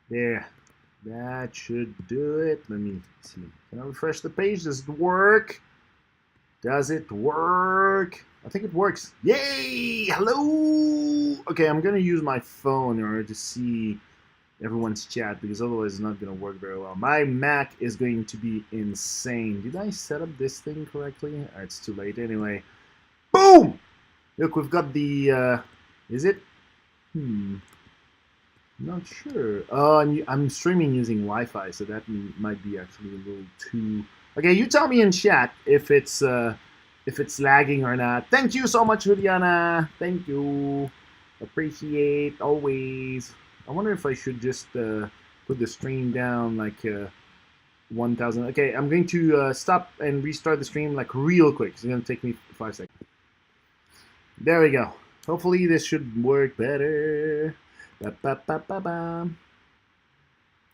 There. That should do it. Let me see. Can I refresh the page? Does it work? Does it work? I think it works. Yay! Hello! Okay, I'm gonna use my phone in order to see everyone's chat because otherwise it's not gonna work very well. My Mac is going to be insane. Did I set up this thing correctly? It's too late anyway. Boom! Look, we've got the, is it? Not sure. Oh, I'm streaming using Wi-Fi, so that might be actually a little too... Okay, you tell me in chat if it's lagging or not. Thank you so much, Juliana. Thank you. Appreciate, always. I wonder if I should just put the stream down like 1,000. Okay, I'm going to stop and restart the stream like real quick. It's going to take me 5 seconds. There we go. Hopefully this should work better. Ba, ba, ba, ba, ba.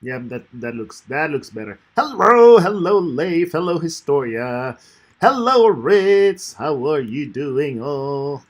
Yeah, that looks better. Hello, Leif. Hello, Historia. Hello, Ritz. How are you doing? Oh,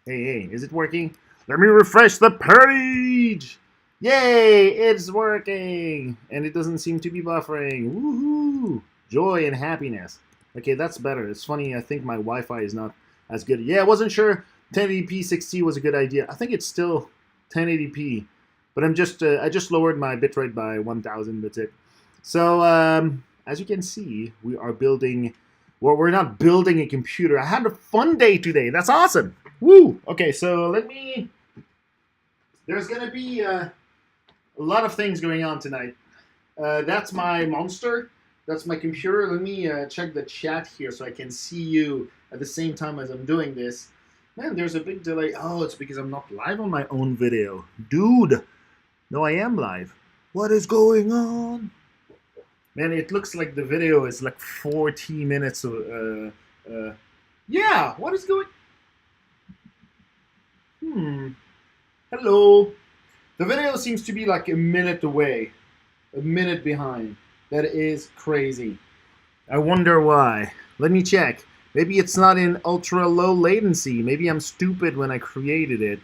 hey, is it working? Let me refresh the page. Yay, it's working, and it doesn't seem to be buffering. Woohoo! Joy and happiness. Okay, that's better. It's funny. I think my Wi-Fi is not as good. Yeah, I wasn't sure 1080p 60 was a good idea. I think it's still 1080p, but I just lowered my bitrate by 1,000. That's it. So as you can see, we are building. Well, we're not building a computer. I had a fun day today. That's awesome. Woo! Okay, so let me. There's gonna be a lot of things going on tonight. That's my monster. That's my computer. Let me check the chat here so I can see you at the same time as I'm doing this. Man, there's a big delay. Oh, it's because I'm not live on my own video. Dude! No, I am live. What is going on? Man, it looks like the video is like 40 minutes of... yeah, what is going... Hello. The video seems to be like a minute away. A minute behind. That is crazy. I wonder why. Let me check. Maybe it's not in ultra low latency. Maybe I'm stupid when I created it.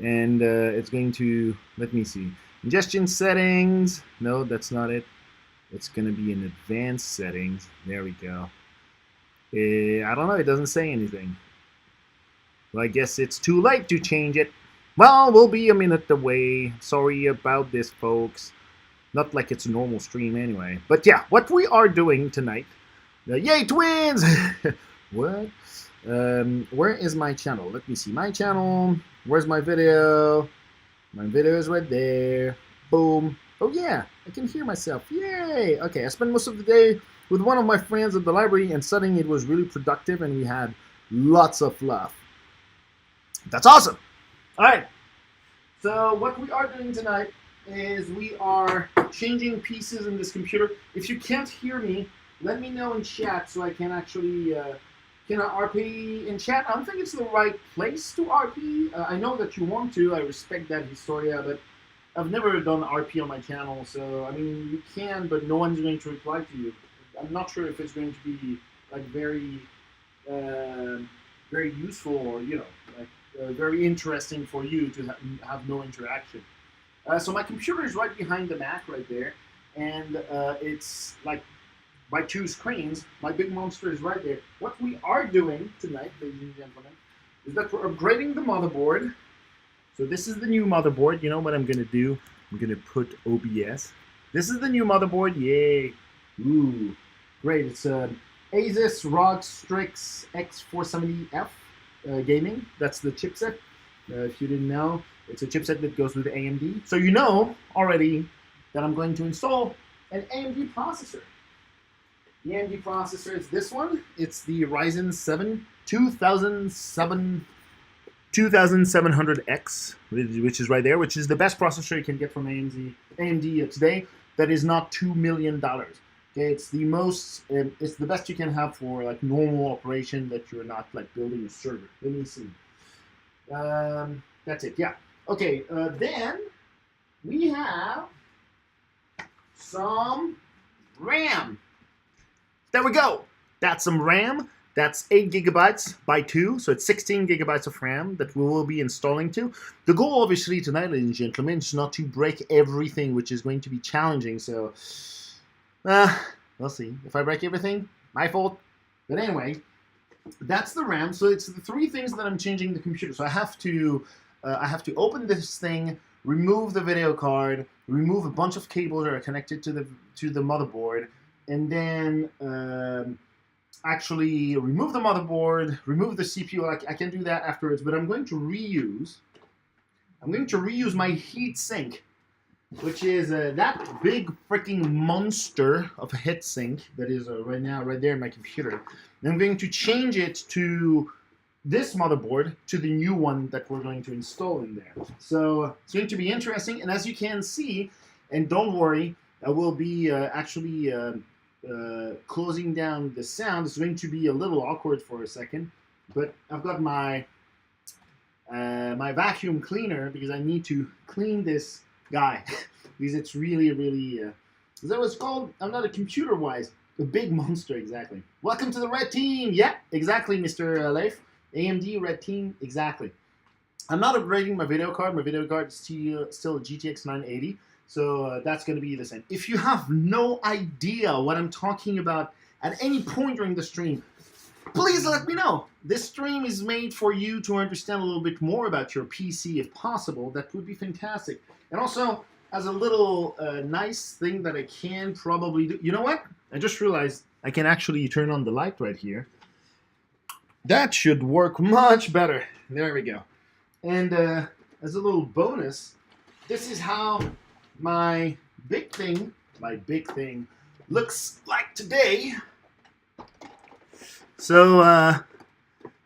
And it's going to... Let me see. Ingestion settings. No, that's not it. It's going to be in advanced settings. There we go. I don't know. It doesn't say anything. Well, I guess it's too late to change it. Well, we'll be a minute away. Sorry about this, folks. Not like it's a normal stream anyway. But yeah, what we are doing tonight. Yay, twins! What? Where is my channel? Let me see. My channel. Where's my video? My video is right there. Boom. Oh yeah, I can hear myself. Yay! Okay, I spent most of the day with one of my friends at the library and studying. It was really productive and we had lots of laugh. That's awesome! Alright, so what we are doing tonight is we are changing pieces in this computer. If you can't hear me, let me know in chat so I can actually can I RP in chat. I don't think it's the right place to RP. I know that you want to. I respect that, Historia, but I've never done RP on my channel, so I mean you can, but no one's going to reply to you. I'm not sure if it's going to be like very useful or like very interesting for you to have no interaction. So my computer is right behind the Mac right there, and it's like by 2 screens. My big monster is right there. What we are doing tonight, ladies and gentlemen, is that we're upgrading the motherboard. So this is the new motherboard. You know what I'm going to do? I'm going to put OBS. This is the new motherboard. Yay. Ooh. Great. It's ASRock STRIX X470F gaming. That's the chipset. If you didn't know, it's a chipset that goes with AMD. So you know already that I'm going to install an AMD processor. The AMD processor is this one. It's the Ryzen 7 2700X, which is right there, which is the best processor you can get from AMD today. That is not $2 million. Okay, it's the most, it's the best you can have for like normal operation that you're not like building a server. Let me see. That's it. Yeah. Okay. Then we have some RAM. There we go. That's some RAM. That's 8 gigabytes by 2, so it's 16 gigabytes of RAM that we will be installing to. The goal, obviously, tonight, ladies and gentlemen, is not to break everything, which is going to be challenging. So, we'll see. If I break everything, my fault. But anyway, that's the RAM. So it's the 3 things that I'm changing the computer. So I have to open this thing, remove the video card, remove a bunch of cables that are connected to the motherboard, and then actually remove the motherboard, remove the CPU. I can do that afterwards, but I'm going to reuse my heatsink, which is that big freaking monster of a heatsink that is right there in my computer. And I'm going to change it to this motherboard, to the new one that we're going to install in there. So it's going to be interesting, and as you can see, and don't worry, I will be actually closing down the sound. It's going to be a little awkward for a second, but I've got my my vacuum cleaner because I need to clean this guy because it's really is that what it's called? I'm not a computer wise. A big monster, exactly. Welcome to the red team. Yeah, exactly, Mr. Leif. AMD red team, exactly. I'm not upgrading my video card. My video card is still a GTX 980. So that's going to be the same. If you have no idea what I'm talking about at any point during the stream, please let me know. This stream is made for you to understand a little bit more about your PC if possible. That would be fantastic. And also, as a little nice thing that I can probably do. You know what? I just realized I can actually turn on the light right here. That should work much better. There we go. And as a little bonus, this is how my big thing looks like today. So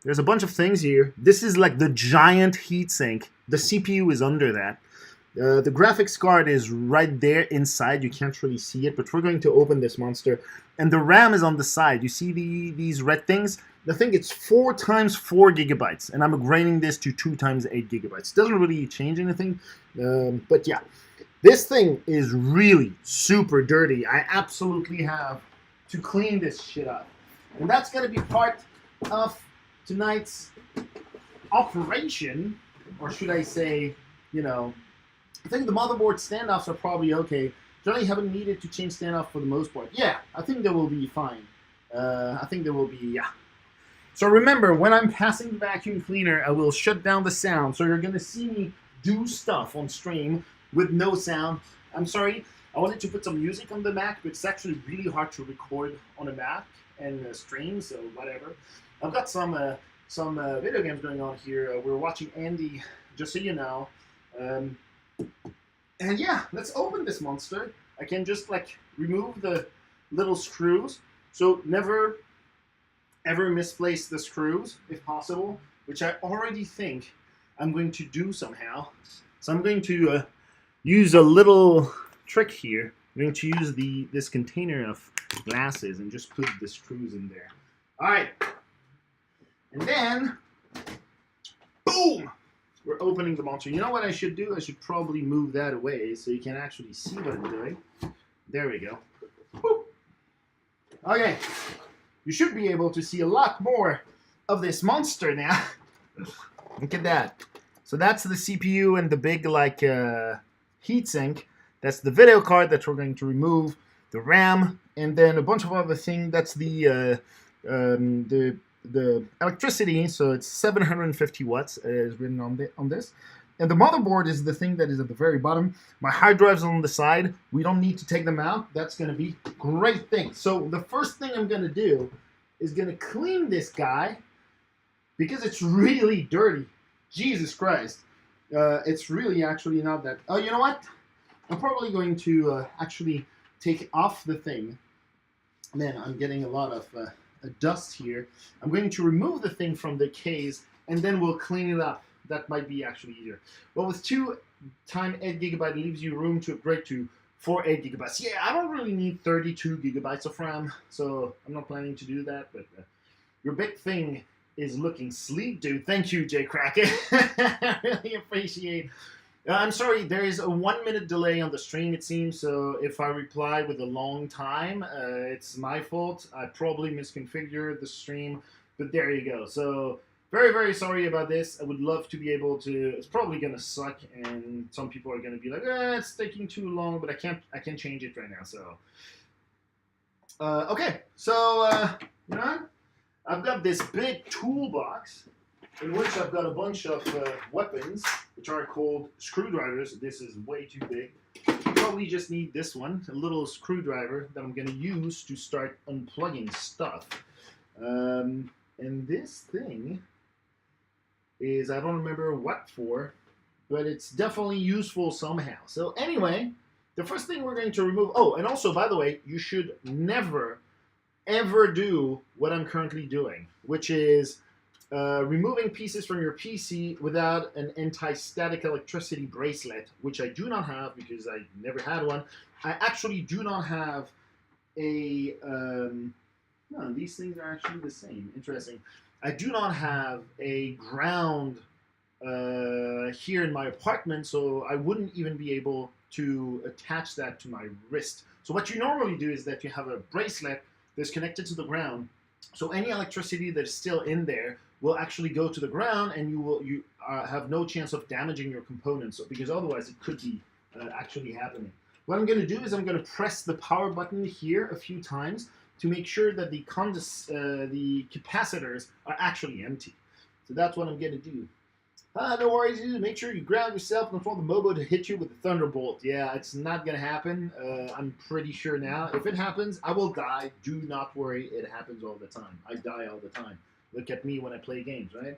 there's a bunch of things here. This is like the giant heatsink. The CPU is under that. The graphics card is right there inside. You can't really see it, but we're going to open this monster. And the RAM is on the side. You see these red things? I think it's 4 times 4 gigabytes, and I'm upgrading this to 2 times 8 gigabytes. Doesn't really change anything, but yeah. This thing is really super dirty. I absolutely have to clean this shit up. And that's going to be part of tonight's operation, or should I say, you know, I think the motherboard standoffs are probably okay. Generally haven't needed to change standoff for the most part. Yeah, I think they will be fine. I think they will be, yeah. So remember, when I'm passing the vacuum cleaner, I will shut down the sound. So you're going to see me do stuff on stream with no sound. I'm sorry, I wanted to put some music on the Mac, but it's actually really hard to record on a Mac and stream, so whatever. I've got some video games going on here. We're watching Andy, just so you know. And yeah, let's open this monster. I can just like remove the little screws. So never ever misplace the screws if possible, which I already think I'm going to do somehow. So I'm going to use a little trick here. I'm going to use this container of glasses and just put the screws in there. All right. And then, boom! We're opening the monster. You know what I should do? I should probably move that away so you can actually see what I'm doing. There we go. Woo. Okay. You should be able to see a lot more of this monster now. Look at that. So that's the CPU and the big like heatsink. That's the video card that we're going to remove. The RAM, and then a bunch of other things. That's the electricity. So it's 750 watts is written on this. And the motherboard is the thing that is at the very bottom. My hard drives on the side. We don't need to take them out. That's going to be a great thing. So the first thing I'm going to do is going to clean this guy because it's really dirty. Jesus Christ. It's really actually not that... Oh, you know what? I'm probably going to actually take off the thing. Man, I'm getting a lot of dust here. I'm going to remove the thing from the case, and then we'll clean it up. That might be actually easier. Well, with 2 times 8 gigabyte, it leaves you room to upgrade to 4 8 gigabytes. Yeah, I don't really need 32 gigabytes of RAM, so I'm not planning to do that. But your big thing is looking sleek, dude. Thank you, Jay Kraken. I really appreciate I'm sorry, there is a 1 minute delay on the stream, it seems, so if I reply with a long time, it's my fault. I probably misconfigured the stream, but there you go. So, very, very sorry about this. I would love to be able to. It's probably going to suck, and some people are going to be like, it's taking too long, but I can't change it right now, so. Okay, so, you know, I've got this big toolbox in which I've got a bunch of weapons, which are called screwdrivers. This is way too big. You probably just need this one, a little screwdriver that I'm going to use to start unplugging stuff. And this thing is, I don't remember what for, but it's definitely useful somehow. So anyway, the first thing we're going to remove, oh, and also, by the way, you should never, ever do what I'm currently doing, which is removing pieces from your PC without an anti-static electricity bracelet, which I do not have because I never had one. I actually do not have a... no, these things are actually the same. Interesting. I do not have a ground here in my apartment, so I wouldn't even be able to attach that to my wrist. So what you normally do is that you have a bracelet that's connected to the ground, so any electricity that's still in there will actually go to the ground, and you have no chance of damaging your components, because otherwise it could be actually happening. What I'm going to do is I'm going to press the power button here a few times to make sure that the capacitors are actually empty. So that's what I'm going to do. No worries, make sure you ground yourself before the Mobo to hit you with the Thunderbolt. Yeah, it's not going to happen. I'm pretty sure now. If it happens, I will die. Do not worry, it happens all the time. I die all the time. Look at me when I play games, right?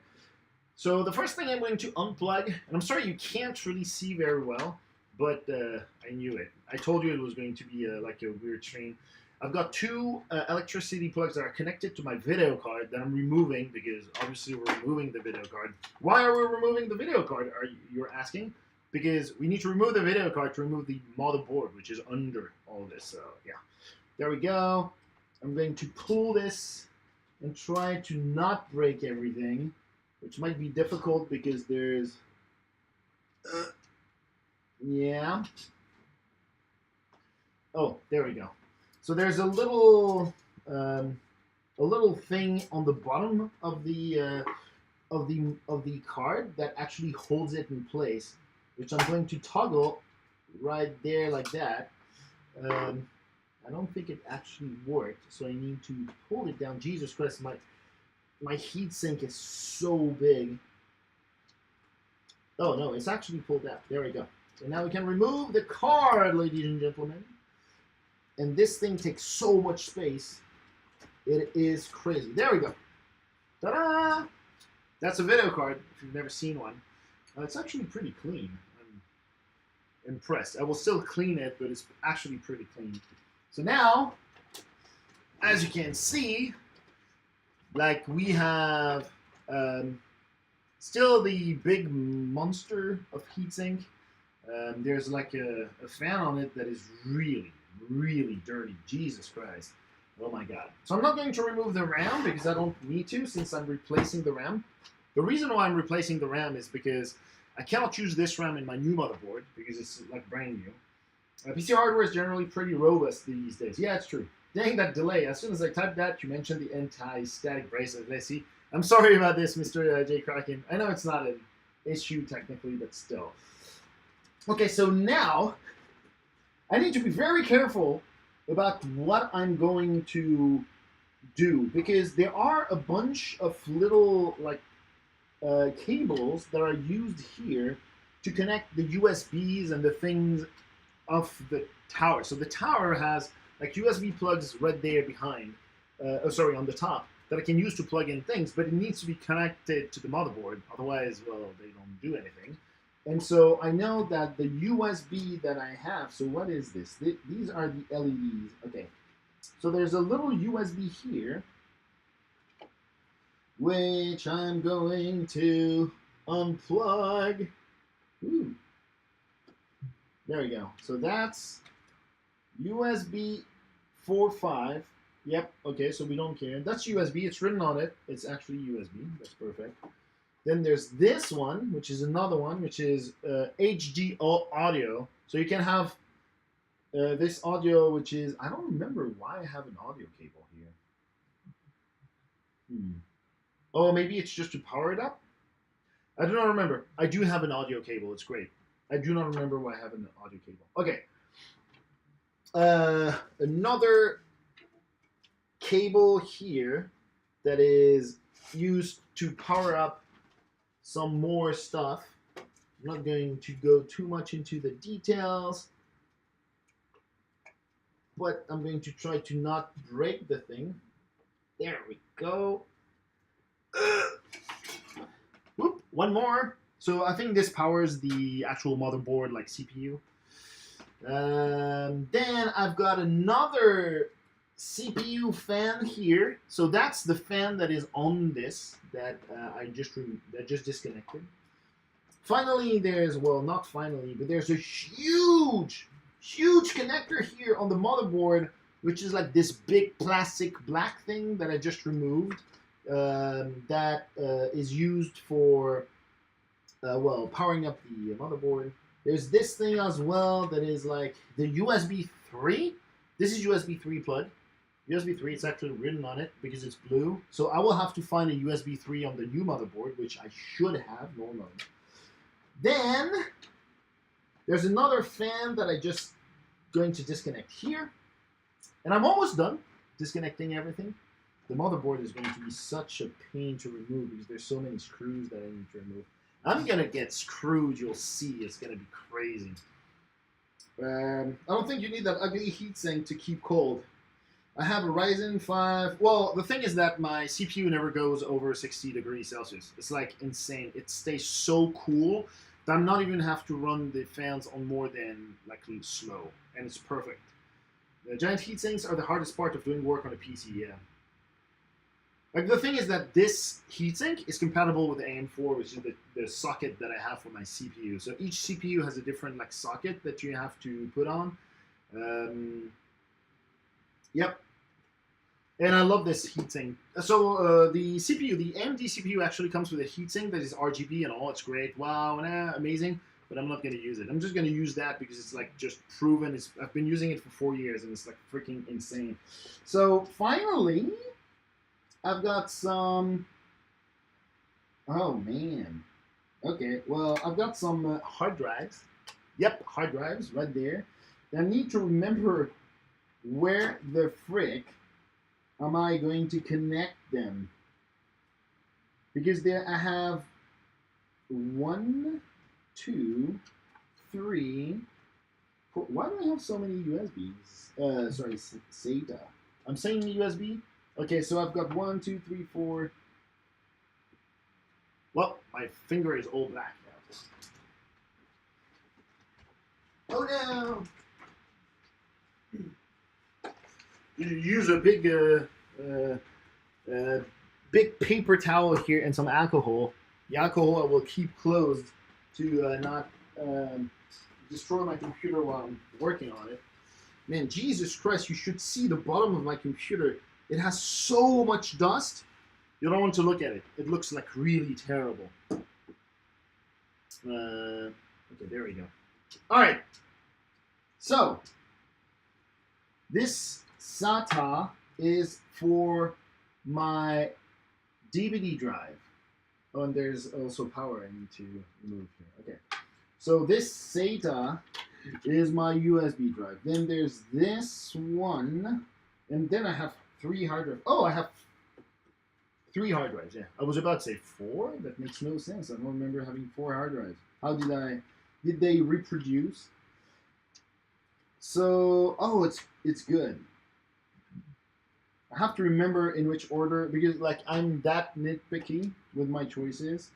So the first thing I'm going to unplug, and I'm sorry you can't really see very well, but I knew it. I told you it was going to be like a weird stream. I've got two electricity plugs that are connected to my video card that I'm removing because obviously we're removing the video card. Why are we removing the video card, you're asking? Because we need to remove the video card to remove the motherboard, which is under all this. So yeah, there we go. I'm going to pull this and try to not break everything, which might be difficult because there's, yeah. Oh, there we go. So there's a little thing on the bottom of the card that actually holds it in place, which I'm going to toggle right there like that. I don't think it actually worked, so I need to pull it down. Jesus Christ, my heatsink is so big. Oh no, it's actually pulled out. There we go. So now we can remove the card, ladies and gentlemen. And this thing takes so much space. It is crazy. There we go. Ta-da! That's a video card, if you've never seen one. It's actually pretty clean. I'm impressed. I will still clean it, but it's actually pretty clean. So now, as you can see, like we have still the big monster of heatsink. There's like a fan on it that is really, really dirty. Jesus Christ. Oh my God. So I'm not going to remove the RAM because I don't need to since I'm replacing the RAM. The reason why I'm replacing the RAM is because I cannot use this RAM in my new motherboard because it's like brand new. PC hardware is generally pretty robust these days. Yeah, it's true. Dang, that delay. As soon as I typed that, you mentioned the anti-static bracelet. Let's see. I'm sorry about this, Mr. J. Kraken. I know it's not an issue technically, but still. Okay, so now I need to be very careful about what I'm going to do because there are a bunch of little like cables that are used here to connect the USBs and the things of the tower. So the tower has like USB plugs right there behind, on the top that I can use to plug in things, but it needs to be connected to the motherboard. Otherwise, well, they don't do anything. And so I know that the USB that I have, so what is this? These are the LEDs. Okay, so there's a little USB here, which I'm going to unplug. Ooh. There we go. So that's USB 4.5. Yep, okay, so we don't care. That's USB. It's written on it. It's actually USB. That's perfect. Then there's this one, which is another one, which is HD audio. So you can have this audio, which is, I don't remember why I have an audio cable here. Oh, maybe it's just to power it up? I do not remember. I do have an audio cable. It's great. I do not remember why I have an audio cable. Okay. Another cable here that is used to power up some more stuff. I'm not going to go too much into the details, but I'm going to try to not break the thing. There we go. Whoop, one more. So I think this powers the actual motherboard, like CPU. Then I've got another CPU fan here. So that's the fan that is on this that I just disconnected. Finally, there's, well, not finally, but there's a huge connector here on the motherboard, which is like this big plastic black thing that I just removed. That is used for, well, powering up the motherboard. There's this thing as well that is like the USB 3. This is USB 3 plug. USB 3, it's actually written on it because it's blue. So I will have to find a USB 3 on the new motherboard, which I should have normally. Then there's another fan that I just going to disconnect here. And I'm almost done disconnecting everything. The motherboard is going to be such a pain to remove because there's so many screws that I need to remove. I'm going to get screwed, you'll see. It's going to be crazy. I don't think you need that ugly heatsink to keep cold. I have a Ryzen 5. Well, the thing is that my CPU never goes over 60 degrees Celsius. It's like insane. It stays so cool that I'm not even have to run the fans on more than like slow. And it's perfect. The giant heatsinks are the hardest part of doing work on a PC, yeah. Like the thing is that this heatsink is compatible with the AM4, which is the socket that I have for my CPU. So each CPU has a different like socket that you have to put on. Yep. And I love this heatsink. So the CPU, the AMD CPU actually comes with a heatsink that is RGB and all. It's great. Wow, amazing. But I'm not going to use it. I'm just going to use that because it's like just proven. I've been using it for 4 years and it's like freaking insane. So finally, I've got some, oh man. Okay, well, I've got some hard drives. Yep, hard drives right there. I need to remember where the frick am I going to connect them? Because there I have 1, 2, 3, 4. Why do I have so many USBs? Sorry, SATA. I'm saying USB. Okay, so I've got 1, 2, 3, 4. Well, my finger is all black now. Oh no! You use a big paper towel here and some alcohol. The alcohol I will keep closed to not destroy my computer while I'm working on it. Man, Jesus Christ, you should see the bottom of my computer. It has so much dust. You don't want to look at it. It looks like really terrible. Okay, there we go. All right. So, this SATA is for my DVD drive. Oh, and there's also power I need to remove here. Okay. So this SATA is my USB drive. Then there's this one. And then I have 3 hard drives. Oh, I have 3 hard drives, yeah. I was about to say 4? That makes no sense. I don't remember having 4 hard drives. How did they reproduce? So, oh, it's good. I have to remember in which order, because like I'm that nitpicky with my choices.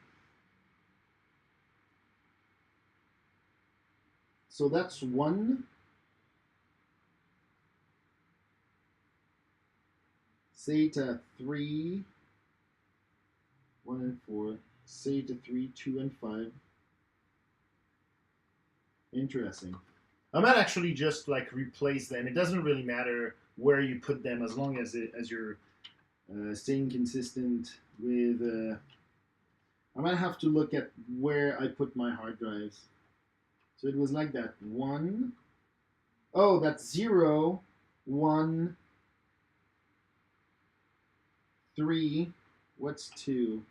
So that's 1. SATA 3, 1 and 4, SATA 3, 2 and 5. Interesting. I might actually just like replace them. It doesn't really matter where you put them as long as you're staying consistent with. I might have to look at where I put my hard drives. So it was like that. 1. Oh, that's 0, 1, 3. What's 2?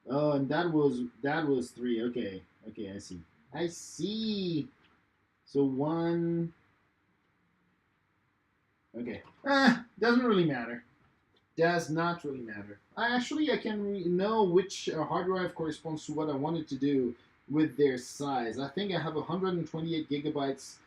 Oh, and that was 3. Okay. Okay, I see. I see. So 1. Okay. Doesn't really matter. Does not really matter. I can know which hard drive corresponds to what I wanted to do with their size. I think I have 128 gigabytes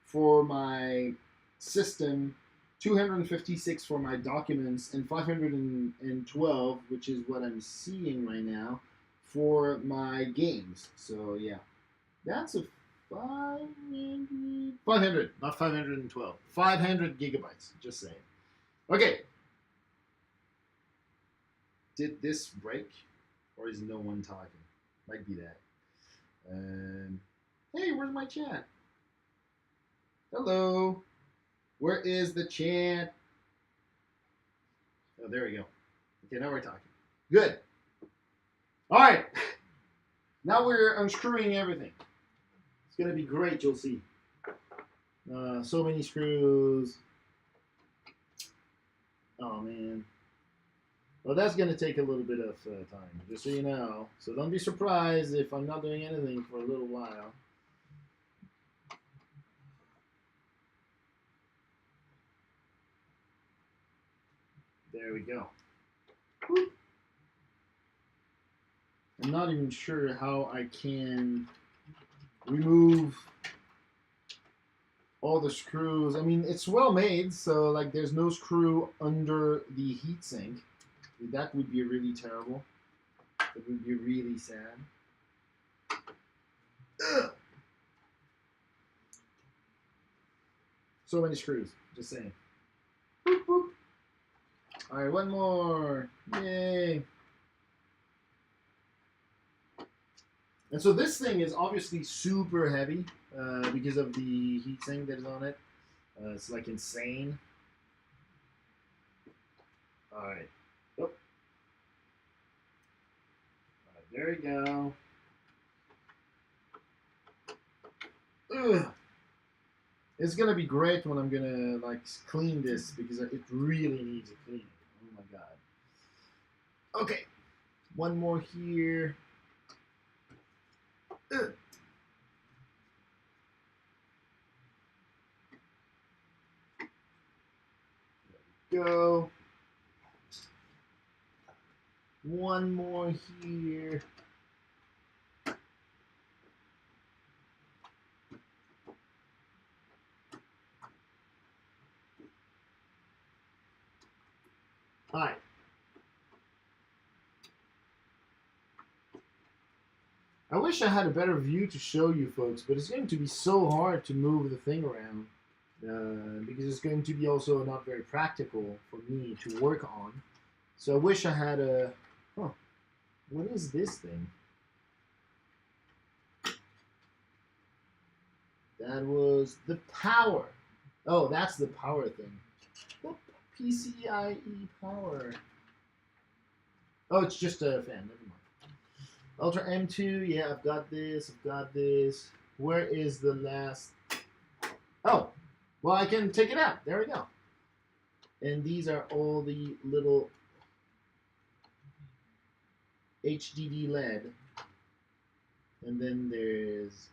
for my system, 256 for my documents, and 512, which is what I'm seeing right now, for my games. So yeah, that's a 500, not 512, 500 gigabytes. Just saying. Okay. Did this break, or is no one talking? Might be that. Hey, where's my chat? Hello. Where is the chat? Oh, there we go. Okay, now we're talking. Good. All right. Now we're unscrewing everything. It's gonna be great. You'll see. So many screws. Oh man. Well, that's going to take a little bit of time, just so you know. So don't be surprised if I'm not doing anything for a little while. There we go. Whoop. I'm not even sure how I can remove all the screws. I mean, it's well made, so like there's no screw under the heatsink. That would be really terrible. That would be really sad. Ugh. So many screws. Just saying. Boop, boop. All right, one more. Yay. And so this thing is obviously super heavy because of the heatsink that is on it. It's like insane. All right. Oh. All right, there we go. Ugh. It's gonna be great when I'm gonna like clean this because it really needs a cleaning. Oh my god. Okay, one more here. Ugh. There we go. One more here. Hi. I wish I had a better view to show you folks, but it's going to be so hard to move the thing around because it's going to be also not very practical for me to work on. So I wish I had a... Huh. What is this thing? That was the power. Oh, that's the power thing. The PCIe power. Oh, it's just a fan. Never mind. Ultra M2. Yeah, I've got this. I've got this. Where is the last? Oh, well, I can take it out. There we go. And these are all the little HDD LED. And then there's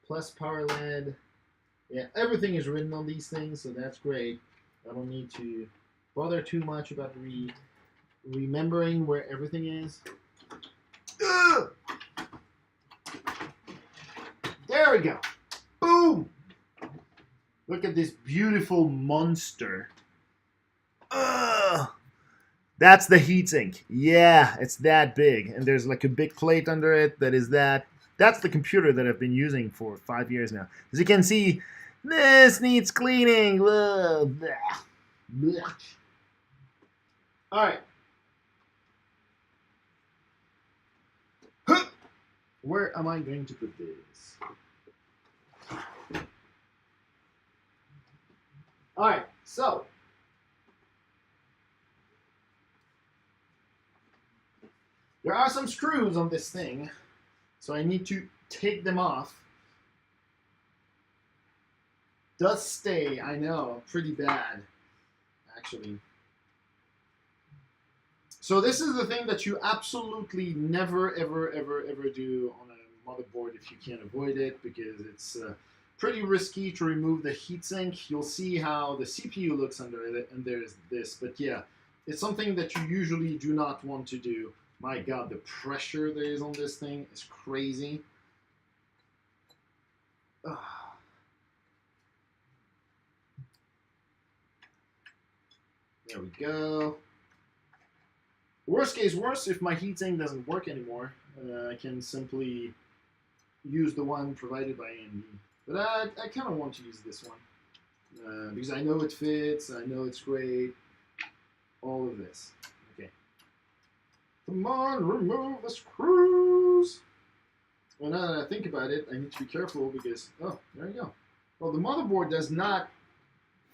plus power LED. Yeah, everything is written on these things, so that's great. I don't need to bother too much about remembering where everything is. Ugh! There we go. Boom! Look at this beautiful monster. Ugh! That's the heatsink. Yeah, it's that big. And there's like a big plate under it that is that. That's the computer that I've been using for 5 years now. As you can see, this needs cleaning. Ugh. Blech. All right. Where am I going to put this? All right, so There are some screws on this thing, so I need to take them off. Does stay, I know, pretty bad, actually. So this is the thing that you absolutely never, ever, ever, ever do on a motherboard if you can't avoid it, because it's pretty risky to remove the heatsink. You'll see how the CPU looks under it, and there's this. But yeah, it's something that you usually do not want to do. My God, the pressure there is on this thing is crazy. Ugh. There we go. Worst case worse, if my heatsink doesn't work anymore, I can simply use the one provided by AMD. But I kind of want to use this one because I know it fits, I know it's great, all of this. Okay. Come on, remove the screws. Well, now that I think about it, I need to be careful because, oh, there you go. Well, the motherboard does not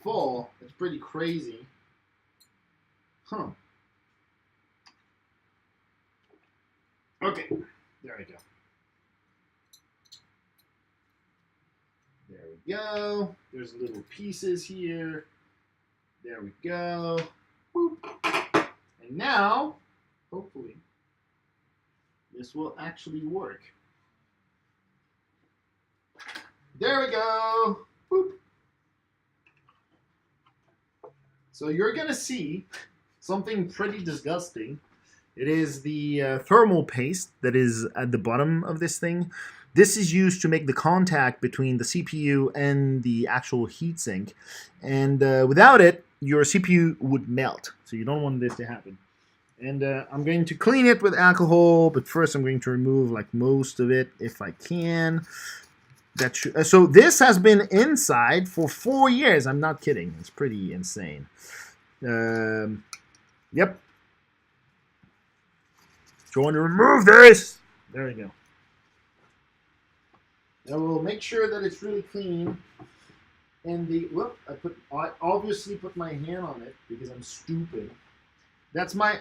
fall. It's pretty crazy. Huh. Okay, there we go. There we go. There's little pieces here. There we go. Boop. And now, hopefully, this will actually work. There we go. Boop. So you're going to see something pretty disgusting. It is the thermal paste that is at the bottom of this thing. This is used to make the contact between the CPU and the actual heatsink. And without it, your CPU would melt. So you don't want this to happen. And I'm going to clean it with alcohol, but first I'm going to remove like most of it if I can. That so this has been inside for 4 years. I'm not kidding. It's pretty insane. Yep. Trying to remove this. There we go. And we'll make sure that it's really clean. And the whoop, I obviously put my hand on it because I'm stupid. That's my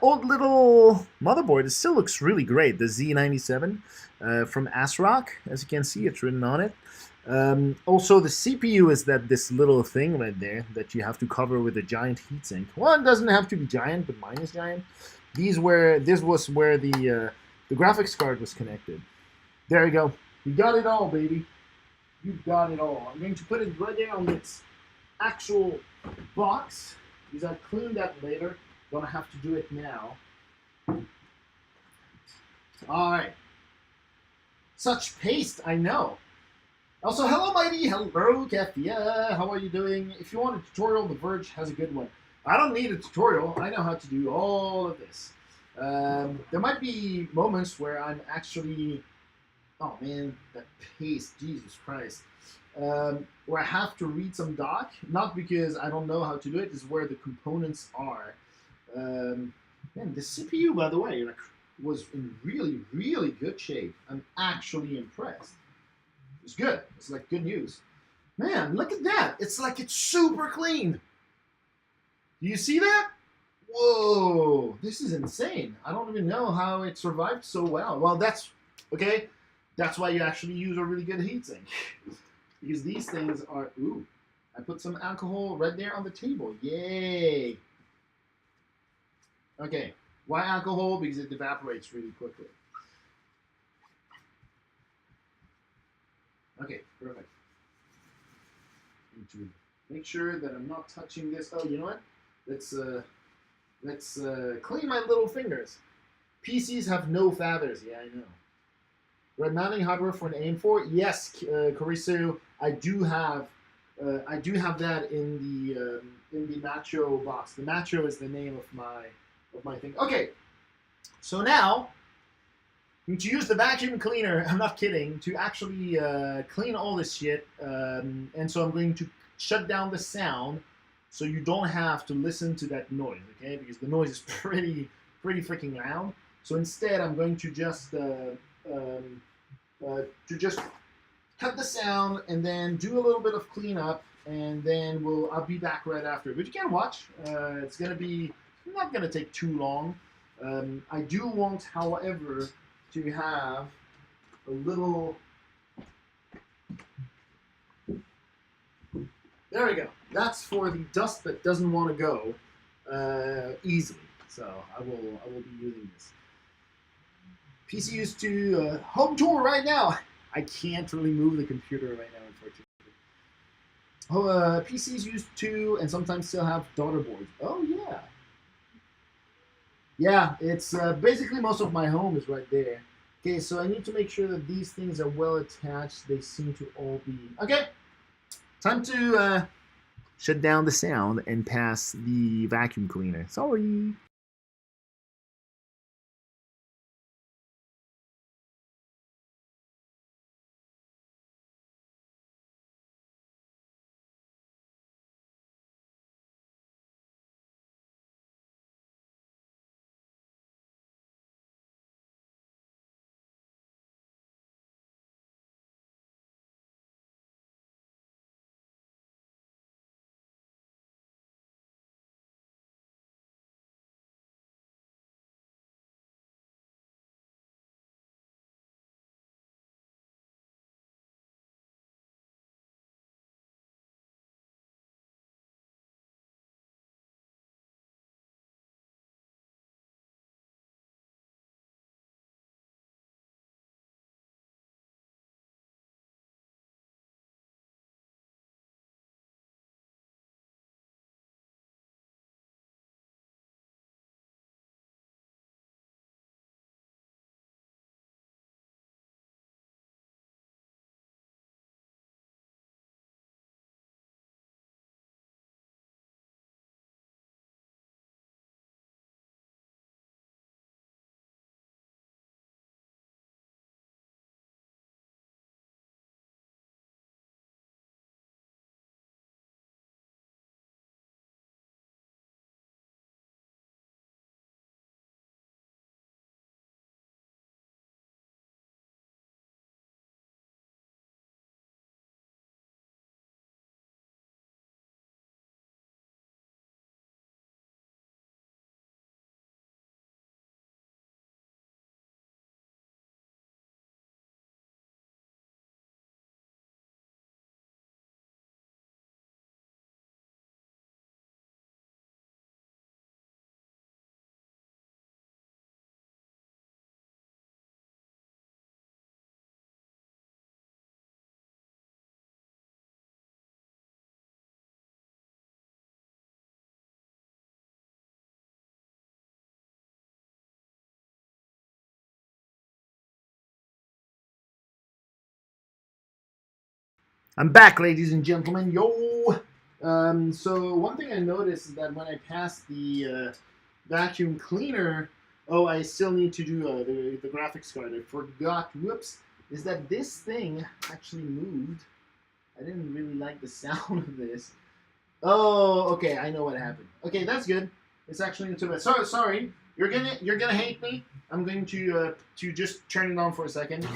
old little motherboard. It still looks really great. The Z97 from ASRock, as you can see, it's written on it. Also, the CPU is this little thing right there that you have to cover with a giant heatsink. Well, it doesn't have to be giant, but mine is giant. This was where the graphics card was connected. There you go. You got it all, baby. You got it all. I'm going to put it right there on this actual box because I cleaned that later. Gonna have to do it now. All right. Such paste, I know. Also, hello, Mighty. Hello, Kathia. How are you doing? If you want a tutorial, The Verge has a good one. I don't need a tutorial. I know how to do all of this. There might be moments where I'm actually, oh man, that paste, Jesus Christ. Where I have to read some doc, not because I don't know how to do it, is where the components are. Man, the CPU, by the way, was in really, really good shape. I'm actually impressed. It's good. It's like good news. Man, look at that. It's like it's super clean. Do you see that? Whoa, this is insane. I don't even know how it survived so well. Well, that's, okay, that's why you actually use a really good heatsink. Because these things are, ooh, I put some alcohol right there on the table. Yay. Okay, why alcohol? Because it evaporates really quickly. Okay, perfect. Need to make sure that I'm not touching this. Oh, you know what? Let's clean my little fingers. PCs have no feathers. Yeah, I know. Red mounting hardware for an AIM-4. Yes, Corsair, I do have that in the Macho box. The Macho is the name of my thing. Okay, so now I'm going to use the vacuum cleaner. I'm not kidding, to actually clean all this shit. And so I'm going to shut down the sound, so you don't have to listen to that noise, okay? Because the noise is pretty freaking loud. So instead, I'm going to just cut the sound and then do a little bit of cleanup, and then I'll be back right after. But you can watch. It's not gonna take too long. I do want, however, to have a little. There we go. That's for the dust that doesn't want to go easily. So I will be using this. PC used to home tour right now. I can't really move the computer right now, unfortunately. Oh, PCs used to and sometimes still have daughter boards. Oh yeah, yeah. It's basically most of my home is right there. Okay, so I need to make sure that these things are well attached. They seem to all be okay. Time to shut down the sound and pass the vacuum cleaner. Sorry. I'm back, ladies and gentlemen. Yo. So one thing I noticed is that when I pass the vacuum cleaner, oh, I still need to do the graphics card. I forgot. Whoops. Is that this thing actually moved? I didn't really like the sound of this. Oh, okay. I know what happened. Okay, that's good. It's actually not too bad. Sorry. You're gonna hate me. I'm going to just turn it on for a second.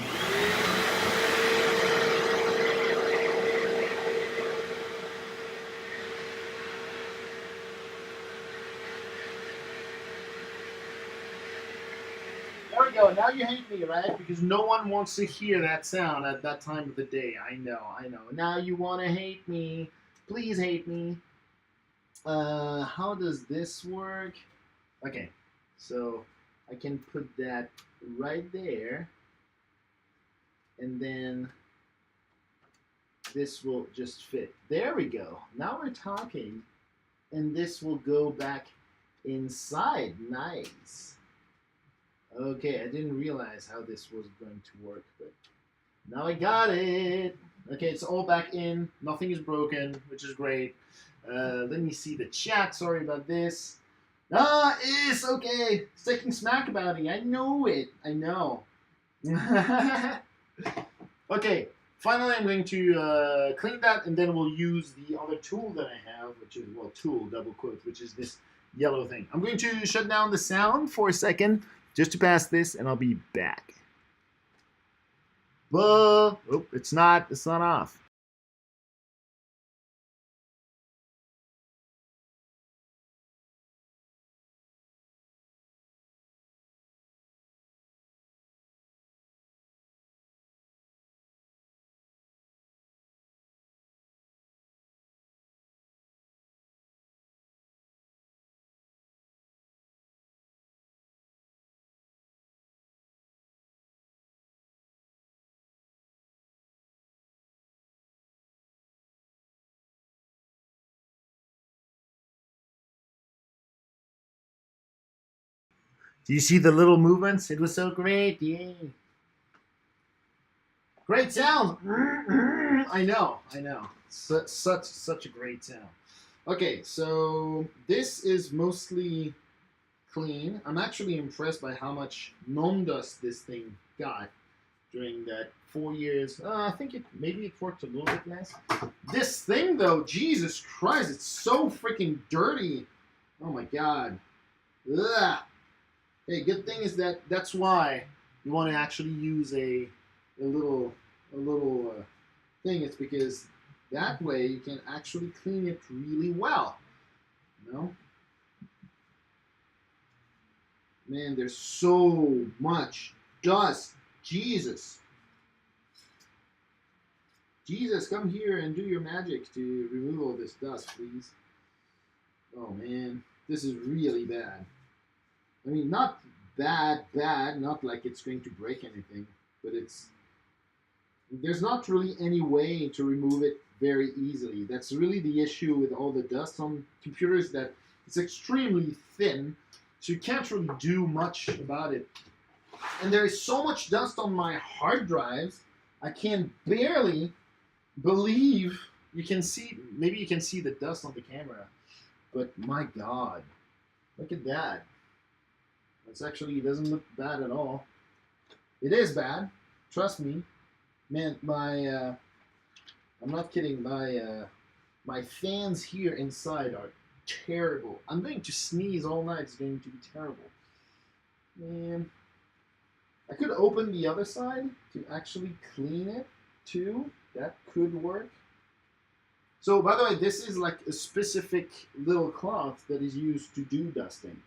There we go. Now you hate me, right? Because no one wants to hear that sound at that time of the day. I know, I know. Now you want to hate me. Please hate me. How does this work? Okay, so I can put that right there, and then this will just fit. There we go. Now we're talking, and this will go back inside. Nice. Okay, I didn't realize how this was going to work, but now I got it. Okay, it's all back in. Nothing is broken, which is great. Let me see the chat. Sorry about this. Ah, it's okay. It's taking smack about me. I know it. I know. Okay, finally I'm going to clean that, and then we'll use the other tool that I have, which is, well, tool, double quotes, which is this yellow thing. I'm going to shut down the sound for a second, just to pass this, and I'll be back. Whoa! Oh, it's not off. Do you see the little movements? It was so great. Yeah. Great sound. I know. Such a great sound. Okay, so this is mostly clean. I'm actually impressed by how much non-dust this thing got during that 4 years. I think maybe it worked a little bit less. This thing though, Jesus Christ, it's so freaking dirty. Oh my God. Ugh. Hey, good thing is that's why you want to actually use a little thing. It's because that way you can actually clean it really well. You know? Man, there's so much dust. Jesus, come here and do your magic to remove all this dust, please. Oh man, this is really bad. I mean, not bad, not like it's going to break anything, but there's not really any way to remove it very easily. That's really the issue with all the dust on computers, that it's extremely thin, so you can't really do much about it. And there is so much dust on my hard drives, I can barely believe you can see, maybe you can see the dust on the camera, but my God, look at that. It's actually, it doesn't look bad at all. It is bad, trust me. Man, I'm not kidding, my fans here inside are terrible. I'm going to sneeze all night, it's going to be terrible. Man, I could open the other side to actually clean it too. That could work. So, by the way, this is like a specific little cloth that is used to do dusting.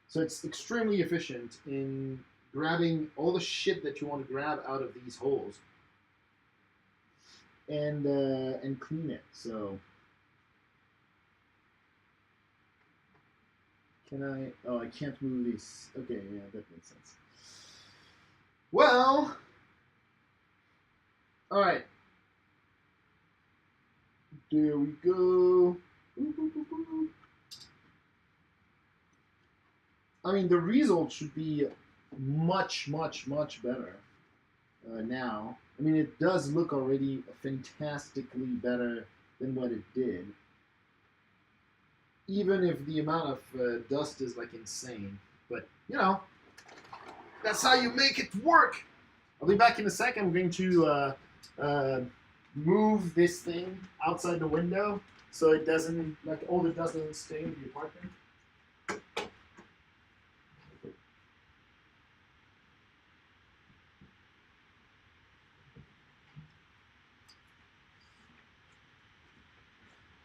So it's extremely efficient in grabbing all the shit that you want to grab out of these holes and clean it. So, can I? Oh, I can't move these. Okay, yeah, that makes sense. Well, all right. There we go. I mean, the result should be much better now. I mean, it does look already fantastically better than what it did. Even if the amount of dust is like insane. But, you know, that's how you make it work. I'll be back in a second. I'm going to move this thing outside the window so it doesn't, like, all the dust doesn't stay in the apartment.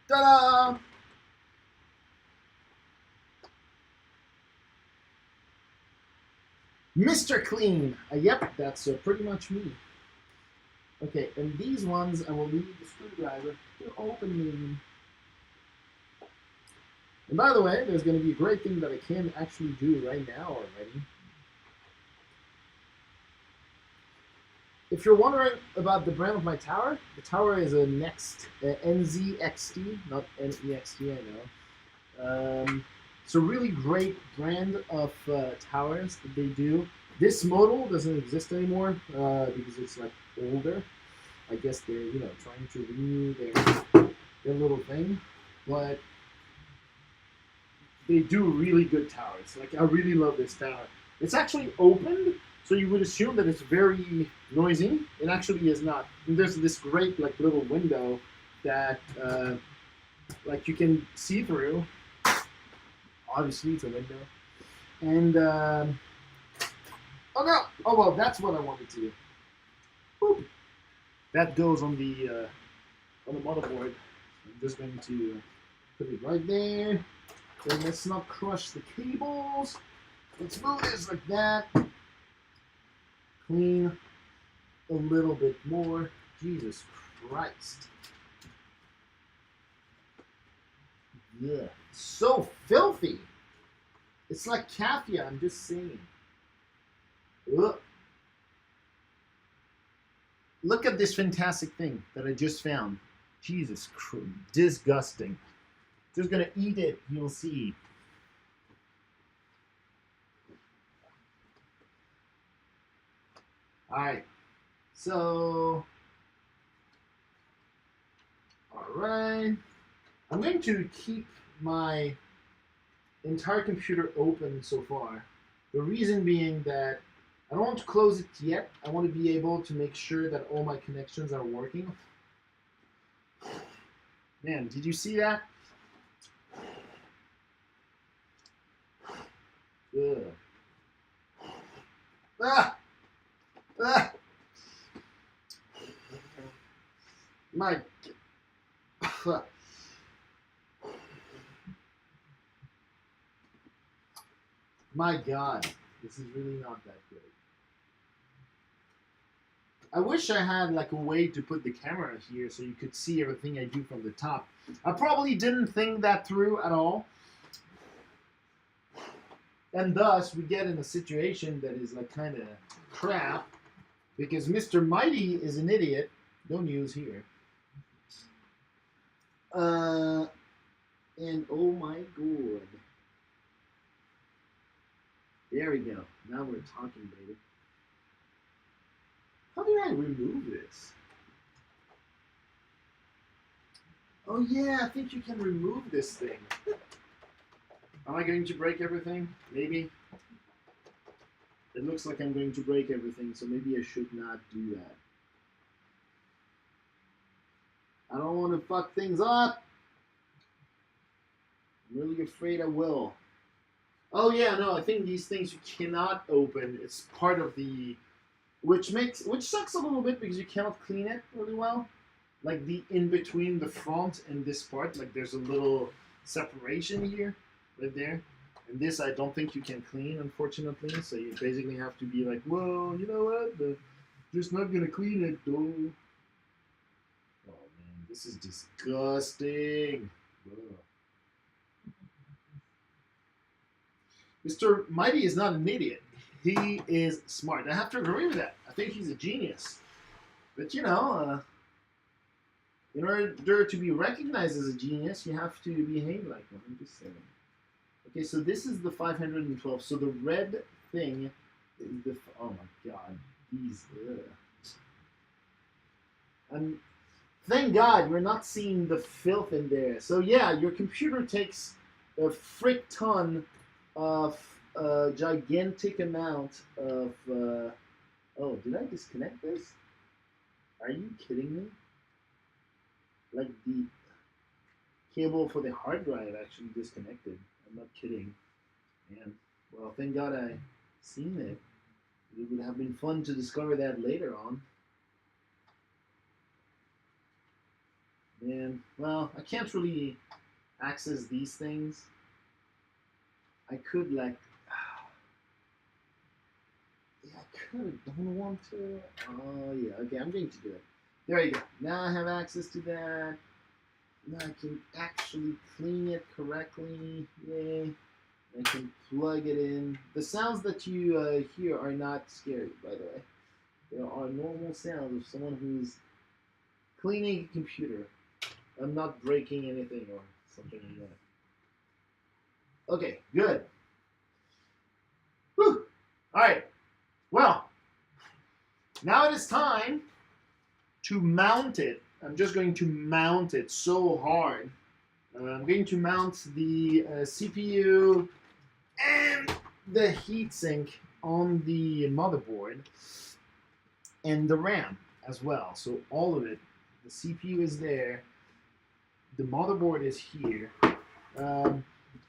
Ta-da! Mr. Clean. Yep, that's pretty much me. Okay, and these ones I will need the screwdriver to open them. And by the way, there's going to be a great thing that I can actually do right now already. If you're wondering about the brand of my tower, the tower is a NZXT, not NEXT, I know. It's a really great brand of towers that they do. This model doesn't exist anymore because it's like older. I guess they're trying to renew their little thing, but they do really good towers. Like, I really love this tower. It's actually opened, so you would assume that it's very noisy. It actually is not. And there's this great like little window that like you can see through. Obviously, it's a window. And oh no! Oh well, that's what I wanted to do. Boop. That goes on the motherboard. I'm just going to put it right there. Then let's not crush the cables. Let's move this like that. Clean a little bit more. Jesus Christ. Yeah. So filthy. It's like caviar, I'm just saying. Ugh. Look at this fantastic thing that I just found. Jesus Christ. Disgusting. Just gonna eat it, you'll see. All right. So, all right. I'm going to keep my entire computer open so far. The reason being that I don't want to close it yet. I want to be able to make sure that all my connections are working. Man, did you see that? Ugh. Ah! Ah! My... My God, this is really not that good. I wish I had like a way to put the camera here so you could see everything I do from the top. I probably didn't think that through at all. And thus, we get in a situation that is like kind of crap because Mr. Mighty is an idiot. No news here. And oh my God. There we go. Now we're talking, baby. How do I remove this? Oh yeah, I think you can remove this thing. Am I going to break everything? Maybe. It looks like I'm going to break everything, so maybe I should not do that. I don't want to fuck things up. I'm really afraid I will. Oh yeah, no, I think these things you cannot open. It's part of the... Which sucks a little bit because you cannot clean it really well. Like the in between the front and this part, like there's a little separation here, right there. And this I don't think you can clean, unfortunately. So you basically have to be like, whoa, you know what? Just not gonna clean it, though. Oh man, this is disgusting. Ugh. Mr. Mighty is not an idiot. He is smart. I have to agree with that. I think he's a genius. But you know, in order to be recognized as a genius, you have to behave like one. I'm just saying. Okay, so this is the 512. So the red thing is the... Oh my God. These... Thank God we're not seeing the filth in there. So yeah, your computer takes a frick ton of a gigantic amount of... oh, did I disconnect this? Are you kidding me? Like the cable for the hard drive actually disconnected. I'm not kidding. Man, well, thank God I seen it. It would have been fun to discover that later on. Man, well, I can't really access these things. I could, like... Yeah, I could. Don't want to. Oh, yeah. Okay, I'm going to do it. There you go. Now I have access to that. Now I can actually clean it correctly. Yay. I can plug it in. The sounds that you hear are not scary, by the way. There are normal sounds of someone who's cleaning a computer. I'm not breaking anything or something like that. Okay, good. Whew. All right. Well, now it is time to mount it. I'm just going to mount it so hard. I'm going to mount the CPU and the heatsink on the motherboard and the RAM as well. So all of it. The CPU is there. The motherboard is here. And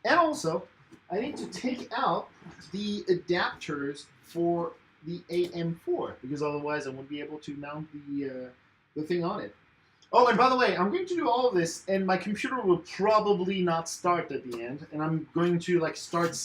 also, I need to take out the adapters for the AM4 because otherwise I won't be able to mount the thing on it. Oh, and by the way, I'm going to do all of this, and my computer will probably not start at the end, and I'm going to like start,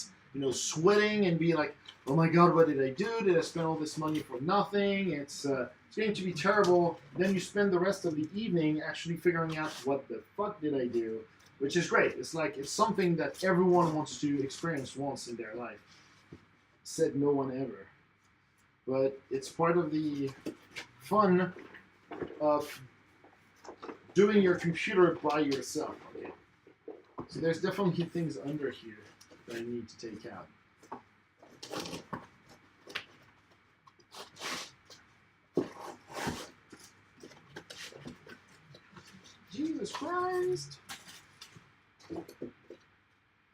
sweating and be like, oh my God, what did I do? Did I spend all this money for nothing? It's going to be terrible. Then you spend the rest of the evening actually figuring out what the fuck did I do, which is great. It's like it's something that everyone wants to experience once in their life. Said no one ever, but it's part of the fun of doing your computer by yourself. Okay, so there's definitely things under here that I need to take out. Jesus Christ.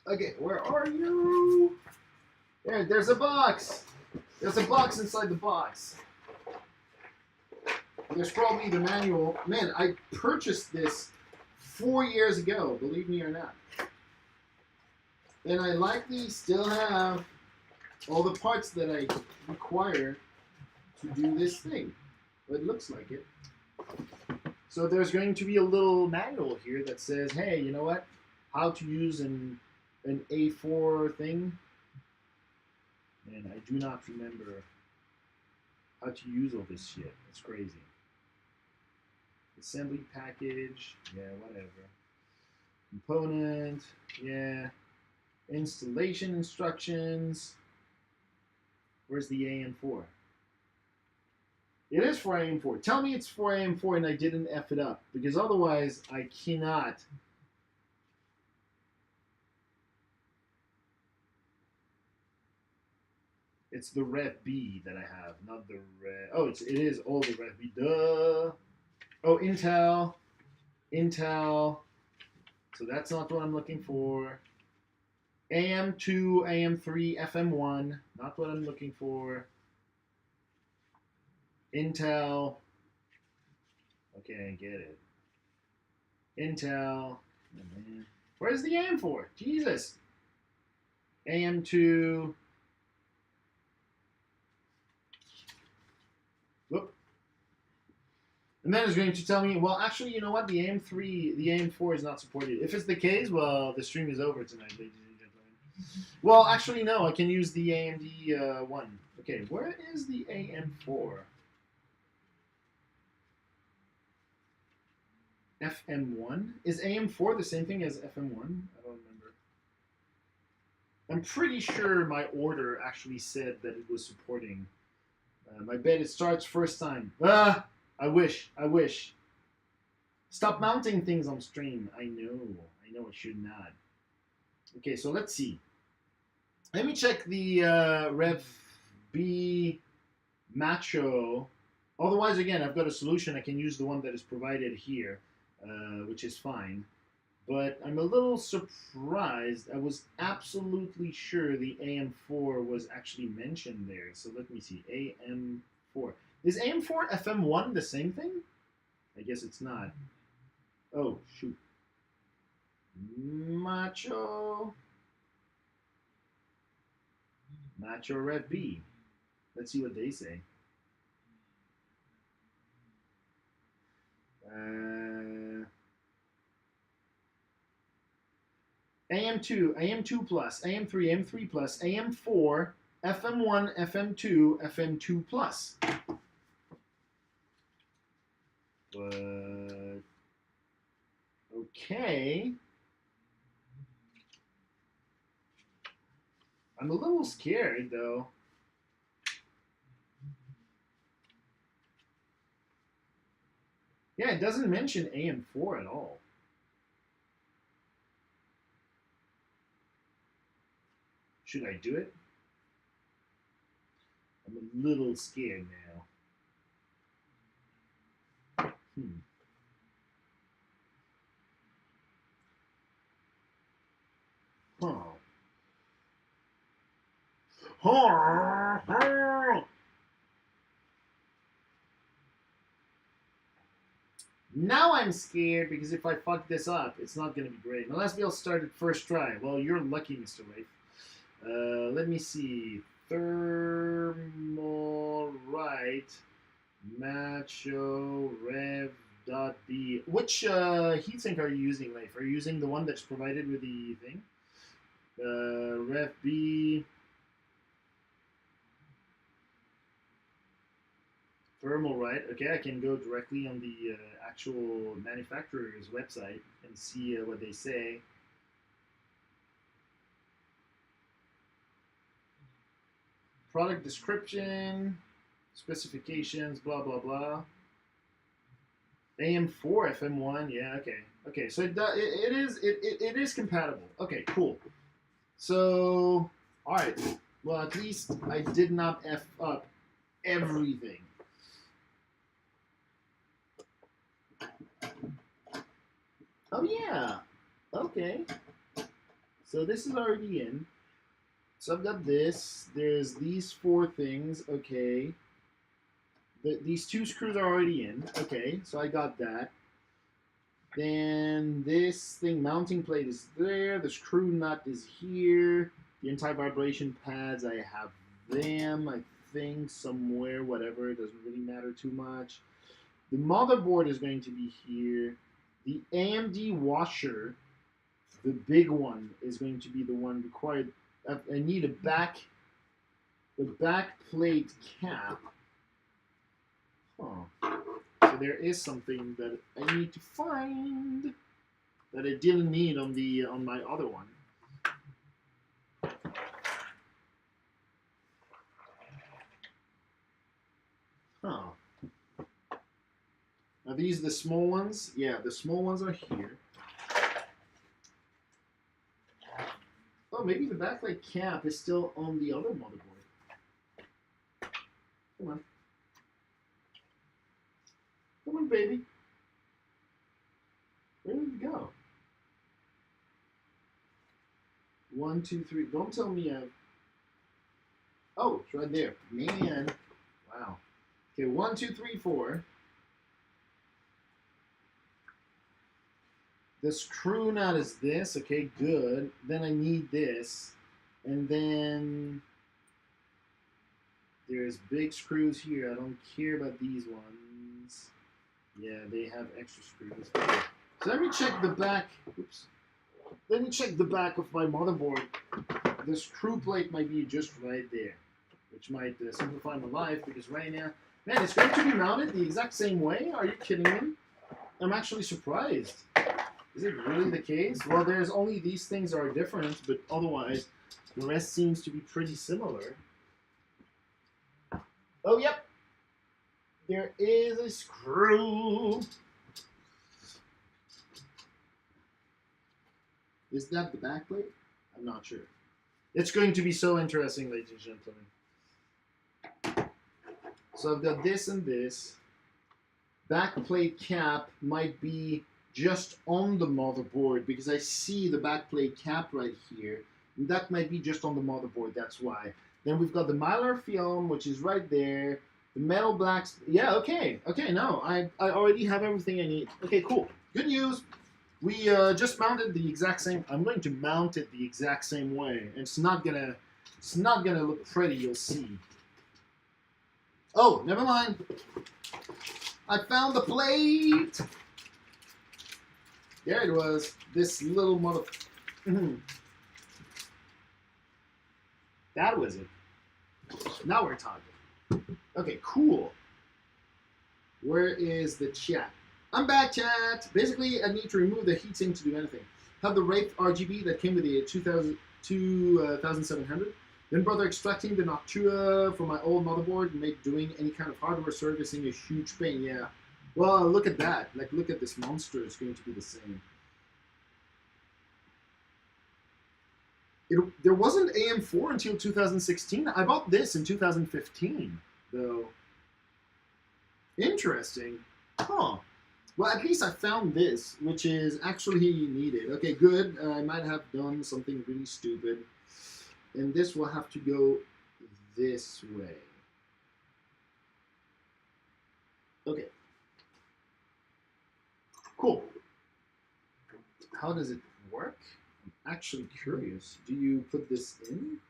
Okay, where are you? There's a box. There's a box inside the box. There's probably the manual. Man, I purchased this 4 years ago, believe me or not. And I likely still have all the parts that I require to do this thing. It looks like it. So there's going to be a little manual here that says, hey, you know what? How to use an A4 thing. And I do not remember how to use all this shit. It's crazy. Assembly package, yeah, whatever. Component, yeah. Installation instructions. Where's the AM4? It is for AM4. Tell me it's for AM4 and I didn't F it up, because otherwise I cannot. It's the Rev B that I have, not the Rev. Oh, it is all the Rev B. Duh. Oh, Intel. So that's not what I'm looking for. AM2, AM3, FM1. Not what I'm looking for. Intel. Okay, I get it. Intel. Oh, man. Where's the AM4? Jesus. AM2. Whoop. And then it's going to tell me, well, actually, you know what? The AM3, the AM4 is not supported. If it's the case, well, the stream is over tonight, ladies and gentlemen. Well, actually, no. I can use the AMD one. Okay, where is the AM4? FM1? Is AM4 the same thing as FM1? I don't remember. I'm pretty sure my order actually said that it was supporting. My bet it starts first time. I wish. Stop mounting things on stream. I know it should not. Okay, so let's see. Let me check the Rev B Macho. Otherwise, again, I've got a solution. I can use the one that is provided here, which is fine. But I'm a little surprised. I was absolutely sure the AM4 was actually mentioned there. So let me see. AM4. Is AM4 FM1 the same thing? I guess it's not. Oh, shoot. Macho Rev B. Let's see what they say. AM2, AM2 plus, AM3, AM3 plus, AM4, FM1, FM2, FM2 plus. But okay. I'm a little scared though. Yeah, it doesn't mention AM4 at all. Should I do it? I'm a little scared now. Now I'm scared because if I fuck this up, it's not going to be great. Unless we'll start at first try. Well, you're lucky, Mr. Rafe. Let me see. Thermal right. Macho rev dot B. Which heatsink are you using, Leif? Are you using the one that's provided with the thing? Rev B. Thermal right. Okay, I can go directly on the actual manufacturer's website and see what they say. Product description, specifications, blah blah blah. AM4, FM1, yeah, okay, okay. So it is compatible. Okay, cool. So all right. Well, at least I did not F up everything. Oh yeah. Okay. So this is already in. So I've got this. There's these 4 things. Okay. These 2 screws are already in. Okay. So I got that. Then this thing, mounting plate is there. The screw nut is here. The anti-vibration pads, I have them, I think, somewhere, whatever. It doesn't really matter too much. The motherboard is going to be here. The AMD washer, the big one, is going to be the one required. I need a back plate cap. Huh. So there is something that I need to find that I didn't need on my other one. Huh. Are these the small ones? Yeah, the small ones are here. Oh, maybe the backlight cap is still on the other motherboard. Come on. Come on, baby. Where did it go? 1, 2, 3. Don't tell me I've... Oh, it's right there. Man. Wow. Okay, 1, 2, 3, 4. The screw nut is this. Okay, good. Then I need this. And then there's big screws here. I don't care about these ones. Yeah, they have extra screws. So let me check the back. Oops. Let me check the back of my motherboard. The screw plate might be just right there, which might simplify my life, because right now, man, it's going to be mounted the exact same way? Are you kidding me? I'm actually surprised. Is it really the case? Well, there's only these things are different, but otherwise, the rest seems to be pretty similar. Oh, yep. There is a screw. Is that the back plate? I'm not sure. It's going to be so interesting, ladies and gentlemen. So I've got this and this. Back plate cap might be just on the motherboard, because I see the backplate cap right here. And that might be just on the motherboard, that's why. Then we've got the mylar film, which is right there. The metal blacks. Yeah, okay. Okay, no, I already have everything I need. Okay, cool. Good news. We just mounted the exact same. I'm going to mount it the exact same way. It's not gonna look pretty, you'll see. Oh, never mind. I found the plate. There it was. This little mother... That was it. Now we're talking. Okay, cool. Where is the chat? I'm back, chat. Basically, I need to remove the heatsink to do anything. Have the Wraith RGB that came with the 2700. Then bother extracting the Noctua from my old motherboard and make doing any kind of hardware servicing a huge pain. Yeah. Well, look at that. Like, look at this monster. It's going to be the same. There wasn't AM4 until 2016. I bought this in 2015, though. Interesting. Huh. Well, at least I found this, which is actually needed. Okay, good. I might have done something really stupid. And this will have to go this way. Okay. Cool. How does it work? I'm actually curious. Do you put this in?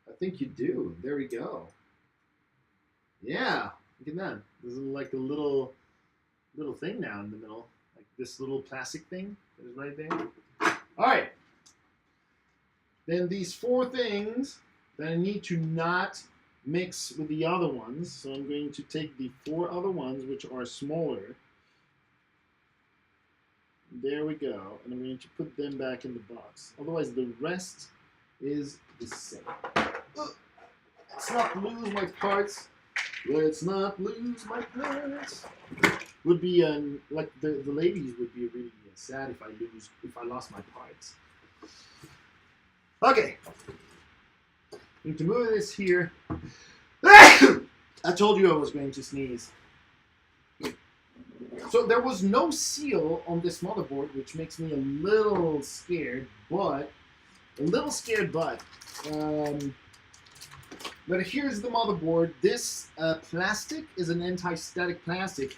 I think you do. There we go. Yeah. Look at that. There's like a little thing now in the middle. Like this little plastic thing that is right there. All right. Then these 4 things that I need to not mix with the other ones. So I'm going to take the 4 other ones, which are smaller. There we go. And I'm going to put them back in the box. Otherwise, the rest is the same. Let's not lose my parts. Let's not lose my parts. Would be like the ladies would be really sad if I lost my parts. Okay. Need to move this here. I told you I was going to sneeze. So there was no seal on this motherboard, which makes me a little scared, but but here's the motherboard. This plastic is an anti-static plastic,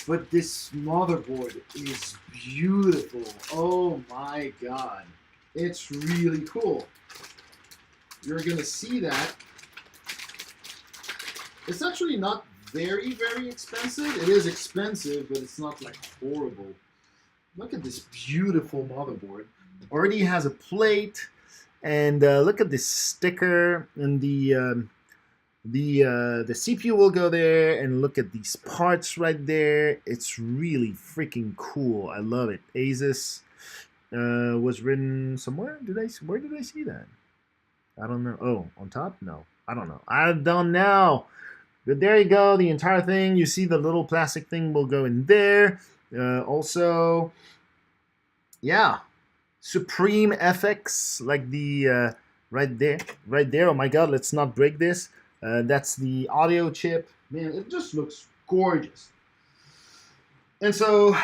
but this motherboard is beautiful. Oh my god. It's really cool. You're going to see that. It's actually not very, very expensive. It is expensive, but it's not like horrible. Look at this beautiful motherboard. Already has a plate, and look at this sticker, and the CPU will go there, and look at these parts right there. It's really freaking cool. I love it. ASUS was written somewhere. Where did I see that? I don't know. Oh, on top? No, I don't know. I don't know. But there you go, the entire thing. You see the little plastic thing will go in there. Also, yeah, Supreme FX, like the right there. Oh my god, let's not break this. That's the audio chip. Man, it just looks gorgeous. And so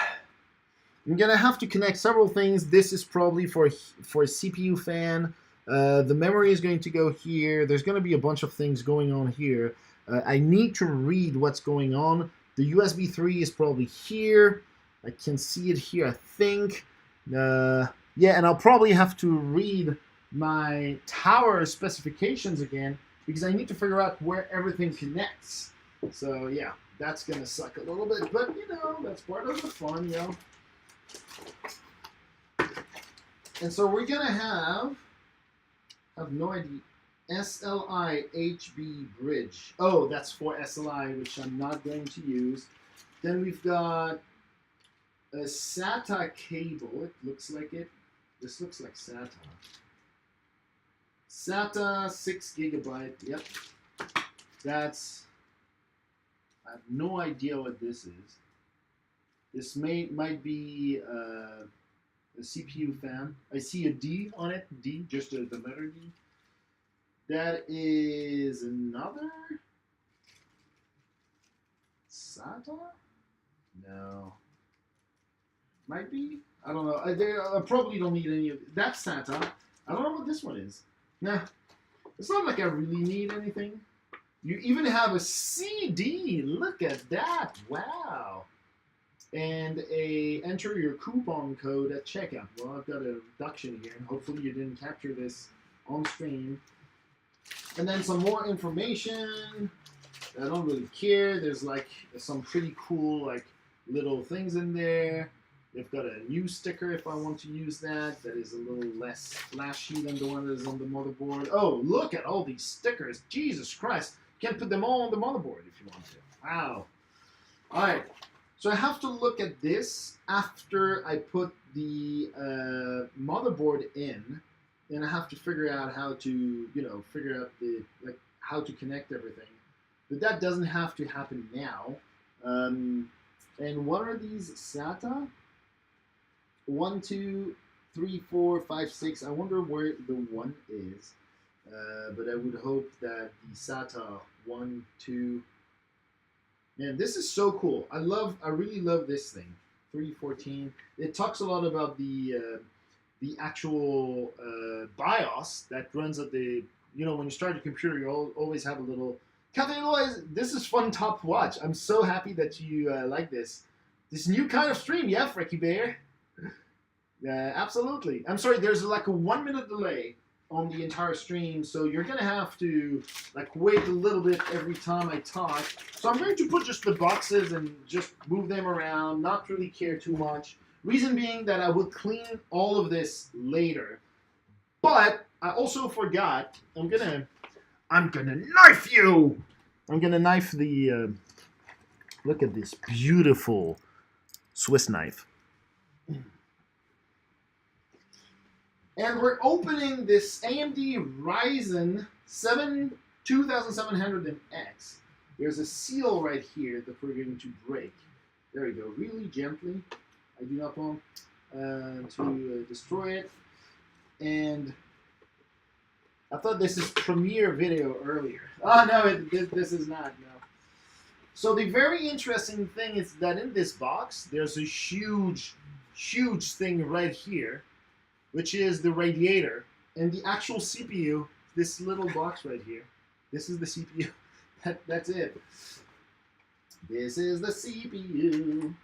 I'm gonna have to connect several things. This is probably for a CPU fan. The memory is going to go here. There's going to be a bunch of things going on here. I need to read what's going on. The USB 3 is probably here. I can see it here, I think. Yeah, and I'll probably have to read my tower specifications again because I need to figure out where everything connects. So yeah, that's going to suck a little bit, but you know, that's part of the fun, you know. And so we're going to have no idea. SLI HB bridge. Oh, that's for SLI, which I'm not going to use. Then we've got a SATA cable. It looks like it. This looks like SATA. SATA 6 GB. Yep. That's. I have no idea what this is. This might be a CPU fan. I see a D on it. D, just the letter D. That is another SATA? No. Might be? I don't know. I probably don't need any of it. That's SATA. I don't know what this one is. Nah. It's not like I really need anything. You even have a CD. Look at that. Wow. And enter your coupon code at checkout. Well, I've got a reduction here. Hopefully you didn't capture this on stream. And then some more information. I don't really care. There's like some pretty cool like little things in there. They've got a new sticker if I want to use that. That is a little less flashy than the one that is on the motherboard. Oh, look at all these stickers. Jesus Christ. You can't put them all on the motherboard if you want to. Wow. All right. So I have to look at this after I put the motherboard in. And I have to figure out how to, figure out how to connect everything. But that doesn't have to happen now. And what are these SATA? 1, 2, 3, 4, 5, 6. I wonder where the 1 is. But I would hope that the SATA 1, 2. Man, this is so cool. I really love this thing. 314. It talks a lot about the actual BIOS that runs at the, when you start your computer, you always have a little, this is fun top to watch. I'm so happy that you like this. This new kind of stream, yeah, Frecky Bear. Absolutely. I'm sorry, there's like a 1 minute delay on the entire stream, so you're going to have to wait a little bit every time I talk. So I'm going to put just the boxes and just move them around, not really care too much. Reason being that I will clean all of this later. But I also forgot, I'm gonna knife you! I'm gonna knife the, look at this beautiful Swiss knife. And we're opening this AMD Ryzen 2700X. There's a seal right here that we're going to break. There we go, really gently. I do not want to destroy it. And I thought this is premiere video earlier. Oh no, this is not, no. So the very interesting thing is that in this box, there's a huge, huge thing right here, which is the radiator. And the actual CPU, this little box right here, this is the CPU. That's it. This is the CPU.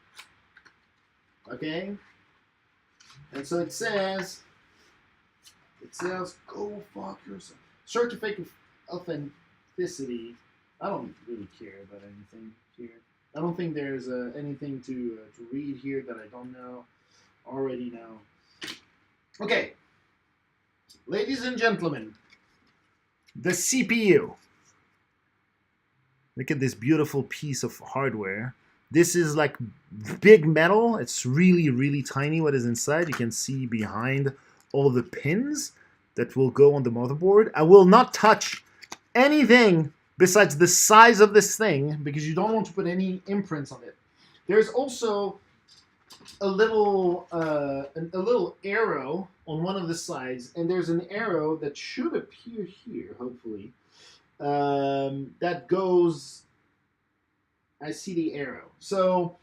Okay? And so it says, go fuck yourself. Certificate of authenticity. I don't really care about anything here. I don't think there's anything to read here that I don't already know. Okay. Ladies and gentlemen, the CPU. Look at this beautiful piece of hardware. This is like big metal. It's really, really tiny what is inside. You can see behind all the pins that will go on the motherboard. I will not touch anything besides the size of this thing because you don't want to put any imprints on it. There's also a little arrow on one of the sides, and there's an arrow that should appear here, hopefully. That goes. I see the arrow. So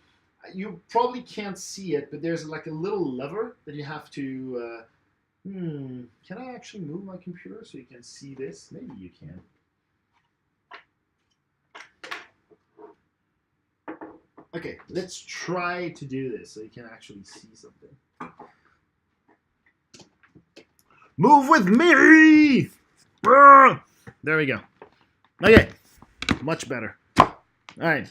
you probably can't see it, but there's like a little lever that you have to. Can I actually move my computer so you can see this? Maybe you can. Okay, let's try to do this so you can actually see something. Move with me! There we go. Okay, much better. All right.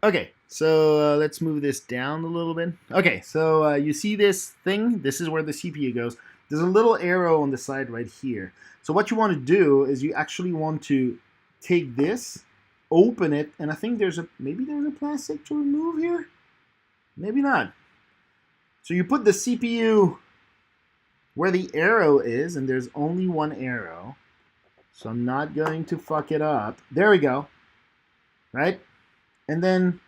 Okay, so let's move this down a little bit. Okay, so you see this thing? This is where the CPU goes. There's a little arrow on the side right here. So what you want to do is you actually want to take this, open it, and I think maybe there's a plastic to remove here? Maybe not. So you put the CPU where the arrow is, and there's only one arrow. So I'm not going to fuck it up. There we go. Right? And then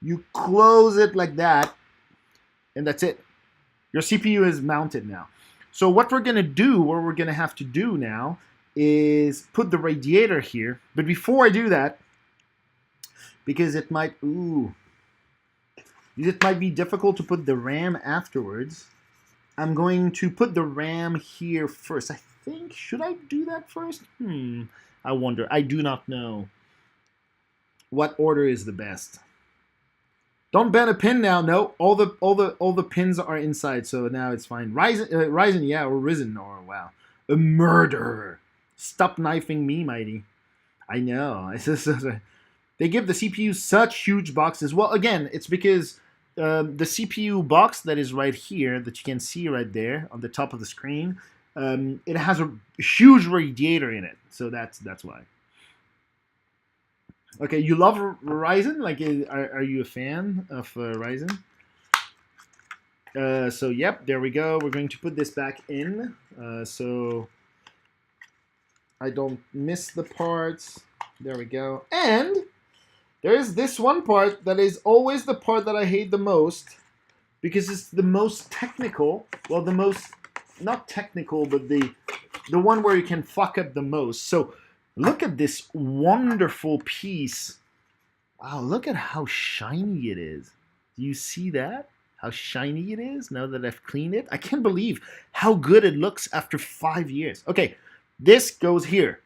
you close it like that, and that's it. Your CPU is mounted now. So what we're going to do, what we're going to have to do now, is put the radiator here. But before I do that, because it might be difficult to put the RAM afterwards, I'm going to put the RAM here first. I think, should I do that first? I wonder. I do not know what order is the best. Don't bend a pin now. No, all the pins are inside, so now it's fine. Ryzen, yeah, or Risen, or wow, a murderer. Stop knifing me, mighty. I know. They give the CPU such huge boxes. Well, again, it's because the CPU box that is right here, that you can see right there on the top of the screen, it has a huge radiator in it, so that's why. Okay, you love Ryzen? Like, are you a fan of Ryzen? So, yep, there we go. We're going to put this back in so I don't miss the parts. There we go. And there's this one part that is always the part that I hate the most because it's the most technical. Well, the most, not technical, but the one where you can fuck up the most. So, look at this wonderful piece. Wow, look at how shiny it is. Do you see that? How shiny it is now that I've cleaned it? I can't believe how good it looks after 5 years. Okay, this goes here.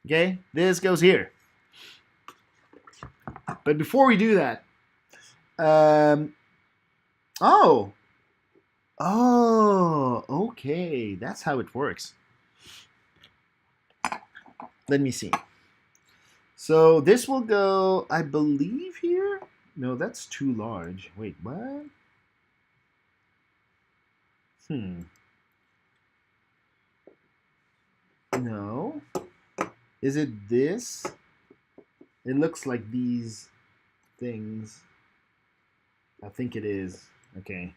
Okay, this goes here. But before we do that, okay, that's how it works. Let me see. So this will go, I believe, here. No, that's too large. Wait, what? No. Is it this? It looks like these things. I think it is. Okay.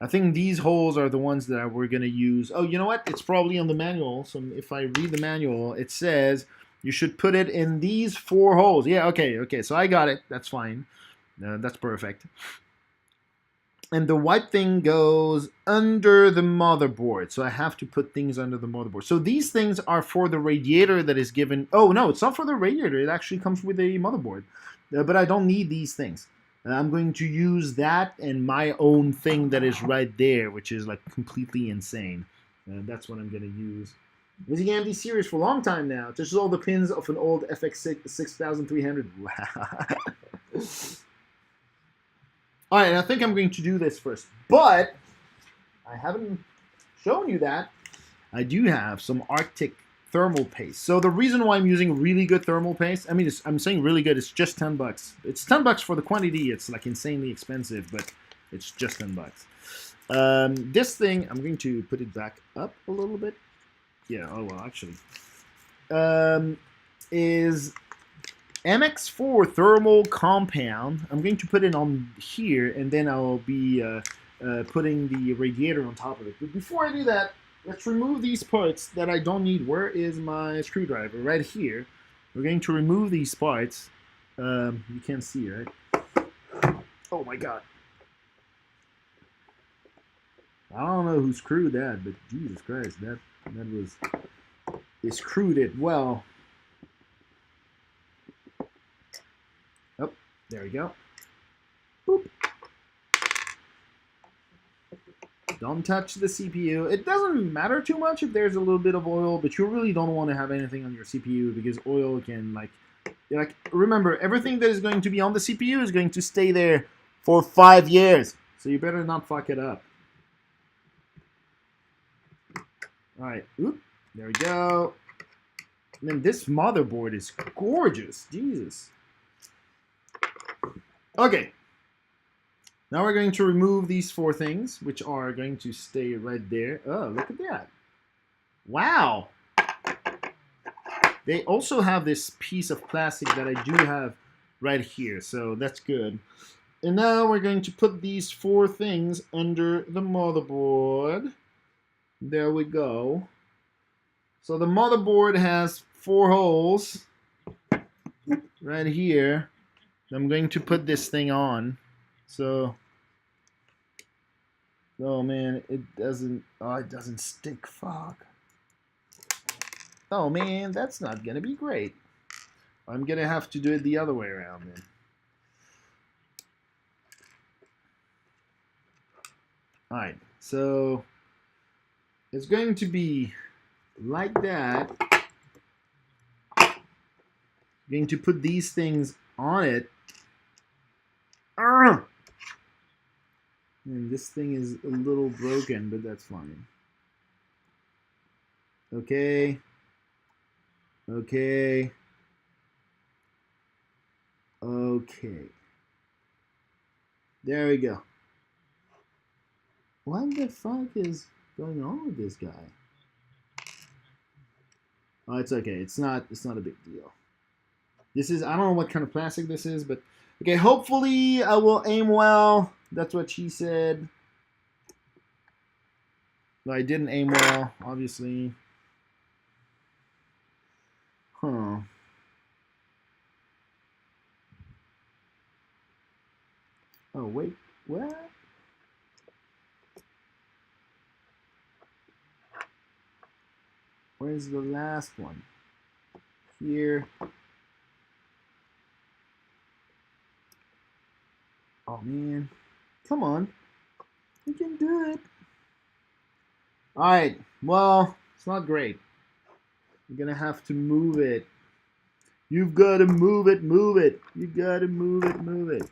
I think these holes are the ones that we're going to use. Oh, you know what? It's probably on the manual. So if I read the manual, it says you should put it in these 4 holes. Yeah, okay. So I got it. That's fine. That's perfect. And the white thing goes under the motherboard. So I have to put things under the motherboard. So these things are for the radiator that is given. Oh, no, it's not for the radiator. It actually comes with a motherboard. But I don't need these things. I'm going to use that and my own thing that is right there, which is like completely insane. That's what I'm going to use. Using AMD series for a long time now. This is all the pins of an old FX 6300. Wow. All right, and I think I'm going to do this first, but I haven't shown you that. I do have some Arctic thermal paste. So the reason why I'm using really good thermal paste, I mean, I'm saying really good, it's just 10 bucks. It's 10 bucks for the quantity. It's like insanely expensive, but it's just 10 bucks. This thing, I'm going to put it back up a little bit. Yeah, oh well, actually. Is MX4 thermal compound. I'm going to put it on here, and then I'll be putting the radiator on top of it. But before I do that, let's remove these parts that I don't need. Where is my screwdriver? Right here. We're going to remove these parts. You can't see, right? Oh my god. I don't know who screwed that, but Jesus Christ, that was... They screwed it well. Oh, there we go. Boop. Don't touch the CPU. It doesn't matter too much if there's a little bit of oil, but you really don't want to have anything on your CPU because oil can like remember, everything that is going to be on the CPU is going to stay there for 5 years. So you better not fuck it up. All right, oop, there we go. And then this motherboard is gorgeous. Jesus. Okay. Now we're going to remove these 4 things, which are going to stay right there. Oh, look at that. Wow. They also have this piece of plastic that I do have right here, so that's good. And now we're going to put these 4 things under the motherboard. There we go. So the motherboard has 4 holes right here. I'm going to put this thing on. So, oh man, it doesn't stick. Fuck. Oh man, that's not gonna be great. I'm gonna have to do it the other way around then. Alright, so it's going to be like that. I'm going to put these things on it. And this thing is a little broken, but that's fine. Okay. Okay. Okay. There we go. What the fuck is going on with this guy? Oh, it's okay. It's not a big deal. This is, I don't know what kind of plastic this is, but okay, hopefully I will aim well. That's what she said. But I didn't aim well, obviously. Huh. Oh, wait. What? Where's the last one? Here. Oh, man. Come on. You can do it. Alright. Well, it's not great. You're going to have to move it. You've got to move it, move it. You got to move it, move it.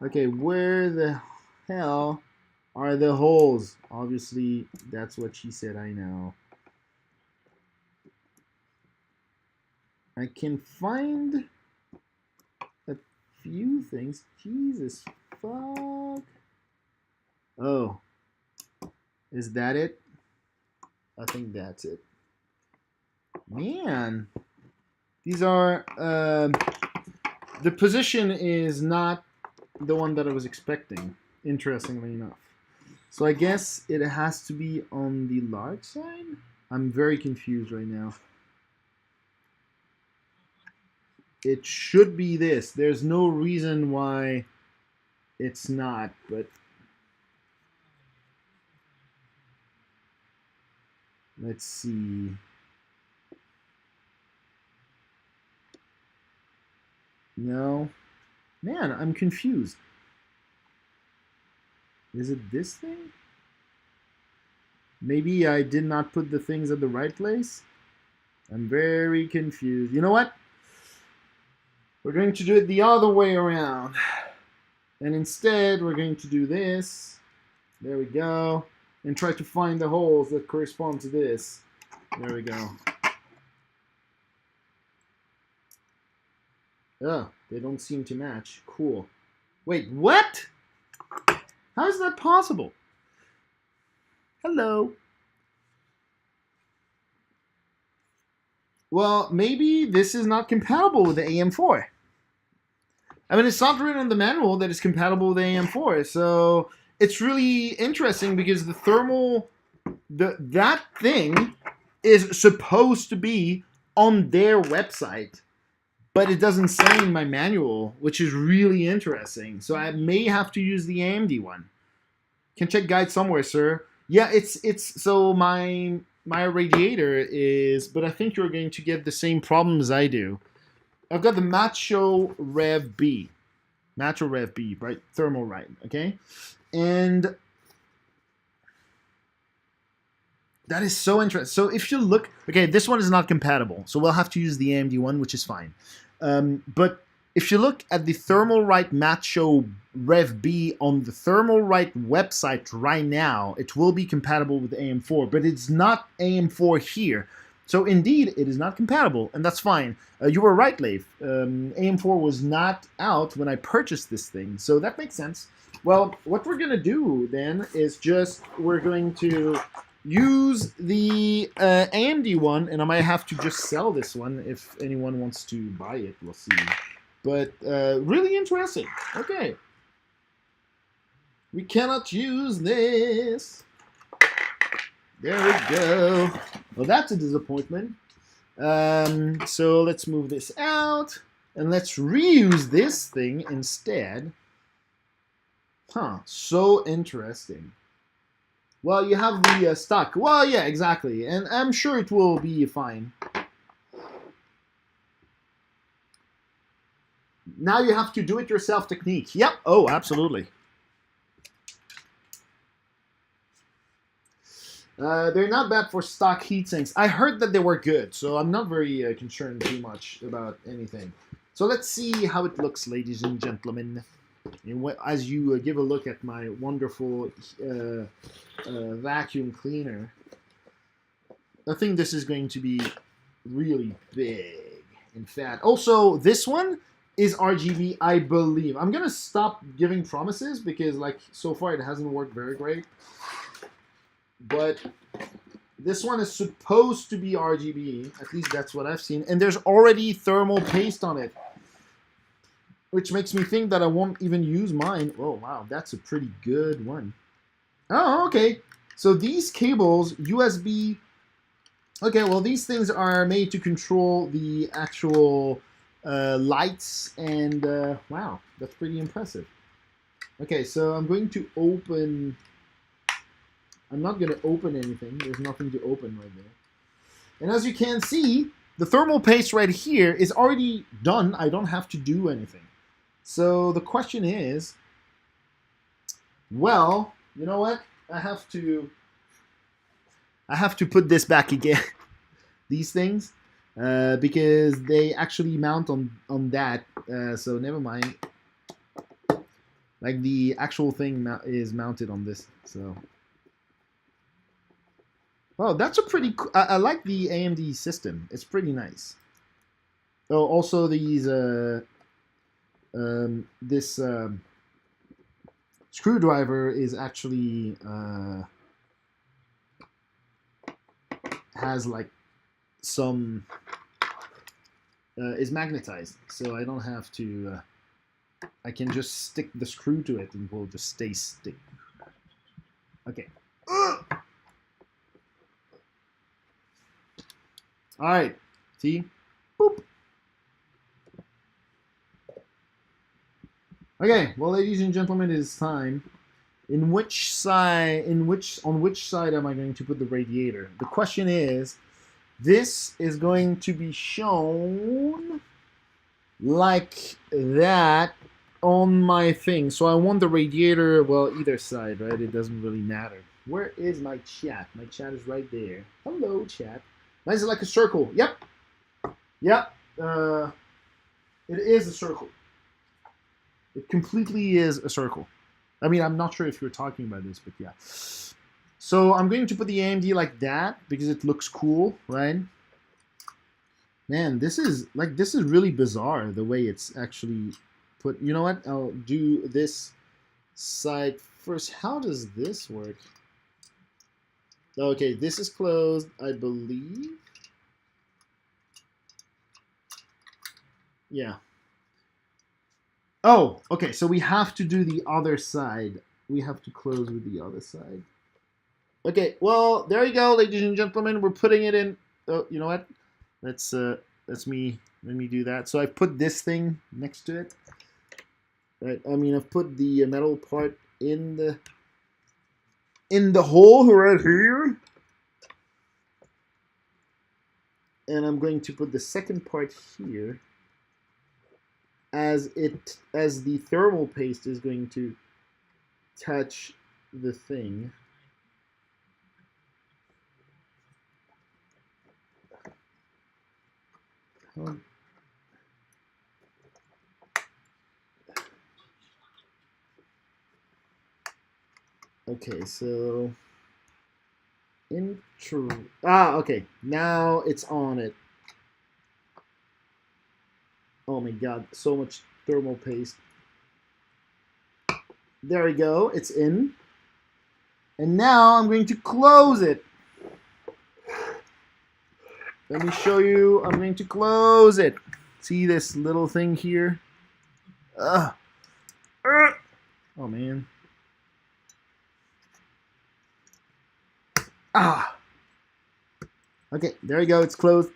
Okay, where the hell are the holes? Obviously, that's what she said, I know. I can find a few things. Jesus fuck. Oh. Is that it? I think that's it. Man. These are, the position is not the one that I was expecting, interestingly enough. So I guess it has to be on the large side? I'm very confused right now. it should be this. There's no reason why it's not, but let's see. No. Man, I'm confused. Is it this thing? Maybe I did not put the things at the right place? I'm very confused. You know what? We're going to do it the other way around. And instead, we're going to do this. There we go. And try to find the holes that correspond to this. There we go. Oh, they don't seem to match. Cool. Wait, what? How is that possible? Hello. Well, maybe this is not compatible with the AM4. I mean, it's not written in the manual that it's compatible with the AM4, so it's really interesting because the thermal, that thing is supposed to be on their website, but it doesn't say in my manual, which is really interesting. So I may have to use the AMD one. Can check guide somewhere, sir. Yeah, it's so my radiator is, but I think you're going to get the same problems I do. I've got the Macho Rev B. Macho Rev B, right? Thermal right, okay? And that is so interesting. So if you look, okay, this one is not compatible, so we'll have to use the AMD one, which is fine. But if you look at the Thermalright Macho Rev B on the Thermalright website right now, it will be compatible with AM4, but it's not AM4 here. So indeed, it is not compatible, and that's fine. You were right, Leif. AM4 was not out when I purchased this thing, so that makes sense. Well, what we're going to do then is we're going to use the AMD one, and I might have to just sell this one if anyone wants to buy it. We'll see. But really interesting. Okay. We cannot use this. There we go. Well, that's a disappointment. So let's move this out, and let's reuse this thing instead. Huh, so interesting. Well, you have the stock. Well, yeah, exactly. And I'm sure it will be fine. Now you have to do-it-yourself technique. Yep. Oh, absolutely. They're not bad for stock heatsinks. I heard that they were good, so I'm not very concerned too much about anything. So let's see how it looks, ladies and gentlemen. And as you give a look at my wonderful vacuum cleaner, I think this is going to be really big and fat. Also, this one is RGB, I believe. I'm going to stop giving promises because, like, so far it hasn't worked very great. But this one is supposed to be RGB. At least that's what I've seen. And there's already thermal paste on it, which makes me think that I won't even use mine. Oh, wow, that's a pretty good one. Oh, okay. So these cables, USB... Okay, well, these things are made to control the actual lights, and wow, that's pretty impressive. Okay, so I'm going to open... I'm not going to open anything. There's nothing to open right there. And as you can see, the thermal paste right here is already done. I don't have to do anything. So the question is, well, you know what? I have to put this back again. These things, because they actually mount on that. So never mind. Like the actual thing is mounted on this. So. Oh, that's a pretty... I like the AMD system. It's pretty nice. Oh, also these... this screwdriver is actually... has like some... is magnetized. So I don't have to... I can just stick the screw to it and it will just stay stick. Okay. All right, see? Boop. Okay, well, ladies and gentlemen, it is time. On which side am I going to put the radiator? The question is, this is going to be shown like that on my thing. So I want the radiator, well, either side, right? It doesn't really matter. Where is my chat? My chat is right there. Hello, chat. Mine is like a circle. Yep. Yep. It is a circle. It completely is a circle. I mean, I'm not sure if you're talking about this, but yeah. So I'm going to put the AMD like that because it looks cool, right? Man, this is really bizarre the way it's actually put. You know what? I'll do this side first. How does this work? Okay, this is closed, I believe. Yeah. Oh, okay, so we have to do the other side. We have to close with the other side. Okay, well, there you go, ladies and gentlemen. We're putting it in. Oh, you know what? That's me. Let me do that. So I put this thing next to it. Right. I mean, I've put the metal part in the hole right here. And I'm going to put the second part here as the thermal paste is going to touch the thing. Okay, so okay, now it's on it. Oh my god, so much thermal paste. There we go, it's in. And now I'm going to close it. Let me show you. I'm going to close it. See this little thing here? Oh man. Okay, there you go. It's closed.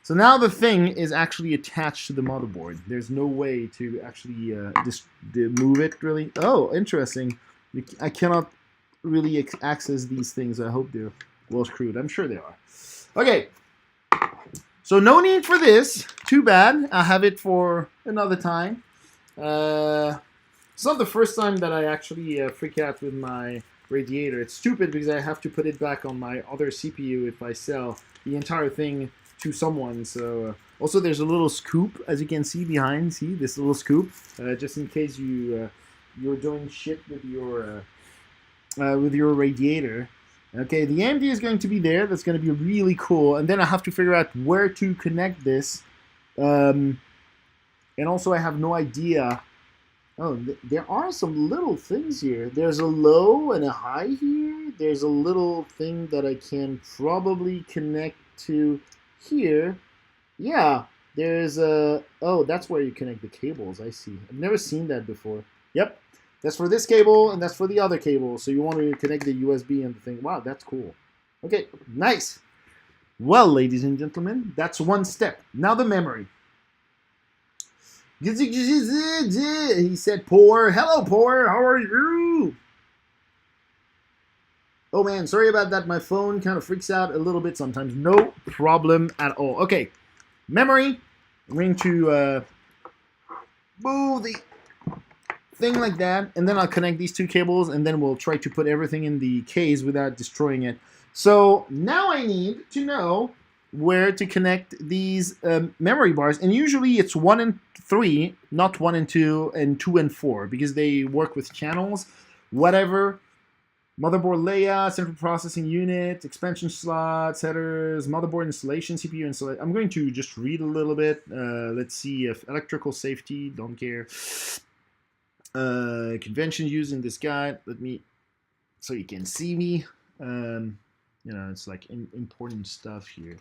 So now the thing is actually attached to the motherboard. There's no way to actually just move it, really. Oh, interesting. I cannot really access these things. I hope they're well screwed. I'm sure they are. Okay. So no need for this. Too bad. I'll have it for another time. It's not the first time that I actually freak out with my radiator. It's stupid because I have to put it back on my other CPU if I sell the entire thing to someone. So also there's a little scoop, as you can see behind. See this little scoop, just in case you're doing shit with your radiator. Okay, the AMD is going to be there. That's going to be really cool. And then I have to figure out where to connect this. And also I have no idea. Oh, there are some little things here. There's a low and a high here. There's a little thing that I can probably connect to here. Yeah, there's a... Oh, that's where you connect the cables. I see. I've never seen that before. Yep. That's for this cable, and that's for the other cable. So you want to connect the USB and the thing. Wow, that's cool. Okay, nice. Well, ladies and gentlemen, that's one step. Now the memory. He said, Poor. Hello, Poor. How are you? Oh, man, sorry about that. My phone kind of freaks out a little bit sometimes. No problem at all. Okay, memory. I'm going to move the thing like that, and then I'll connect these two cables, and then we'll try to put everything in the case without destroying it. So now I need to know where to connect these memory bars, and usually it's 1 and 3, not 1 and 2, and 2 and 4, because they work with channels, whatever. Motherboard layout, central processing unit, expansion slots, headers, motherboard installation, CPU installation. I'm going to just read a little bit. Let's see if electrical safety, don't care. Convention used in this guide. Let me, so you can see me. You know, it's like important stuff here.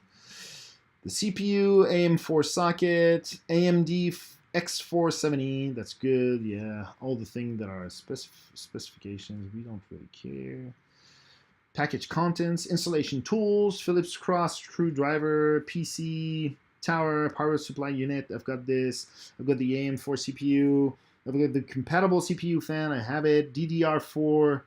The CPU, AM4 socket, AMD X470. That's good. Yeah, all the things that are specifications. We don't really care. Package contents, installation tools, Phillips cross screwdriver, PC, tower, power supply unit. I've got this. I've got the AM4 CPU. I've got the compatible CPU fan. I have it. DDR4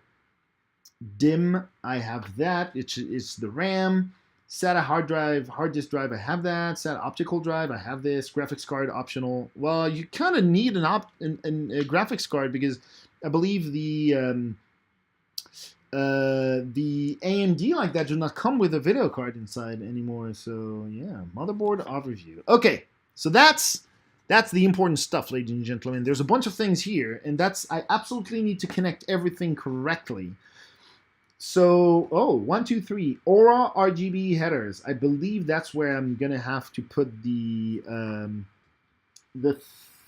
DIMM. I have that. It's the RAM. SATA hard disk drive. I have that. SATA optical drive. I have this. Graphics card optional. Well, you kind of need a graphics card because I believe the AMD like that do not come with a video card inside anymore. So yeah, motherboard overview. Okay, so that's the important stuff, ladies and gentlemen. There's a bunch of things here, and I absolutely need to connect everything correctly. So, 1, 2, 3, Aura RGB headers. I believe that's where I'm gonna have to put the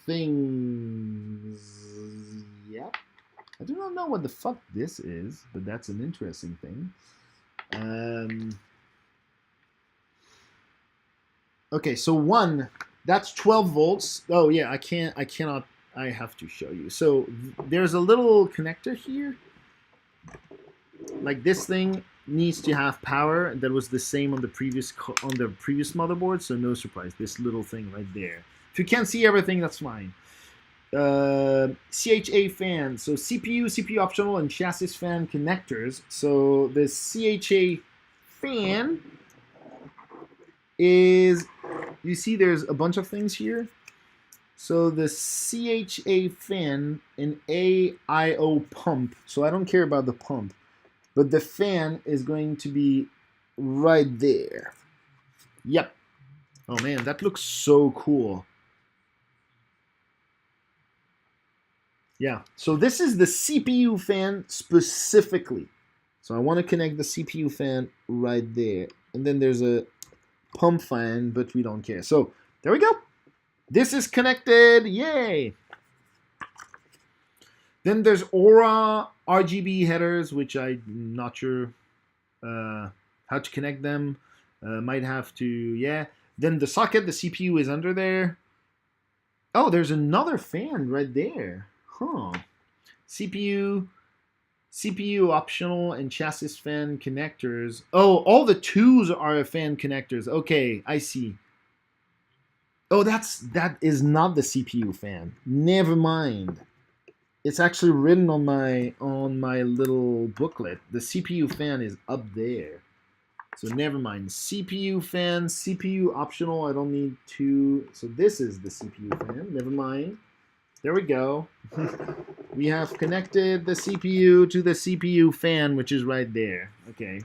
things. Yep. I do not know what the fuck this is, but that's an interesting thing. Okay, so one, that's 12 volts. Oh yeah, I cannot. I have to show you. So there's a little connector here. Like this thing needs to have power. That was the same on the previous motherboard, so no surprise. This little thing right there. If you can't see everything, that's fine. CHA fan. So CPU optional, and chassis fan connectors. So the CHA fan is, you see there's a bunch of things here. So the CHA fan and AIO pump. So I don't care about the pump, but the fan is going to be right there. Yep. Oh man, that looks so cool. Yeah, so this is the CPU fan specifically. So I want to connect the CPU fan right there. And then there's a pump fan, but we don't care. So there we go. This is connected. Yay. Then there's Aura RGB headers, which I'm not sure how to connect them. Might have to, yeah. Then the socket, the CPU is under there. Oh, there's another fan right there. Huh. CPU optional and chassis fan connectors. Oh, all the twos are fan connectors. Okay, I see. Oh, that is not the CPU fan. Never mind. It's actually written on my little booklet. The CPU fan is up there. So never mind. CPU fan, CPU optional. I don't need two. So this is the CPU fan. Never mind. There we go. We have connected the CPU to the CPU fan, which is right there. Okay.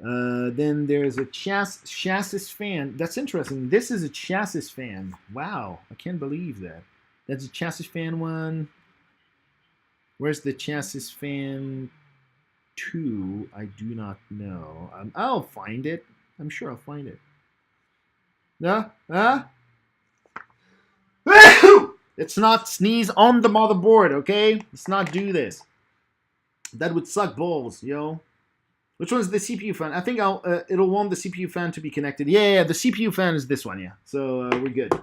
Then there's a chassis fan. That's interesting. This is a chassis fan. Wow. I can't believe that. That's a chassis fan one. Where's the chassis fan 2? I do not know. I'll find it. I'm sure I'll find it. Let's not sneeze on the motherboard, okay? Let's not do this. That would suck balls, yo. Which one's the CPU fan? I think it'll want the CPU fan to be connected. Yeah, the CPU fan is this one, yeah. So we're good.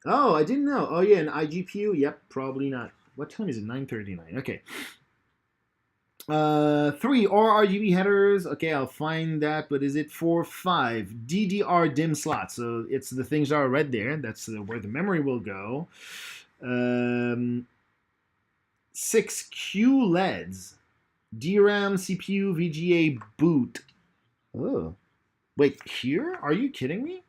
Oh, I didn't know. Oh yeah, an iGPU? Yep, probably not. What time is it? 9:39. Okay. 3 RGB headers. Okay, I'll find that. But is it 4, 5 DDR DIMM slots? So it's the things that are right there. That's where the memory will go. 6 QLEDs. DRAM, CPU, VGA, boot. Oh, wait, here? Are you kidding me?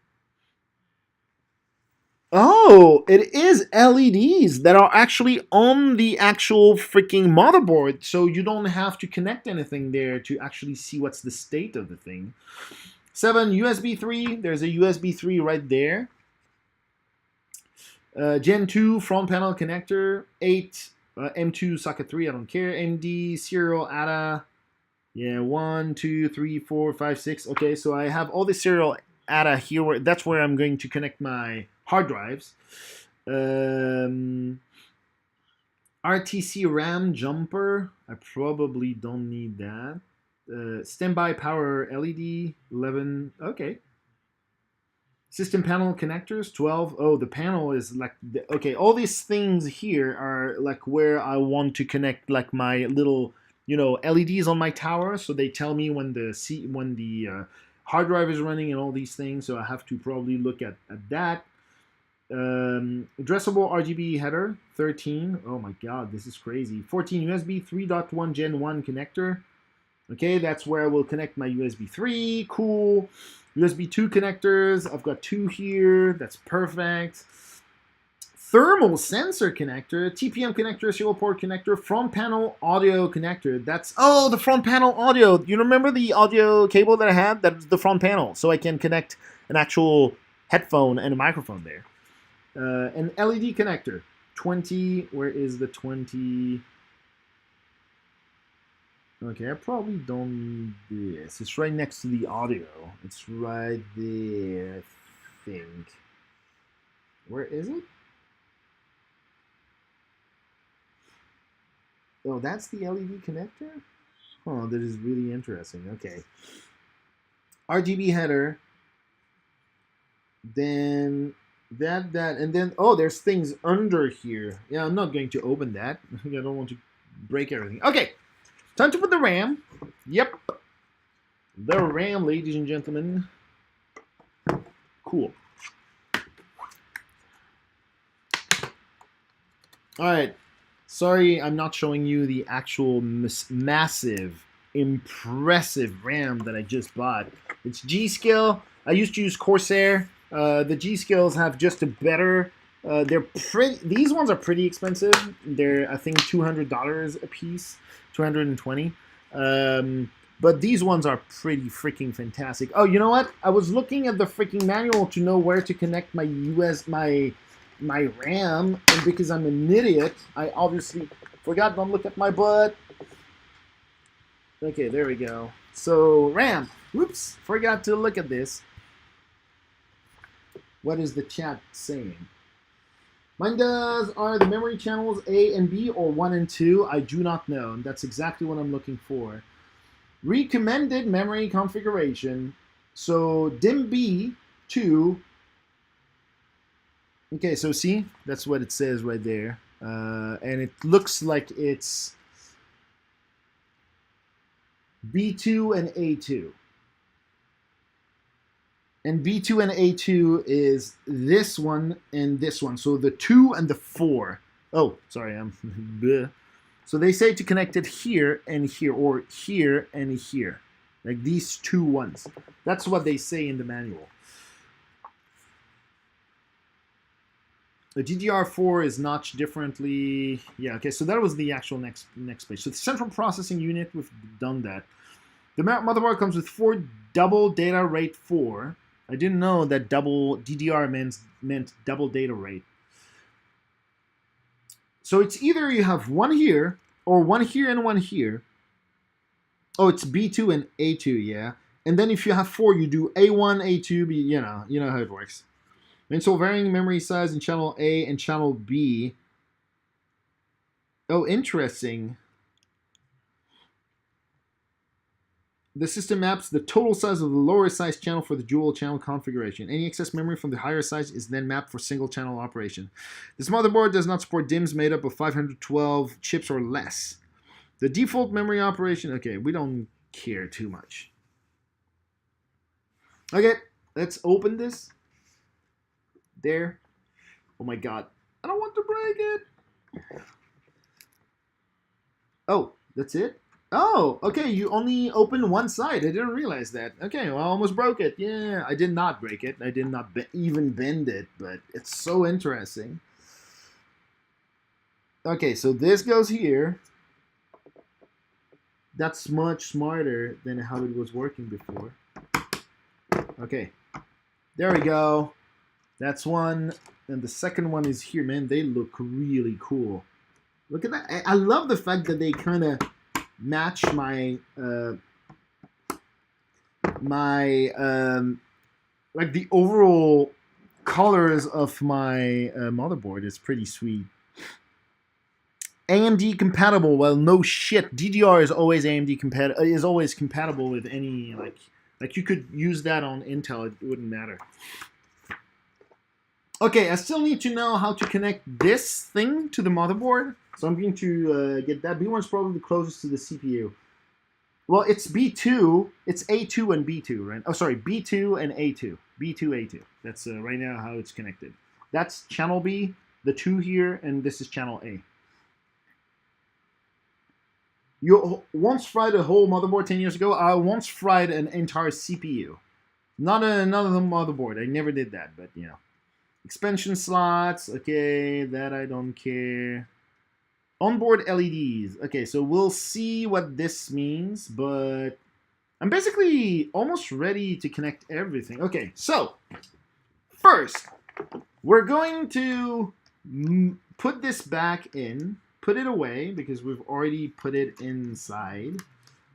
Oh, it is LEDs that are actually on the actual freaking motherboard, so you don't have to connect anything there to actually see what's the state of the thing. 7 USB 3. There's a USB 3 right there. Gen 2 front panel connector. 8 M2 socket 3. I don't care. AMD serial ATA. Yeah, 1, 2, 3, 4, 5, 6. Okay, so I have all the serial ATA here. That's where I'm going to connect my hard drives. RTC RAM jumper. I probably don't need that. Standby power LED 11. Okay. System panel connectors 12. Oh, the panel is like okay. All these things here are like where I want to connect like my little LEDs on my tower. So they tell me when the hard drive is running and all these things, so I have to probably look at that. Addressable RGB header, 13. Oh my god, this is crazy. 14 USB 3.1 Gen 1 connector. Okay, that's where I will connect my USB 3. Cool. USB 2 connectors. I've got 2 here. That's perfect. Thermal sensor connector, TPM connector, serial port connector, front panel audio connector. That's, oh, the front panel audio. You remember the audio cable that I had? That's the front panel, so I can connect an actual headphone and a microphone there. An LED connector, 20. Where is the 20? Okay, I probably don't need this. It's right next to the audio. It's right there, I think. Where is it? Oh, that's the LED connector? Oh, that is really interesting. Okay. RGB header. Then that, and then, oh, there's things under here. Yeah, I'm not going to open that. I don't want to break everything. Okay, time to put the RAM. Yep. The RAM, ladies and gentlemen. Cool. All right. Sorry, I'm not showing you the actual massive, impressive RAM that I just bought. It's G.SKILL. I used to use Corsair. The G.SKILLs have just a better. They're pretty. These ones are pretty expensive. They're, I think, $200 a piece, $220. But these ones are pretty freaking fantastic. Oh, you know what? I was looking at the freaking manual to know where to connect my my RAM, and because I'm an idiot, I obviously forgot. Don't look at my butt. Okay, there we go. So RAM. Whoops, forgot to look at this. What is the chat saying? Mine does. Are the memory channels A and B or 1 and 2? I do not know. And that's exactly what I'm looking for. Recommended memory configuration. So DIMM B2. Okay, so see, that's what it says right there. And it looks like it's B2 and A2. And B2 and A2 is this one and this one. So the 2 and the 4. Oh, sorry, I'm bleh. So they say to connect it here and here, or here and here. Like these two ones. That's what they say in the manual. The DDR4 is notched differently. Yeah, okay, so that was the actual next page. So the central processing unit, we've done that. The motherboard comes with 4 double data rate 4. I didn't know that double DDR meant double data rate. So it's either you have one here, or one here and one here. Oh, it's B2 and A2, yeah. And then if you have 4, you do A1, A2, B, you know how it works. And so varying memory size in channel A and channel B. Oh, interesting. The system maps the total size of the lower size channel for the dual channel configuration. Any excess memory from the higher size is then mapped for single channel operation. This motherboard does not support DIMMs made up of 512 chips or less. The default memory operation, okay, we don't care too much. Okay, let's open this. There. Oh my god. I don't want to break it. Oh, that's it? Oh, okay, you only open one side. I didn't realize that. Okay, well, I almost broke it. Yeah, I did not break it. I did not even bend it, but it's so interesting. Okay, so this goes here. That's much smarter than how it was working before. Okay, there we go. That's one. And the second one is here, man. They look really cool. Look at that. I love the fact that they kind of match my like the overall colors of my motherboard is pretty sweet. AMD compatible. Well, no shit. DDR is always AMD compatible. Is always compatible with any like you could use that on Intel. It wouldn't matter. Okay, I still need to know how to connect this thing to the motherboard. So I'm going to get that. B1 is probably the closest to the CPU. Well, it's B2. It's A2 and B2, right? Oh, sorry, B2 and A2. B2, A2. That's right now how it's connected. That's channel B, the 2 here, and this is channel A. You once fried a whole motherboard 10 years ago. I once fried an entire CPU. Not another motherboard. I never did that, but you know. Expansion slots. Okay, that I don't care. Onboard LEDs. Okay, so we'll see what this means, but I'm basically almost ready to connect everything. Okay, so first, we're going to put this back in, put it away, because we've already put it inside.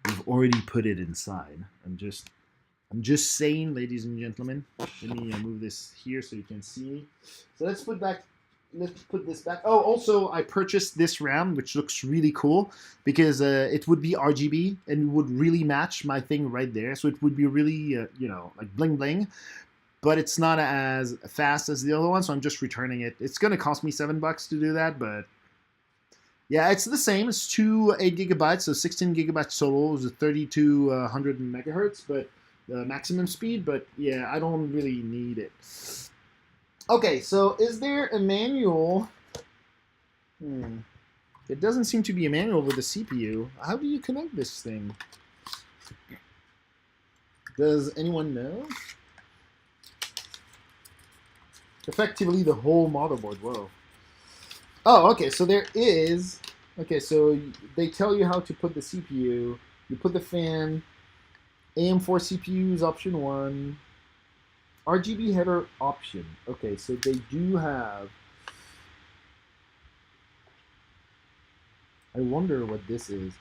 We've already put it inside. I'm just saying, ladies and gentlemen. Let me move this here so you can see. So let's put this back. Oh, also I purchased this RAM, which looks really cool because it would be RGB and would really match my thing right there. So it would be really, you know, like bling bling. But it's not as fast as the other one, so I'm just returning it. It's gonna cost me $7 to do that, but yeah, it's the same. It's two 8 gigabytes, so 16 gigabytes total. It's a 3200 megahertz, but maximum speed. But yeah, I don't really need it. Okay, so is there a manual? It doesn't seem to be a manual with the CPU. How do you connect this thing? Does anyone know? Effectively, the whole motherboard. Whoa. Oh, okay, so there is... Okay, so they tell you how to put the CPU. You put the fan. AM4 CPU is option 1. RGB header option. Okay, so they do have... I wonder what this is.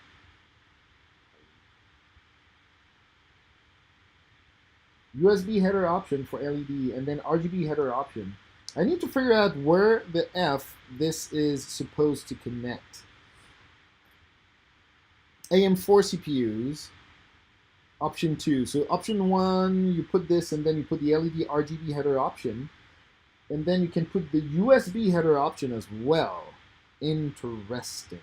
USB header option for LED, and then RGB header option. I need to figure out where the F this is supposed to connect. AM4 CPUs, option 2. So option 1, you put this, and then you put the LED RGB header option, and then you can put the USB header option as well. Interesting.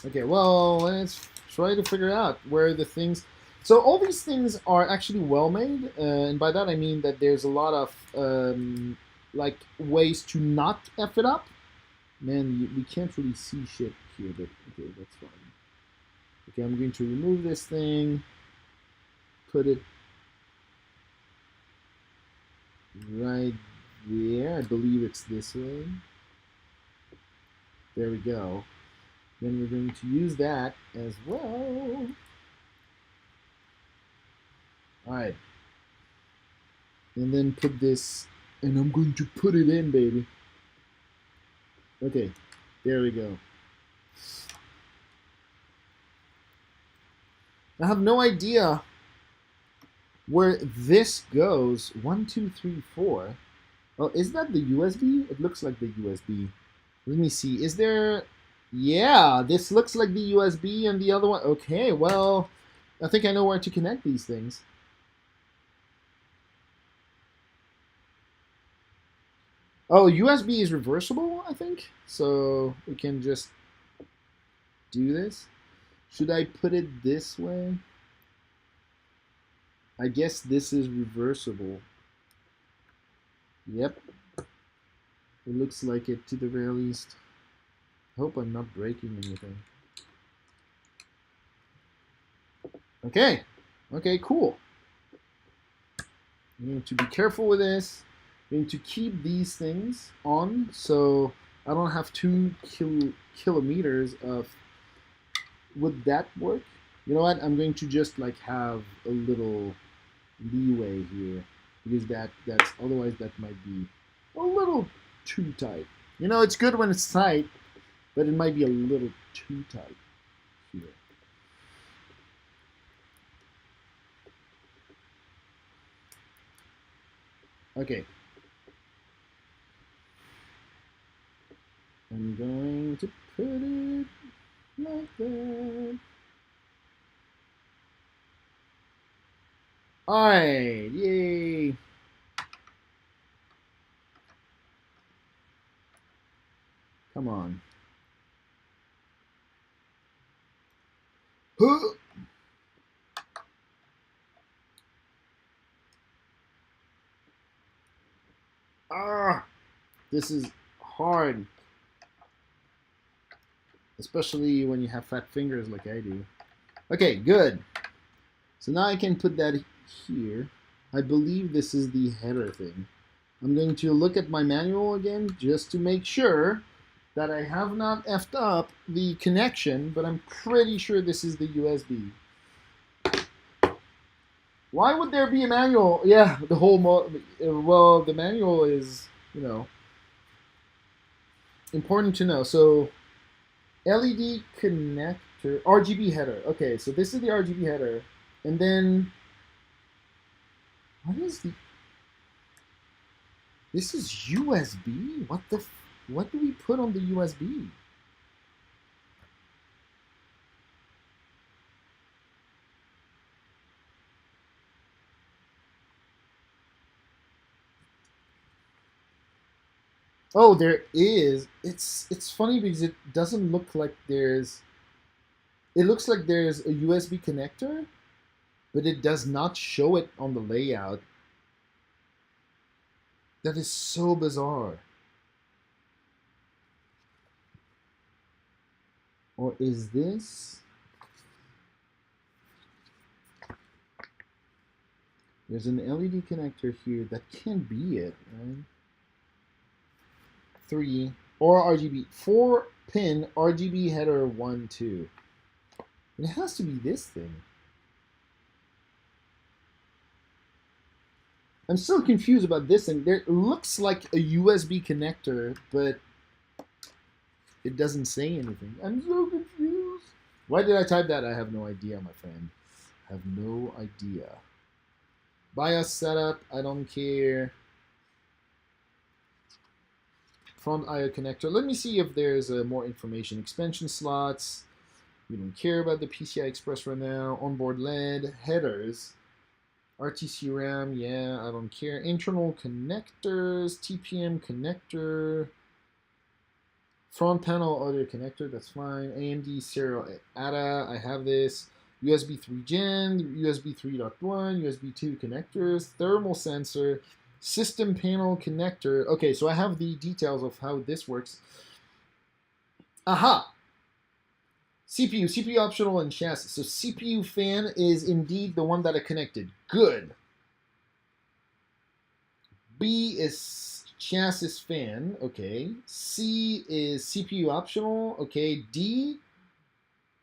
Okay, well, let's try to figure out where the things... So all these things are actually well made, and by that I mean that there's a lot of like ways to not F it up. Man, we can't really see shit here, but okay, that's fine. Okay, I'm going to remove this thing, put it right there. I believe it's this way. There we go. Then we're going to use that as well. Alright. And then put this, and I'm going to put it in, baby. Okay, there we go. I have no idea where this goes. 1, 2, 3, 4. Oh, is that the USB? It looks like the USB. Let me see. Is there... Yeah, this looks like the USB and the other one. Okay, well, I think I know where to connect these things. Oh, USB is reversible, I think. So we can just do this. Should I put it this way? I guess this is reversible. Yep. It looks like it to the very least. I hope I'm not breaking anything. Okay. Okay, cool. You need to be careful with this. You need to keep these things on so I don't have 2 kilometers of... Would that work? You know what? I'm going to just like have a little leeway here because that's otherwise that might be a little too tight. You know, it's good when it's tight, but it might be a little too tight here. Okay. I'm going to put it like that. Alright, yay! Come on. This is hard, especially when you have fat fingers like I do. Okay, good. So now I can put that here. I believe this is the header thing. I'm going to look at my manual again just to make sure that I have not effed up the connection, but I'm pretty sure this is the USB. Why would there be a manual? Yeah, the whole well, the manual is, you know, important to know. So LED connector, RGB header. Okay, so this is the RGB header. And then, what is the, this is USB? What do we put on the USB? Oh, there is. It's funny because it doesn't look like there's, it looks like there's a USB connector, but it does not show it on the layout. That is so bizarre. Or is this? There's an LED connector here. That can't be it, right? 3 or RGB 4-pin RGB header 1 2. It has to be this thing. I'm still confused about this thing. There looks like a USB connector, but it doesn't say anything. I'm so confused. Why did I type that? I have no idea, my friend. I have no idea. BIOS setup, I don't care. Front I/O connector. Let me see if there's more information. Expansion slots. We don't care about the PCI Express right now. Onboard LED. Headers. RTC RAM. Yeah, I don't care. Internal connectors. TPM connector. Front panel audio connector. That's fine. AMD serial ATA. I have this. USB 3 Gen. USB 3.1. USB 2 connectors. Thermal sensor. System panel connector. Okay, so I have the details of how this works. Aha! CPU optional and chassis. So CPU fan is indeed the one that I connected. Good. B is chassis fan. Okay. C is CPU optional. Okay. D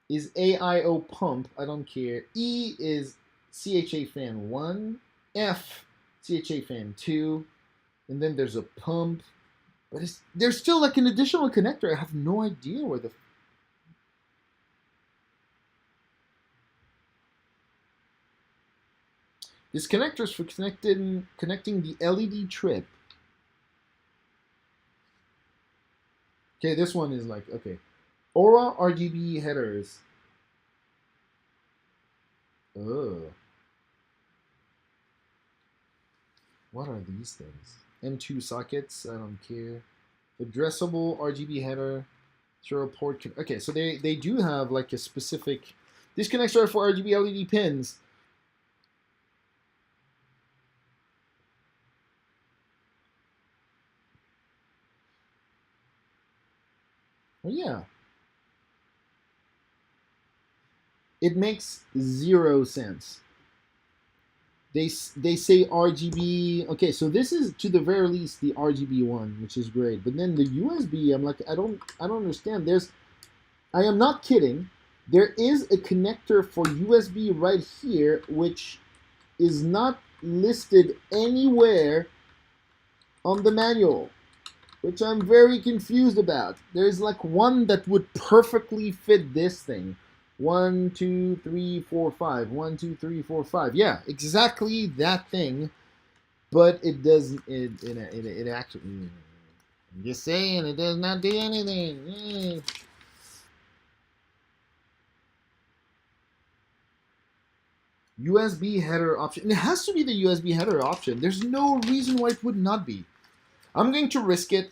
is AIO pump. I don't care. E is CHA fan 1. F CHA fan 2, and then there's a pump, but there's still like an additional connector. I have no idea where the... This connector is for connecting the LED trip. Okay, this one is like, okay. Aura RGB headers. Oh. What are these things? M2 sockets, I don't care. Addressable RGB header, serial port. Okay, so they do have like a specific. These connectors are for RGB LED pins. Oh yeah. It makes 0 sense. They say RGB. Okay, so this is to the very least the RGB one, which is great. But then the USB, I'm like, I don't understand. I am not kidding. There is a connector for USB right here, which is not listed anywhere on the manual, which I'm very confused about. There's like one that would perfectly fit this thing. 1, 2, 3, 4, 5. 1, 2, 3, 4, 5. Yeah, exactly that thing. But it doesn't. It actually. I'm just saying, it does not do anything. USB header option. It has to be the USB header option. There's no reason why it would not be. I'm going to risk it.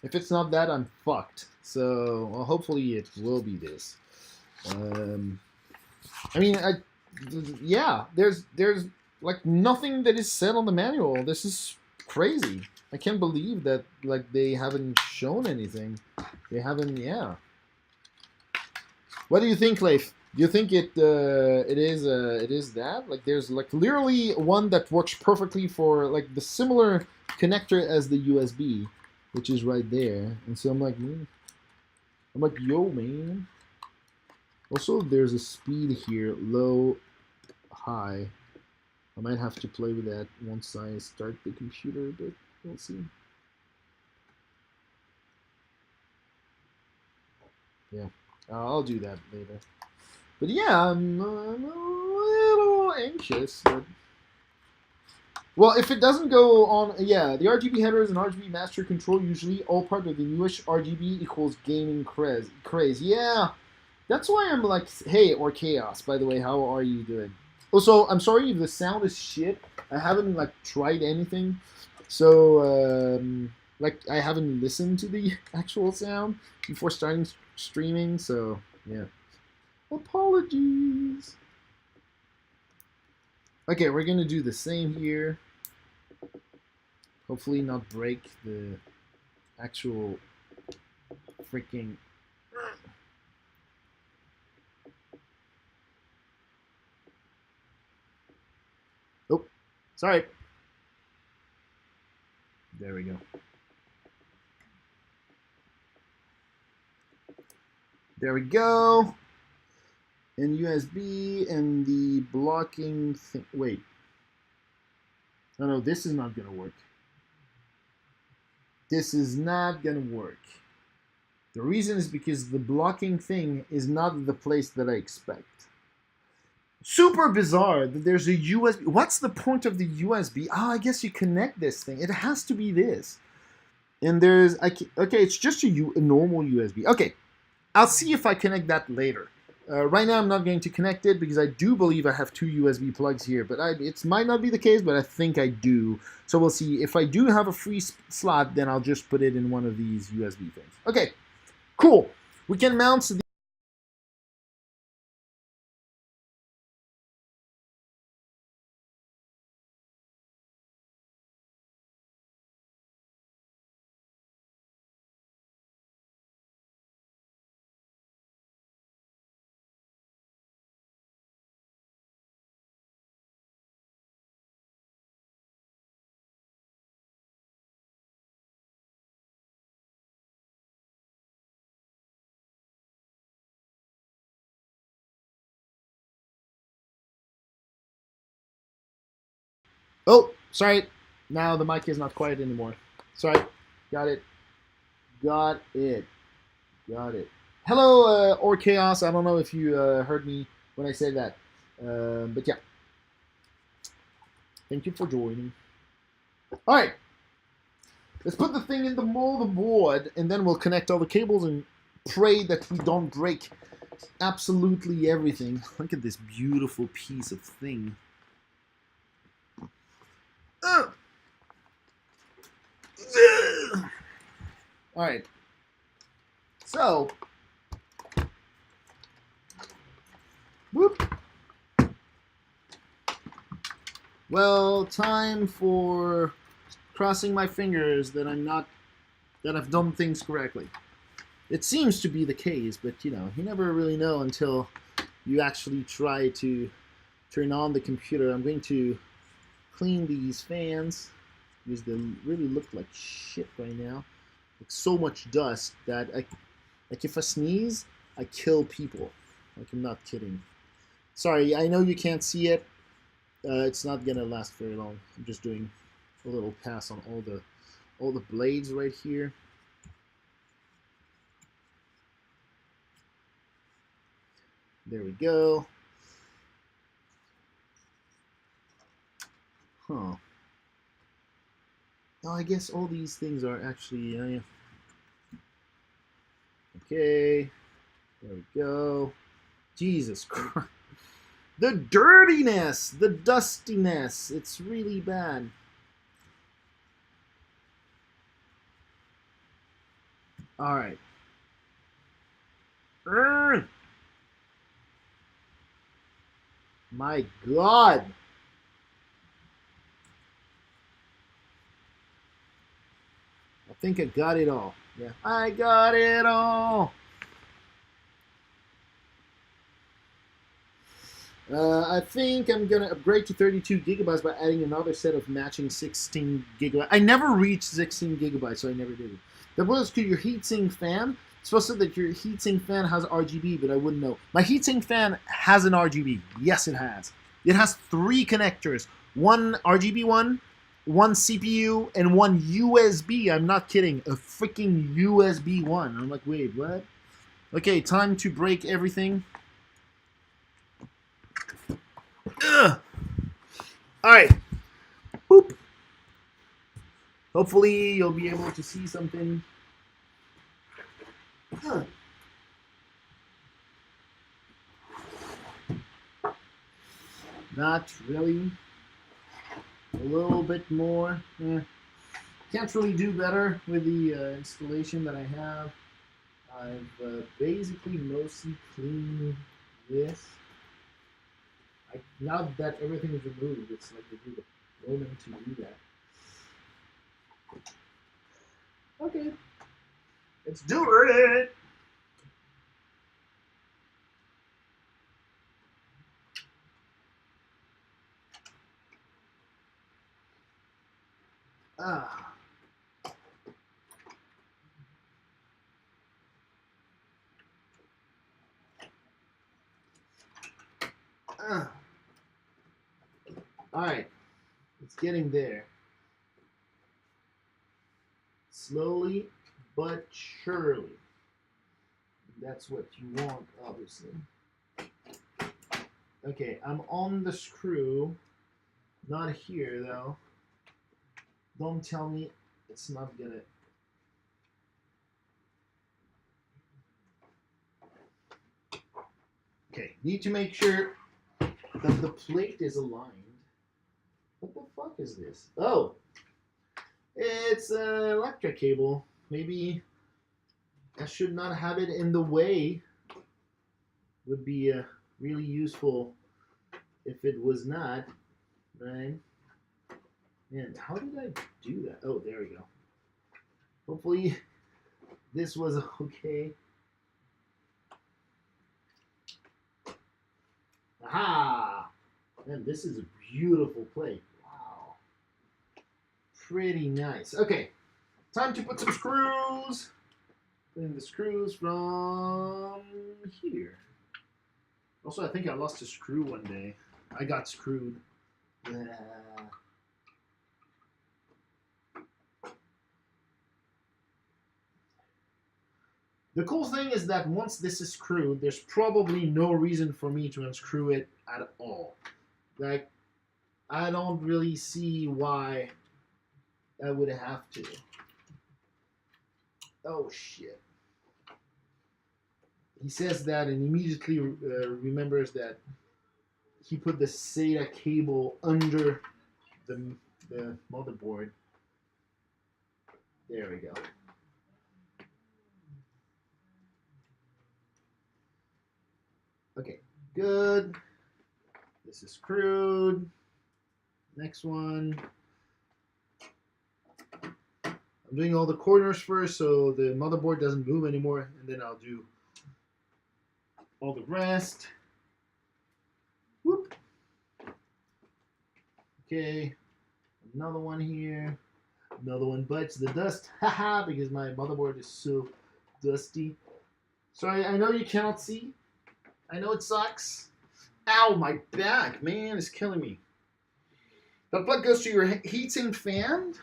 If it's not that, I'm fucked. So well, hopefully it will be this. I mean, yeah, there's like nothing that is said on the manual. This is crazy. I can't believe that like they haven't shown anything. They haven't. Yeah. What do you think, Leif? Do you think it is that like there's like literally one that works perfectly for like the similar connector as the USB, which is right there, and so I'm like, I'm like, yo, man. Also, there's a speed here, low, high. I might have to play with that once I start the computer, but we'll see. Yeah, I'll do that later. But yeah, I'm a little anxious. But... Well, if it doesn't go on, yeah, the RGB headers and RGB master control usually all part of the newish RGB equals gaming craze. Yeah, that's why I'm like, hey, or chaos. By the way, how are you doing? Also, I'm sorry if the sound is shit. I haven't like tried anything, so like I haven't listened to the actual sound before starting streaming. So yeah, apologies. Okay, we're gonna do the same here. Hopefully not break the actual freaking... Oh, sorry. There we go. There we go. And USB and the blocking thing. Wait. Oh no, this is not gonna work. This is not gonna work. The reason is because the blocking thing is not the place that I expect. Super bizarre that there's a USB. What's the point of the USB? Oh, I guess you connect this thing. It has to be this. And there's, okay, it's just a normal USB. Okay, I'll see if I connect that later. Right now I'm not going to connect it because I do believe I have 2 USB plugs here, but it might not be the case, but I think I do. So we'll see. If I do have a free slot, then I'll just put it in one of these USB things. Okay, cool. We can mount the... Oh, sorry. Now the mic is not quiet anymore. Sorry. Got it. Got it. Got it. Hello, or Chaos. I don't know if you heard me when I said that. But yeah. Thank you for joining. All right. Let's put the thing in the motherboard, and then we'll connect all the cables and pray that we don't break absolutely everything. Look at this beautiful piece of thing. All right. So, whoop. Well, time for crossing my fingers that I've done things correctly. It seems to be the case, but you know, you never really know until you actually try to turn on the computer. I'm going to clean these fans because they really look like shit right now. Like so much dust that like if I sneeze, I kill people. Like I'm not kidding. Sorry, I know you can't see it. It's not gonna last very long. I'm just doing a little pass on all the blades right here. There we go. Huh. Oh, I guess all these things are actually... okay. There we go. Jesus Christ. The dirtiness! The dustiness! It's really bad. Alright. My God! think I got it all. Yeah, I got it all. I think I'm gonna upgrade to 32 gigabytes by adding another set of matching 16 gigabytes. I never reached 16 gigabytes, so I never did it. That was to your heatsink fan. It's supposed to say that your heatsink fan has RGB, but I wouldn't know. My heatsink fan has an RGB. Yes, it has. It has 3 connectors. One RGB one CPU, and one USB. I'm not kidding. A freaking USB one. I'm like, wait, what? Okay, time to break everything. Ugh. All right. Boop. Hopefully you'll be able to see something. Huh. Not really. A little bit more. Can't really do better with the installation that I have. I've basically mostly cleaned this. Now that everything is removed, it's like a good moment to do that. Okay, let's do it. Ah. Ah. All right, it's getting there. Slowly but surely. That's what you want, obviously. Okay, I'm on the screw. Not here, though. Don't tell me it's not gonna... Okay, need to make sure that the plate is aligned. What the fuck is this? Oh! It's an electric cable. Maybe I should not have it in the way. Would be really useful if it was not, right? Man, how did I do that? Oh, there we go. Hopefully this was okay. Aha! Man, this is a beautiful plate. Wow. Pretty nice. Okay, time to put some screws. Putting the screws from here. Also, I think I lost a screw one day. I got screwed. The cool thing is that once this is screwed, there's probably no reason for me to unscrew it at all. Like, I don't really see why I would have to. Oh, shit. He says that and immediately remembers that he put the SATA cable under the motherboard. There we go. Okay, good. This is screwed. Next one. I'm doing all the corners first so the motherboard doesn't move anymore, and then I'll do all the rest. Whoop. Okay, another one here. Another one bites the dust. Haha, because my motherboard is so dusty. Sorry, I know you cannot see. I know it sucks. Ow, my back, man, is killing me. That plug goes to your heatsink fan.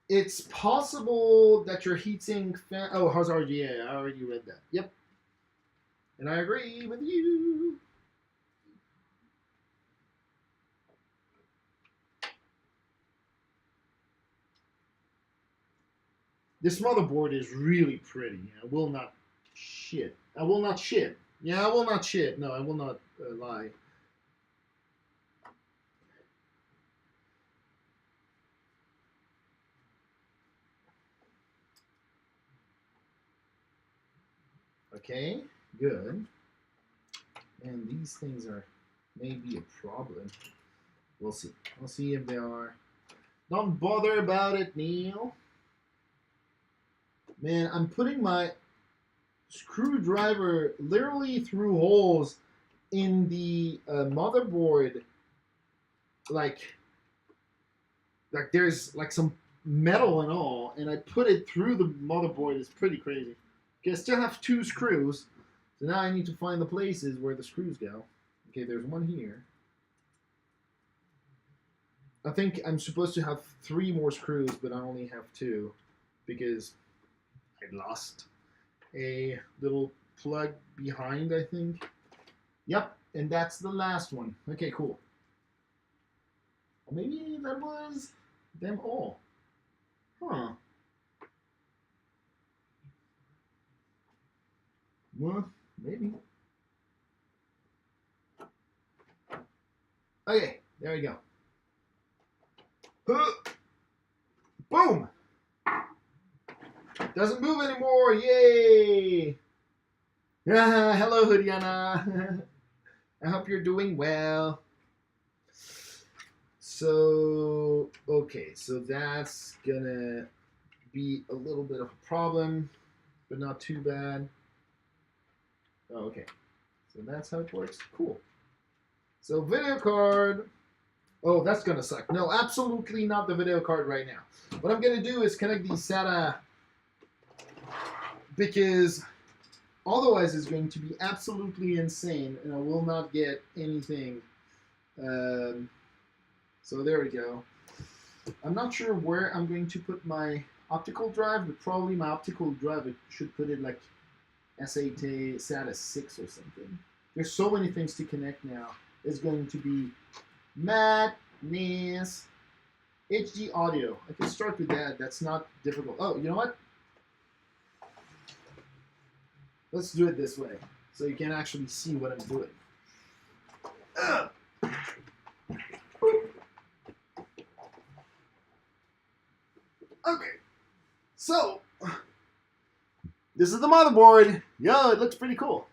It's possible that your heatsink fan... Oh, how's RGA? I already read that. Yep. And I agree with you. This motherboard is really pretty. I will not shit. I will not shit. Yeah, I will not shit. No, I will not lie. Okay, good. And these things are maybe a problem. We'll see. We'll see if they are. Don't bother about it, Neil. Man, I'm putting my screwdriver literally through holes in the motherboard. Like there's like some metal and all, and I put it through the motherboard. It's pretty crazy. Okay, I still have 2 screws, so now I need to find the places where the screws go. Okay, there's one here. I think I'm supposed to have 3 more screws, but I only have 2 because I lost a little plug behind, I think. Yep, and that's the last one. Okay, cool. Maybe that was them all. Huh. Well, maybe. Okay, there we go. Boom! Doesn't move anymore. Yay! Hello, Hoodiana. I hope you're doing well. So, okay, so that's gonna be a little bit of a problem, but not too bad. Oh, okay. So that's how it works. Cool. So video card. Oh, that's gonna suck. No, absolutely not the video card right now. What I'm gonna do is connect the SATA because otherwise it's going to be absolutely insane and I will not get anything. So there we go. I'm not sure where I'm going to put my optical drive, but probably my optical drive, I should put it like SATA 6 or something. There's so many things to connect now. It's going to be madness. HD audio. I can start with that. That's not difficult. Oh, you know what? Let's do it this way so you can actually see what I'm doing. Okay. So, this is the motherboard. Yo, it looks pretty cool.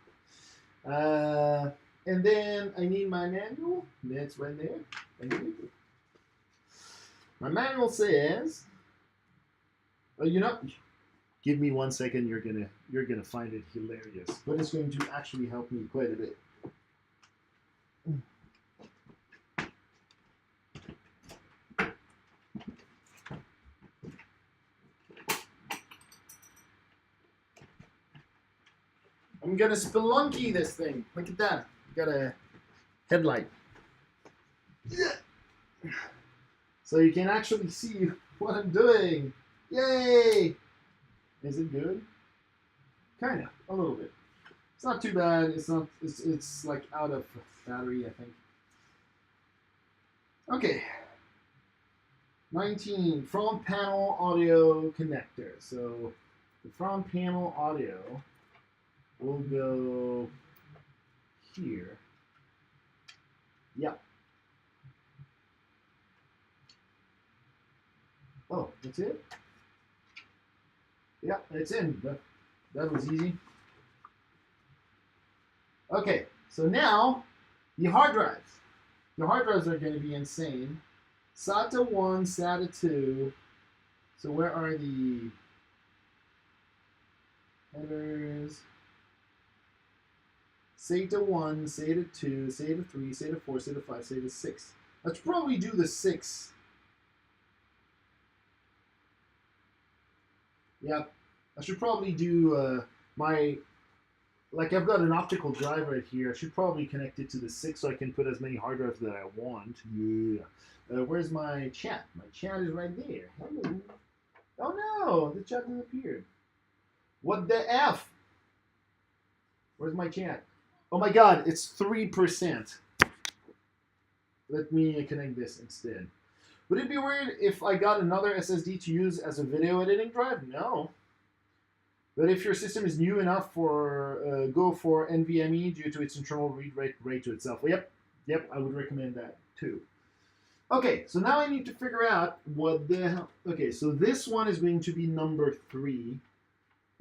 And then I need my manual. That's right there. My manual says, oh, you know, give me 1 second. You're gonna find it hilarious, but it's going to actually help me quite a bit. I'm gonna spelunky this thing. Look at that. Got a headlight. So you can actually see what I'm doing. Yay! Is it good? Kinda, a little bit. It's not too bad. It's not. It's like out of battery, I think. Okay. 19 front panel audio connector. So the front panel audio will go here. Yep. Oh, that's it? Yeah, it's in. That was easy. Okay, so now the hard drives. The hard drives are going to be insane. SATA 1, SATA 2. So where are the headers? SATA 1, SATA 2, SATA 3, SATA 4, SATA 5, SATA 6. Let's probably do the 6. Yep. I should probably do my... Like, I've got an optical drive right here. I should probably connect it to the 6 so I can put as many hard drives that I want. Yeah. Where's my chat? My chat is right there. Hello. Oh no, the chat disappeared. What the F? Where's my chat? Oh my god, it's 3%. Let me connect this instead. Would it be weird if I got another SSD to use as a video editing drive? No. But if your system is new enough for go for NVMe due to its internal read rate to itself. Well, yep, I would recommend that too. Okay, so now I need to figure out what the hell. Okay, so this one is going to be number 3,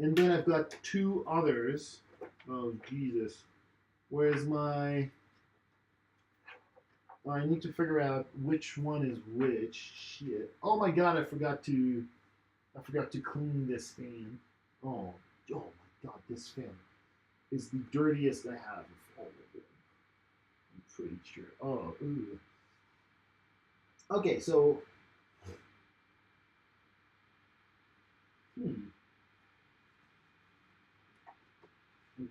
and then I've got 2 others. Oh Jesus, where's my? I need to figure out which one is which. Shit. Oh my God, I forgot to clean this thing. Oh, oh my God, this fan is the dirtiest I have of all of them. I'm pretty sure. Oh, ooh. Okay, so I'm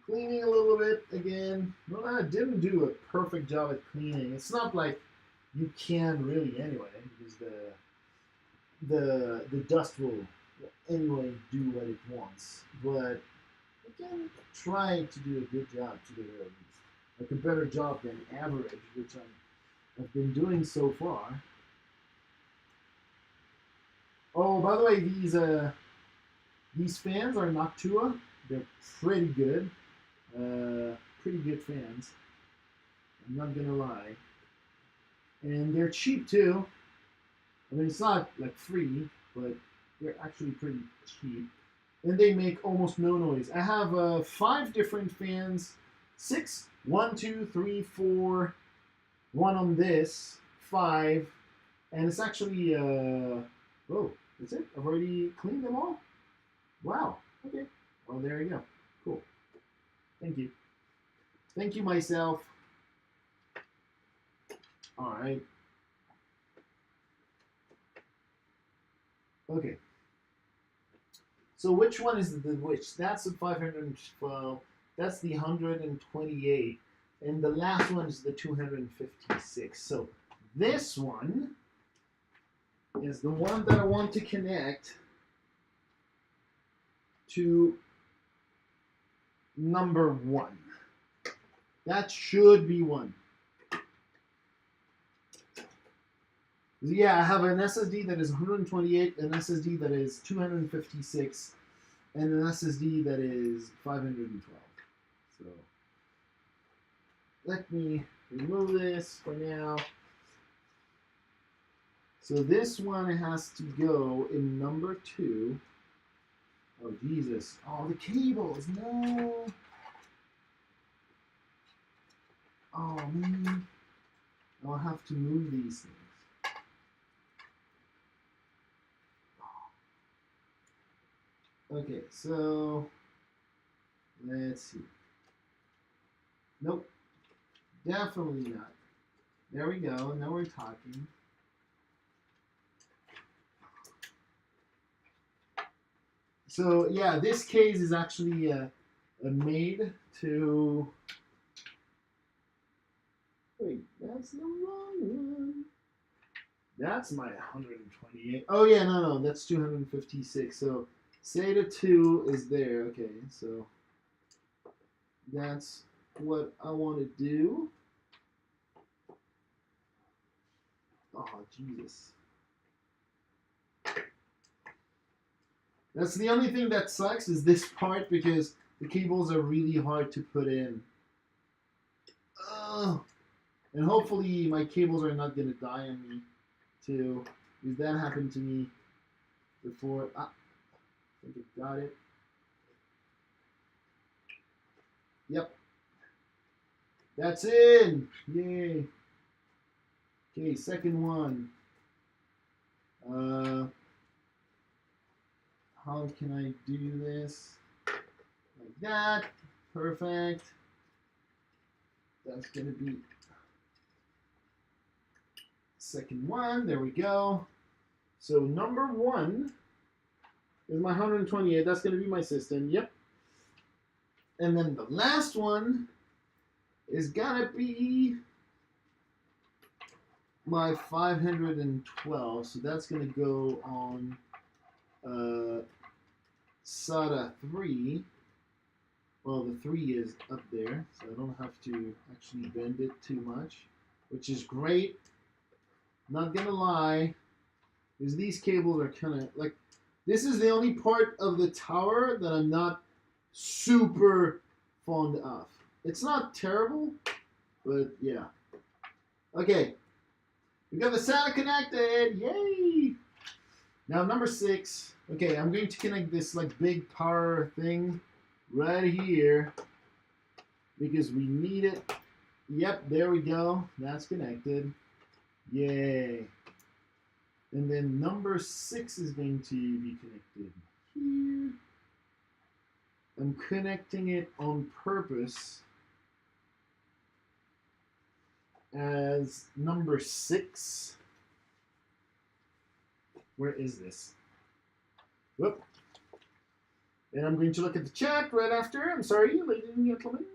cleaning a little bit again. Well, I didn't do a perfect job at cleaning. It's not like you can really anyway, because the dust will anyway do what it wants. But you can try to do a good job to the very least, like a better job than average, which I've been doing so far. Oh, by the way, these fans are Noctua. They're pretty good. Pretty good fans. I'm not gonna lie. And they're cheap too. I mean, it's not like free, but they're actually pretty cheap. And they make almost no noise. I have 5 different fans. 6, 1, 2, 3, 4. One on this. 5. And it's actually, oh, that's it? I've already cleaned them all? Wow. Okay. Well, there you go. Cool. Thank you. Thank you, myself. All right. Okay. So which one is the which? That's the 512. That's the 128. And the last one is the 256. So this one is the one that I want to connect to number 1. That should be 1. Yeah, I have an SSD that is 128, an SSD that is 256, and an SSD that is 512. So let me remove this for now. So this one has to go in number 2. Oh, Jesus. Oh, the cables. No. Oh, man. I'll have to move these things. Okay, so let's see. Nope. Definitely not. There we go. Now we're talking. So yeah, this case is actually made to. Wait, that's the wrong one. That's my 128. Oh yeah, no, that's 256. So SATA 2 is there. Okay, so that's what I want to do. Oh, Jesus. That's the only thing that sucks is this part because the cables are really hard to put in. And hopefully my cables are not going to die on me too. Because that happened to me before. I think I got it. Yep. That's in. Yay. Okay, second one. How can I do this? Like that. Perfect. That's going to be second one. There we go. So number 1 is my 128. That's going to be my system. Yep. And then the last one is going to be my 512. So that's going to go on SATA 3. Well, the 3 is up there, so I don't have to actually bend it too much, which is great. Not gonna lie, because these cables are kind of like, this is the only part of the tower that I'm not super fond of. It's not terrible, but yeah. Okay, we got the SATA connected, yay! Now number 6, okay, I'm going to connect this like big power thing right here because we need it. Yep, there we go. That's connected. Yay. And then number 6 is going to be connected here. I'm connecting it on purpose as number 6. Where is this? Whoop. And I'm going to look at the chat right after. I'm sorry, ladies and gentlemen.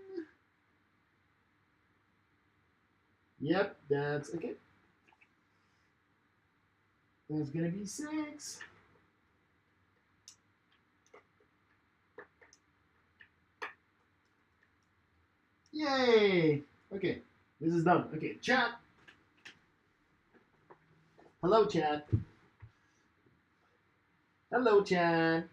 Yep, that's okay. That's gonna be 6. Yay! Okay, this is done. Okay, chat. Hello, chat. Hello, chat.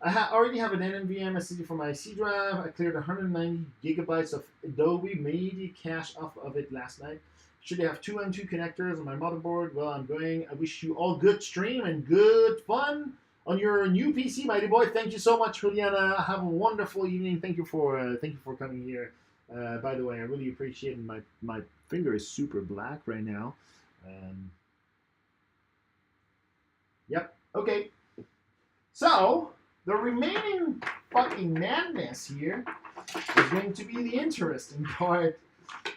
I already have an NVMe SSD for my C drive. I cleared 190 gigabytes of Adobe Media cache off of it last night. Should have 2 M2 connectors on my motherboard. Well, I'm going. I wish you all good stream and good fun on your new PC, mighty boy. Thank you so much, Juliana. Have a wonderful evening. Thank you for coming here. By the way, I really appreciate it. My finger is super black right now. Yep. Okay. So the remaining fucking madness here is going to be the interesting part.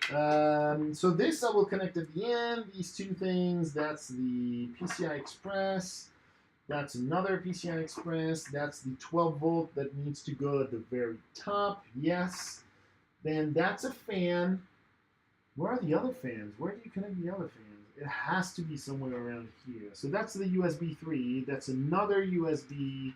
So this I will connect at the end. These 2 things. That's the PCI Express. That's another PCI Express. That's the 12 volt that needs to go at the very top. Yes. Then that's a fan. Where are the other fans? Where do you connect the other fans? It has to be somewhere around here. So that's the USB 3. That's another USB.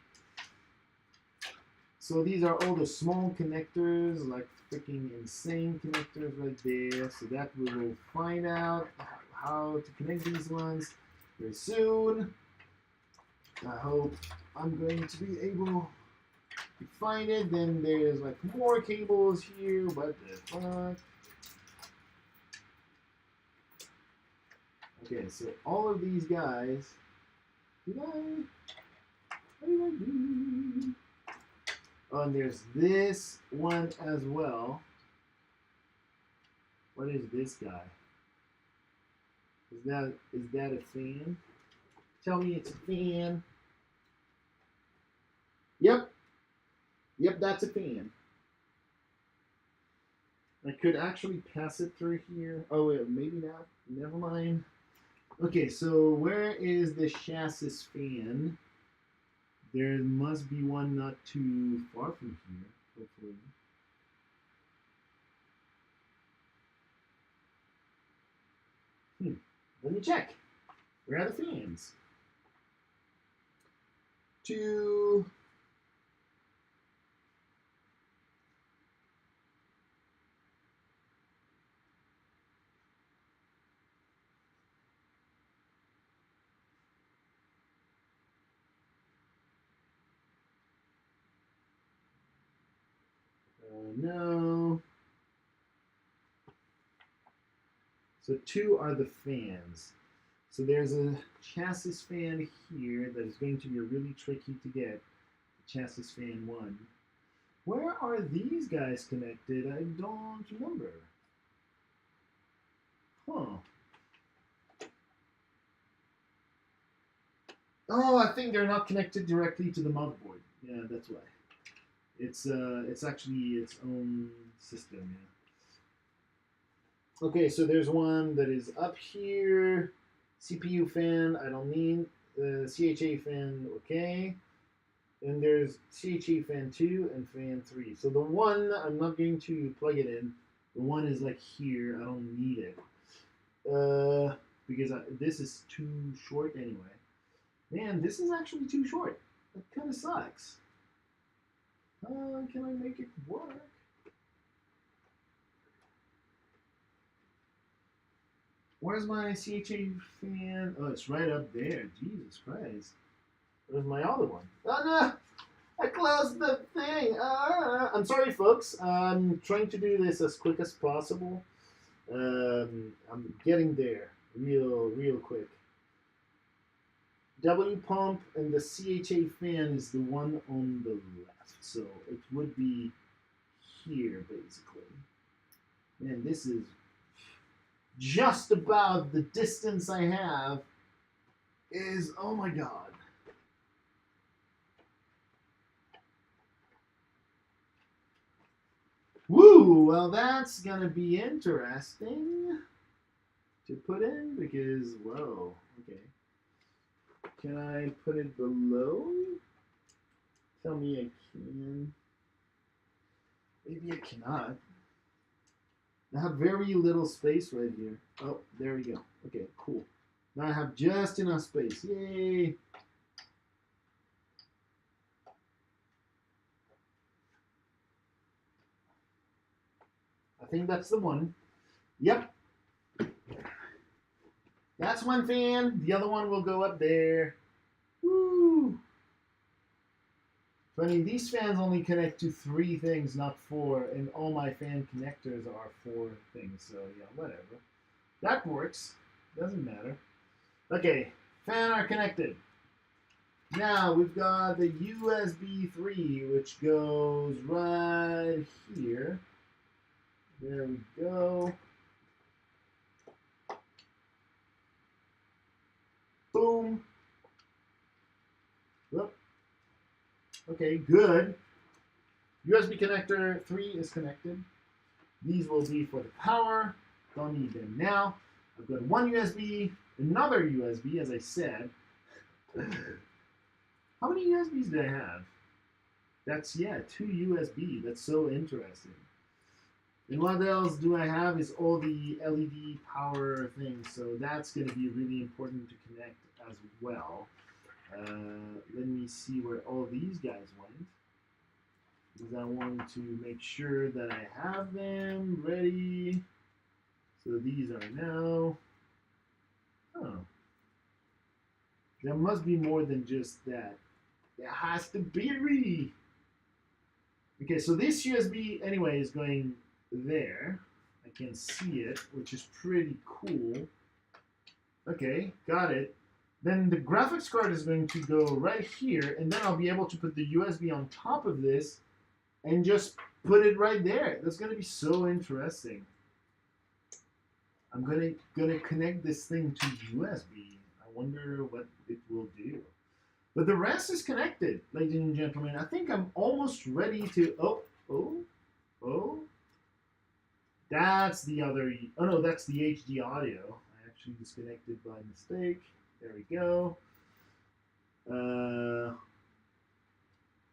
So these are all the small connectors, like freaking insane connectors right there. So that we will find out how to connect these ones very soon. I hope I'm going to be able to find it. Then there's like more cables here. What the fuck? Okay, so all of these guys. What did I do? Oh, and there's this one as well. What is this guy? Is that a fan? Tell me it's a fan. Yep. Yep, that's a fan. I could actually pass it through here. Oh, wait, maybe not. Never mind. Okay, so where is the chassis fan? There must be one not too far from here, hopefully. Let me check. Where are the fans? No. So 2 are the fans. So there's a chassis fan here that is going to be really tricky to get. Chassis fan 1. Where are these guys connected? I don't remember. Huh. Oh, I think they're not connected directly to the motherboard. Yeah, that's why. It's actually its own system. Yeah. Okay, so there's one that is up here. CPU fan, I don't need. CHA fan, okay. And there's CHA fan 2 and fan 3. So the one, I'm not going to plug it in. The one is like here. I don't need it. Because this is too short anyway. Man, this is actually too short. That kind of sucks. Can I make it work? Where's my CHA fan? Oh, it's right up there. Jesus Christ. Where's my other one? Oh, no! I closed the thing. I'm sorry, folks. I'm trying to do this as quick as possible. I'm getting there real quick. W pump and the CHA fan is the one on the left. So it would be here, basically. Man, this is just about the distance I have is, oh my god. Woo! Well, that's gonna be interesting to put in because whoa. Okay. Can I put it below? Tell me I can. Maybe I cannot. I have very little space right here. Oh, there we go. Okay, cool. Now I have just enough space. Yay! I think that's the one. Yep. That's one fan. The other one will go up there. Woo! Funny, these fans only connect to 3 things, not 4, and all my fan connectors are 4 things, so yeah, whatever. That works. Doesn't matter. Okay, fan are connected. Now we've got the USB 3, which goes right here. There we go. Boom. Whoop. Okay, good. USB connector 3 is connected. These will be for the power. Don't need them now. I've got one USB, another USB, as I said. How many USBs do I have? That's, yeah, 2 USB. That's so interesting. And what else do I have is all the LED power things. So that's going to be really important to connect as well. Let me see where all these guys went. Because I want to make sure that I have them ready. So these are now. Oh. There must be more than just that. There has to be. Okay, so this USB anyway is going there. I can see it, which is pretty cool. Okay, got it. Then the graphics card is going to go right here, and then I'll be able to put the USB on top of this and just put it right there. That's going to be so interesting. I'm gonna connect this thing to USB. I wonder what it will do. But the rest is connected, ladies and gentlemen. I think I'm almost ready to. Oh. That's the other. Oh no, that's the HD audio. I actually disconnected by mistake. There we go.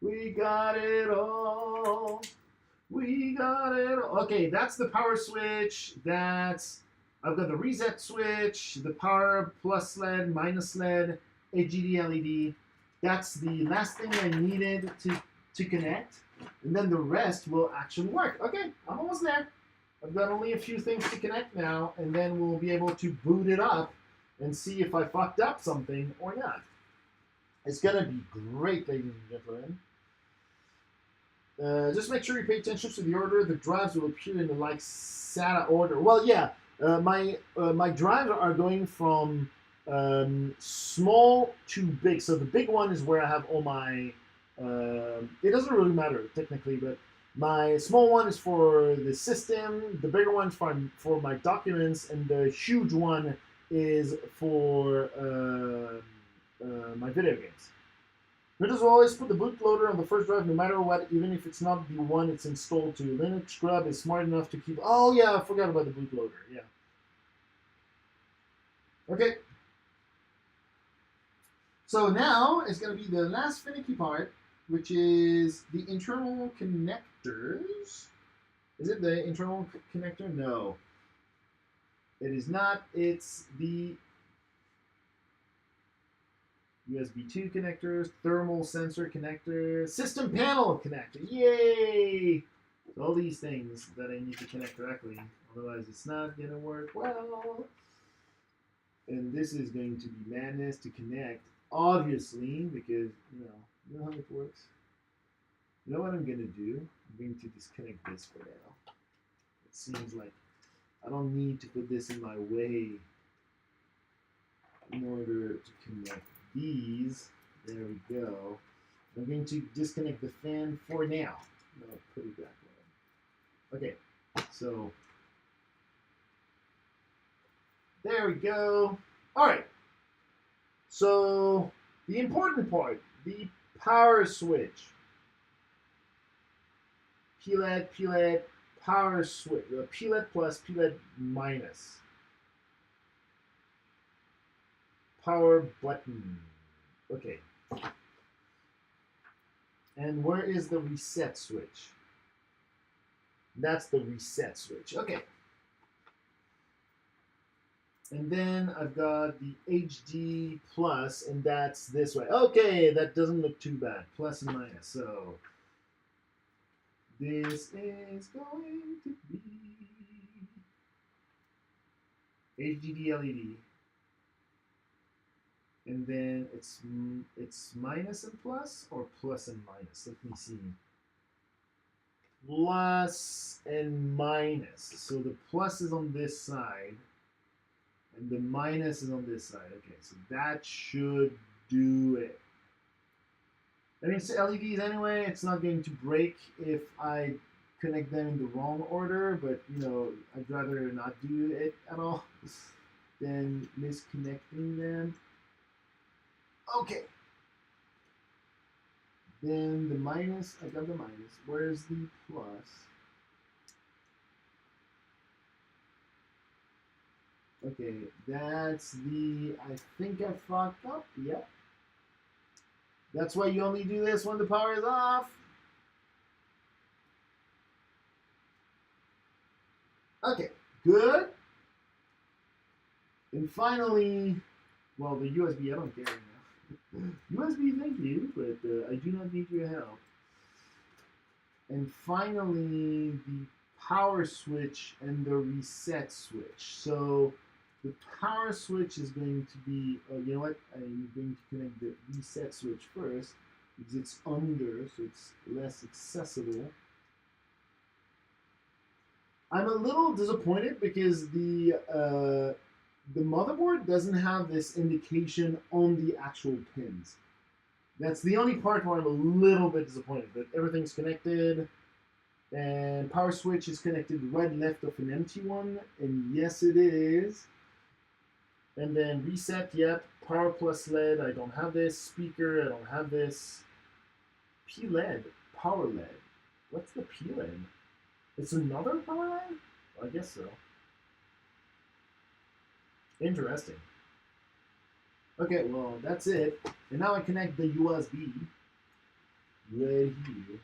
We got it all. We got it all. Okay, that's the power switch. I've got the reset switch, the power plus LED, minus LED, HDD LED. That's the last thing I needed to connect. And then the rest will actually work. Okay, I'm almost there. I've got only a few things to connect now, and then we'll be able to boot it up and see if I fucked up something or not. It's going to be great, ladies and gentlemen. Just make sure you pay attention to the order. The drives will appear in the like SATA order. Well, yeah, my drives are going from small to big. So the big one is where I have all my. It doesn't really matter technically, but my small one is for the system. The bigger one is for my documents, and the huge one is for my video games. Windows will always put the bootloader on the first drive no matter what, even if it's not the one it's installed to. Linux Grub is smart enough to keep. Oh, yeah, I forgot about the bootloader. Yeah. Okay. So now it's going to be the last finicky part, which is the internal connectors. Is it the internal connector? No. It is not. It's the USB 2 connectors, thermal sensor connector, system panel connector. Yay! So all these things that I need to connect directly. Otherwise, it's not going to work well. And this is going to be madness to connect, obviously, because, you know how it works. You know what I'm going to do? I'm going to disconnect this for now. It seems like I don't need to put this in my way in order to connect these. There we go. I'm going to disconnect the fan for now. I'll put it back on. Okay, so there we go. All right. So the important part, the power switch. PLED, power switch, PLED plus, PLED minus. Power button. Okay. And where is the reset switch? That's the reset switch. Okay. And then I've got the HD plus, and that's this way. Okay, that doesn't look too bad. Plus and minus. So this is going to be HDD LED. And then it's minus and plus, or plus and minus. Let me see. Plus and minus. So the plus is on this side, and the minus is on this side. Okay, so that should do it. I mean, it's LEDs anyway. It's not going to break if I connect them in the wrong order, but you know, I'd rather not do it at all than misconnecting them. Okay. Then the minus, I got the minus. Where's the plus? Okay, that's the, I think I fucked up. Yep. That's why you only do this when the power is off. Okay, good. And finally, well, the USB, I don't care now. USB, thank you, but I do not need your help. And finally, the power switch and the reset switch. So the power switch is going to be, oh, you know what? I'm going to connect the reset switch first because it's under, so it's less accessible. I'm a little disappointed because the motherboard doesn't have this indication on the actual pins. That's the only part where I'm a little bit disappointed, but everything's connected. And power switch is connected right left of an empty one, and yes it is. And then reset, yep, power plus LED, I don't have this. Speaker, I don't have this. PLED, power LED. What's the PLED? It's another power LED? Well, I guess so. Interesting. Okay, well, that's it. And now I connect the USB right here.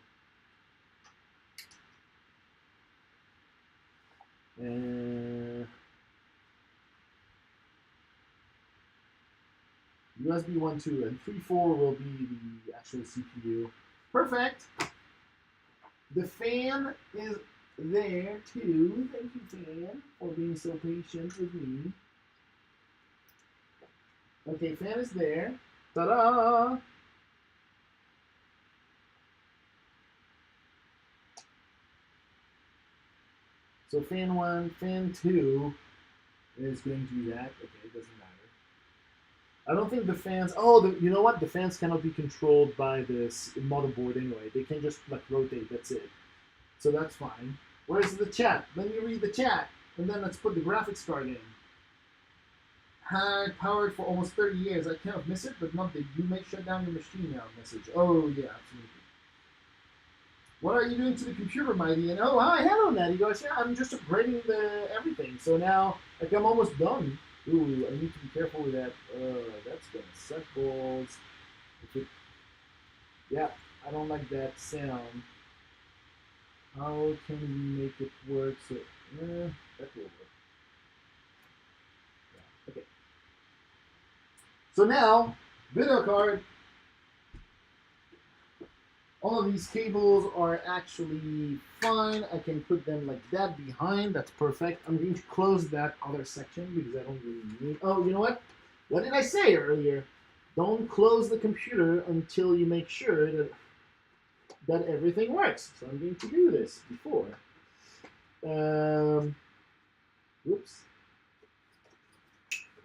And USB 1, 2, and 3, 4 will be the actual CPU. Perfect. The fan is there too. Thank you, fan, for being so patient with me. Okay, fan is there. Ta-da! So fan 1, fan 2 is going to be that. Okay, it doesn't matter. I don't think the fans... Oh, you know what? The fans cannot be controlled by this motherboard anyway. They can just like rotate. That's it. So that's fine. Where's the chat? Let me read the chat. And then let's put the graphics card in. Had powered for almost 30 years. I cannot miss it, but not that you may shut down your machine now message. Oh, yeah, absolutely. What are you doing to the computer, Mighty? And oh, hi, hello, Natty. Goes, yeah, I'm just upgrading everything. So now, like, I'm almost done. Ooh, I need to be careful with that. That's gonna suck balls. Yeah, I don't like that sound. How can we make it work? So, that will work. Yeah, okay. So now, video card. All of these cables are actually fine. I can put them like that behind. That's perfect. I'm going to close that other section because I don't really need... Oh, you know what? What did I say earlier? Don't close the computer until you make sure that everything works. So I'm going to do this before. Whoops.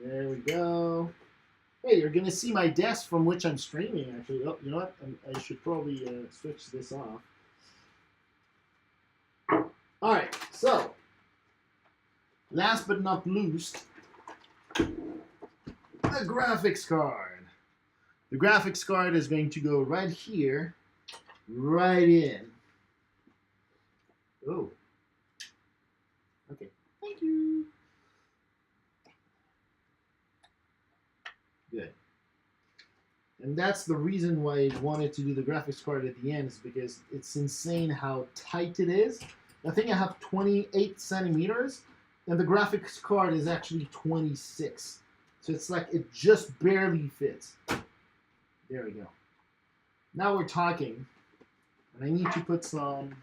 There we go. Hey, you're going to see my desk from which I'm streaming, actually. Oh, you know what? I should probably switch this off. All right, so last but not least, the graphics card. The graphics card is going to go right here, right in. Oh, Thank you. Good. And that's the reason why I wanted to do the graphics card at the end, is because it's insane how tight it is. I think I have 28 centimeters, and the graphics card is actually 26. So it's like it just barely fits. There we go. Now we're talking. And I need to put some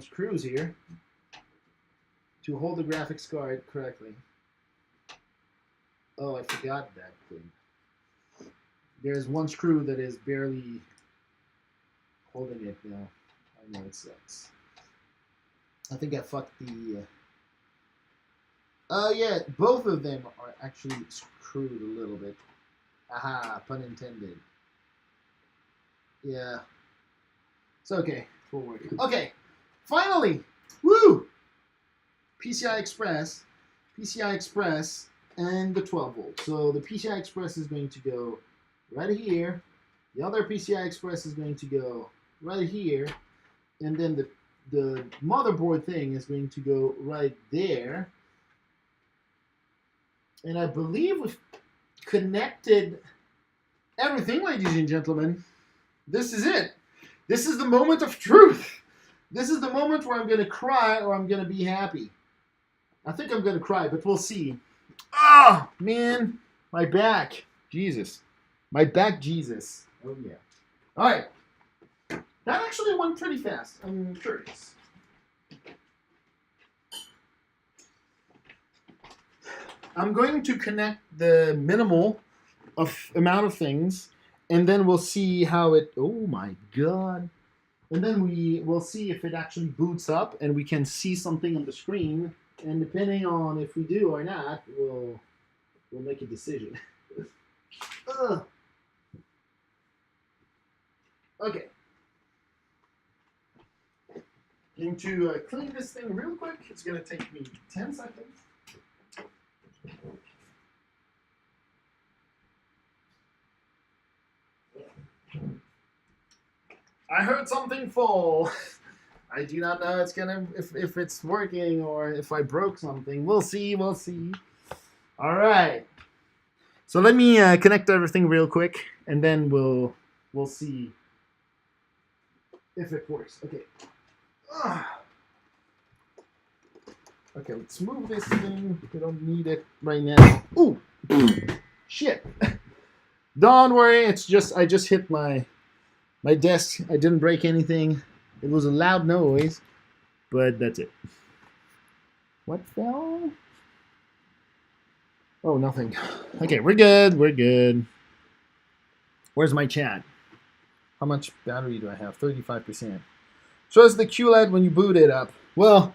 screws here to hold the graphics card correctly. Oh, I forgot that thing. There's one screw that is barely holding it now. I know it sucks. I think I fucked the... yeah, both of them are actually screwed a little bit. Aha, pun intended. Yeah. It's okay. We'll work. Okay, finally! Woo! PCI Express, and the 12 volt. So the PCI Express is going to go right here. The other PCI Express is going to go right here. And then the motherboard thing is going to go right there. And I believe we've connected everything, ladies and gentlemen. This is it. This is the moment of truth. This is the moment where I'm going to cry or I'm going to be happy. I think I'm going to cry, but we'll see. Ah, oh, man. My back. Jesus. My back, Jesus. Oh, yeah. All right. That actually went pretty fast. I'm curious. I'm going to connect the minimal amount of things, and then we'll see how it... Oh, my God. And then we'll see if it actually boots up, and we can see something on the screen. And depending on if we do or not, we'll make a decision. Okay. Going to clean this thing real quick. It's going to take me 10 seconds. I heard something fall. I do not know if it's working or if I broke something. We'll see. We'll see. All right. So let me connect everything real quick, and then we'll see if it works. Okay. Okay. Let's move this thing. We don't need it right now. Ooh. Shit. Don't worry. It's just I just hit my desk. I didn't break anything. It was a loud noise, but that's it. What fell? Oh, nothing. Okay, we're good. We're good. Where's my chat? How much battery do I have? 35%. Shows the QLED when you boot it up. Well,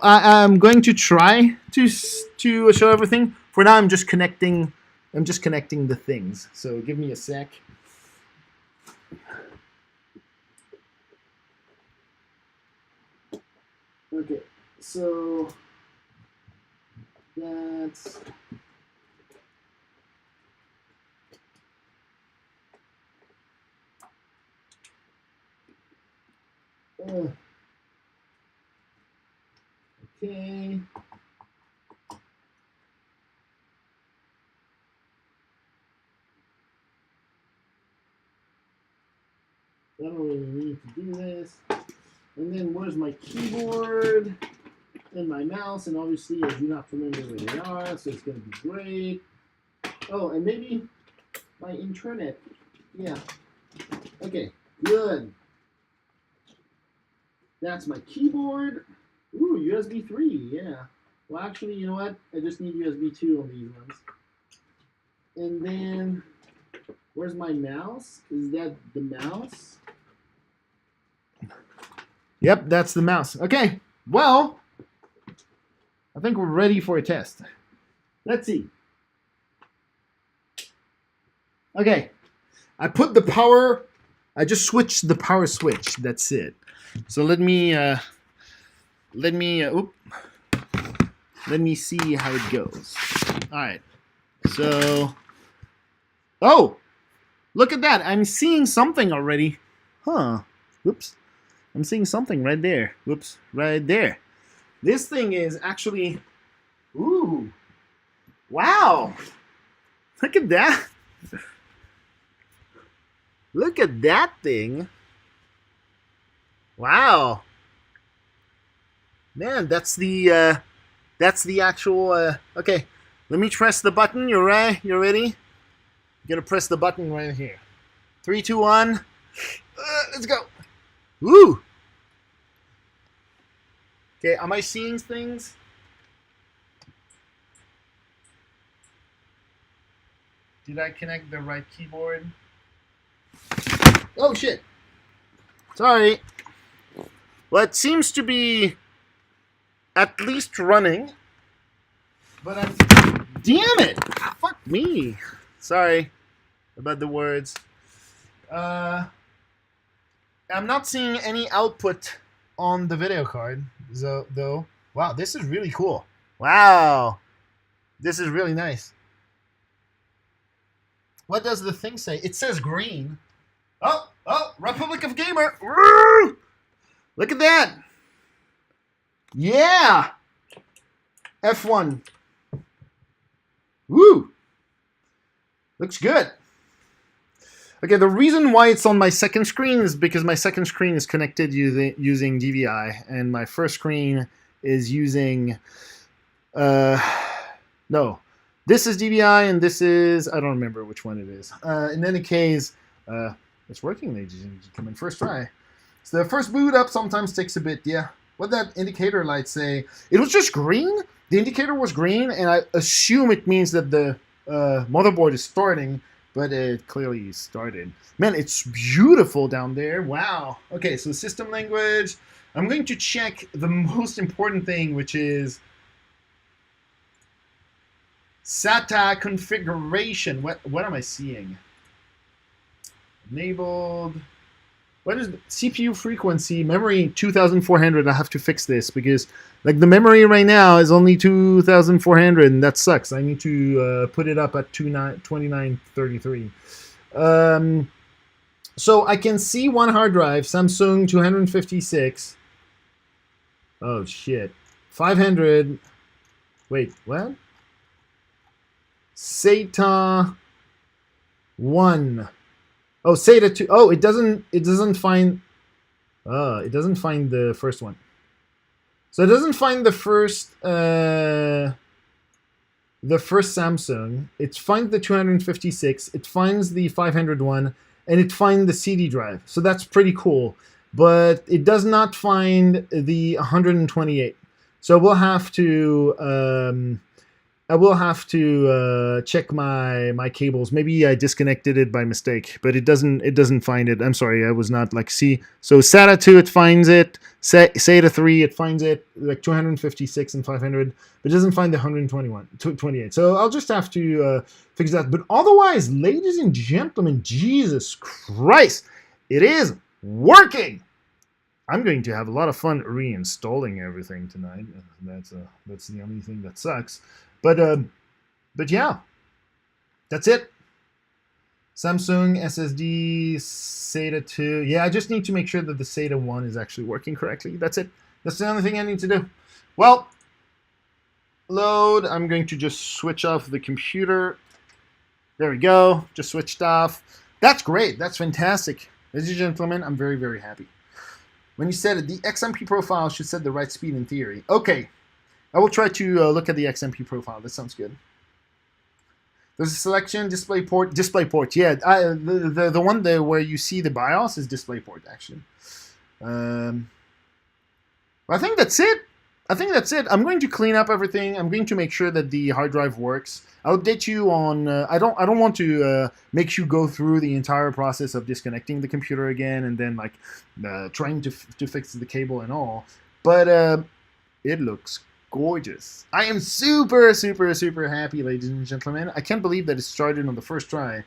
I'm going to try to show everything. For now, I'm just connecting the things. So give me a sec. Okay, so that's okay. I don't really need to do this. And then where's my keyboard and my mouse? And obviously I do not remember where they are, so it's going to be great. Oh, and maybe my internet. Yeah. Okay, good. That's my keyboard. Ooh, USB 3, yeah. Well, actually, you know what? I just need USB 2 on these ones. And then, where's my mouse? Is that the mouse? Yep, that's the mouse. Okay, well, I think we're ready for a test. Let's see. Okay, I put the power, I just switched the power switch. That's it. So let me see how it goes. All right. So, oh, Look at that. I'm seeing something already. Huh. Whoops. I'm seeing something right there. Whoops. Right there. This thing is actually... Ooh. Wow. Look at that. Look at that thing. Wow. Man, that's the actual... okay. Let me press the button. You're right. You ready? You're gonna press the button right here. 3, 2, 1. Let's go. Woo. Okay, am I seeing things? Did I connect the right keyboard? Oh shit. Sorry. Well, it seems to be at least running. But I'm... Damn it! Fuck me. Sorry about the words. I'm not seeing any output on the video card, though. Wow, this is really cool. Wow. This is really nice. What does the thing say? It says green. Oh, Republic of Gamer. Woo! Look at that. Yeah. F1. Woo. Looks good. Okay, the reason why it's on my second screen is because my second screen is connected using DVI, and my first screen is using... no. This is DVI, and this is... I don't remember which one it is. In any case, it's working, ladies and gentlemen. First try. So the first boot up sometimes takes a bit, yeah. What that indicator light say? It was just green. The indicator was green, and I assume it means that the motherboard is starting, but it clearly started. Man, it's beautiful down there. Wow. Okay, so system language. I'm going to check the most important thing, which is SATA configuration. What am I seeing? Enabled. What is CPU frequency? Memory 2400. I have to fix this because like the memory right now is only 2400, and that sucks. I need to put it up at 2933. So I can see one hard drive, Samsung 256. Oh shit. 500. Wait, what? SATA 1. Oh, SATA 2. Oh, it doesn't find it doesn't find the first one. So it doesn't find the first Samsung. It finds the 256, it finds the 501, and it finds the CD drive. So that's pretty cool. But it does not find the 128. So we'll have to I will have to check my cables. Maybe I disconnected it by mistake, but it doesn't find it. I'm sorry, I was not like see. So SATA 2 it finds it. SATA 3 it finds it like 256 and 500, but it doesn't find the 128. So I'll just have to fix that. But otherwise, ladies and gentlemen, Jesus Christ, it is working. I'm going to have a lot of fun reinstalling everything tonight. That's the only thing that sucks. But yeah, that's it. Samsung SSD SATA 2. Yeah, I just need to make sure that the SATA 1 is actually working correctly. That's it. That's the only thing I need to do. Well, load. I'm going to just switch off the computer. There we go. Just switched off. That's great. That's fantastic. Ladies and gentlemen, I'm very, very happy. When you said it, the XMP profile should set the right speed in theory. Okay. I will try to look at the XMP profile. That sounds good. There's a selection, DisplayPort. DisplayPort, yeah. The one there where you see the BIOS is DisplayPort, actually. I think that's it. I'm going to clean up everything. I'm going to make sure that the hard drive works. I'll update you on... I don't want to make you go through the entire process of disconnecting the computer again and then like trying to fix the cable and all. But it looks gorgeous. I am super, super, super happy, ladies and gentlemen. I can't believe that it started on the first try.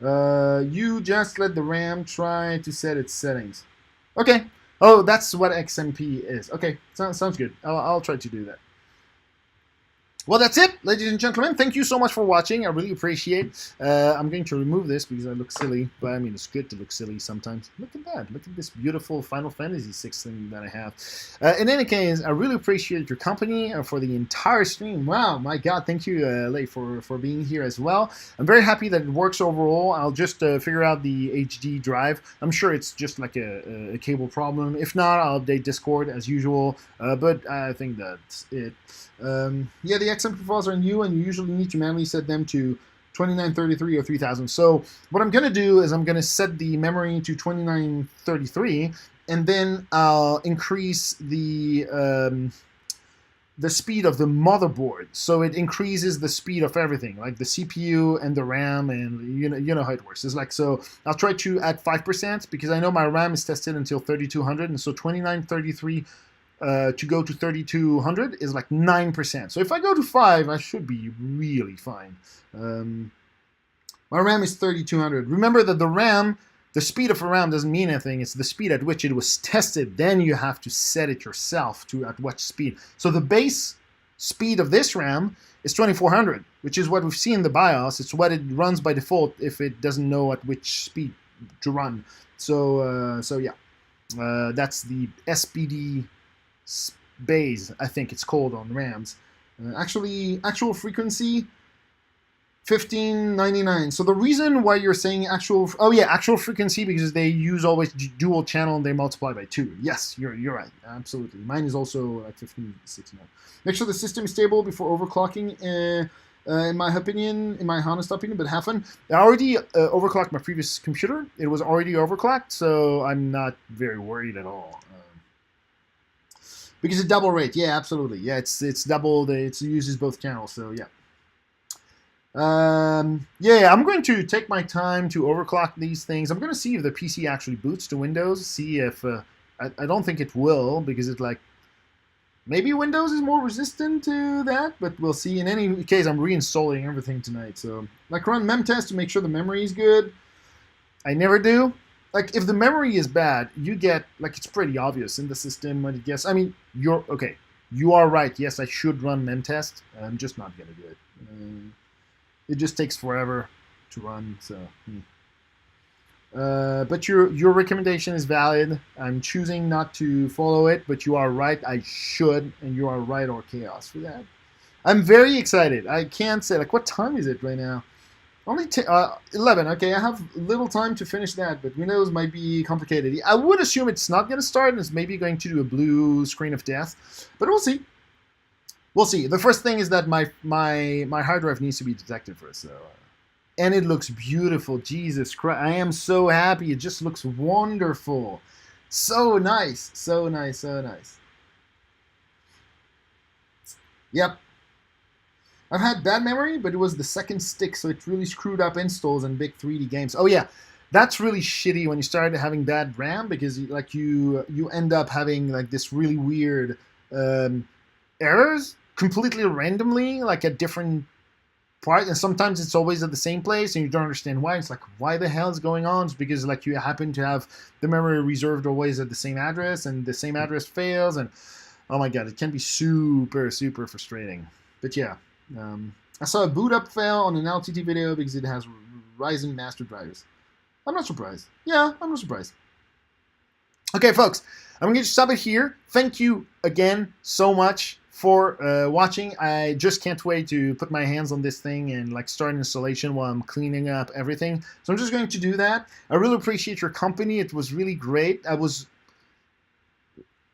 You just let the RAM try to set its settings. Okay. Oh, that's what XMP is. Okay, sounds good. I'll try to do that. Well, that's it, ladies and gentlemen. Thank you so much for watching. I really appreciate it. I'm going to remove this because I look silly, but I mean, it's good to look silly sometimes. Look at that. Look at this beautiful Final Fantasy VI thing that I have. In any case, I really appreciate your company for the entire stream. Wow, my God. Thank you, Lei, for being here as well. I'm very happy that it works overall. I'll just figure out the HD drive. I'm sure it's just like a cable problem. If not, I'll update Discord as usual, but I think that's it. Yeah, the XM profiles are new, and you usually need to manually set them to 2933 or 3000. So what I'm going to do is I'm going to set the memory to 2933, and then I'll increase the speed of the motherboard, so it increases the speed of everything, like the CPU and the RAM, and you know how it works. It's like, so I'll try to add 5% because I know my RAM is tested until 3200, and so 2933 to go to 3200 is like 9%. So if I go to 5, I should be really fine. My RAM is 3200. Remember that the speed of a RAM doesn't mean anything. It's the speed at which it was tested. Then you have to set it yourself to at what speed. So the base speed of this RAM is 2400, which is what we've seen in the BIOS. It's what it runs by default if it doesn't know at which speed to run. So yeah, that's the SPD base, I think it's called on RAMs. Actual frequency 1599. So the reason why you're saying actual frequency, because they use always dual channel and they multiply by 2. Yes, you're right, absolutely. Mine is also like 1569. Make sure the system is stable before overclocking. In my honest opinion, but have fun. I already overclocked my previous computer. It was already overclocked, so I'm not very worried at all. Because it's double rate, yeah, absolutely, yeah, it's double. It uses both channels, so yeah. Yeah, I'm going to take my time to overclock these things. I'm going to see if the PC actually boots to Windows. See if I don't think it will, because it's like maybe Windows is more resistant to that, but we'll see. In any case, I'm reinstalling everything tonight. So like run memtest to make sure the memory is good. I never do. Like, if the memory is bad, you get, like, it's pretty obvious in the system when it gets, I mean, you are right. Yes, I should run memtest. I'm just not going to do it. It just takes forever to run, so. But your recommendation is valid. I'm choosing not to follow it, but you are right. I should, and you are right, or chaos for that. I'm very excited. I can't say, like, what time is it right now? Only 11. Okay, I have little time to finish that, but Windows might be complicated. I would assume it's not going to start, and it's maybe going to do a blue screen of death, but we'll see. We'll see. The first thing is that my hard drive needs to be detected first, so. And it looks beautiful. Jesus Christ, I am so happy. It just looks wonderful. So nice, so nice, so nice. Yep. I've had bad memory, but it was the second stick, so it really screwed up installs and big 3D games. Oh yeah, that's really shitty when you start having bad RAM, because like you end up having like this really weird errors completely randomly, like at different parts, and sometimes it's always at the same place, and you don't understand why. It's like, why the hell is going on? It's because like you happen to have the memory reserved always at the same address, and the same address fails, and oh my god, it can be super frustrating. But yeah. I saw a boot up fail on an LTT video because it has Ryzen master drivers. I'm not surprised. Yeah, I'm not surprised. Okay, folks, I'm going to stop it here. Thank you again so much for watching. I just can't wait to put my hands on this thing and like start installation while I'm cleaning up everything. So I'm just going to do that. I really appreciate your company. It was really great. I was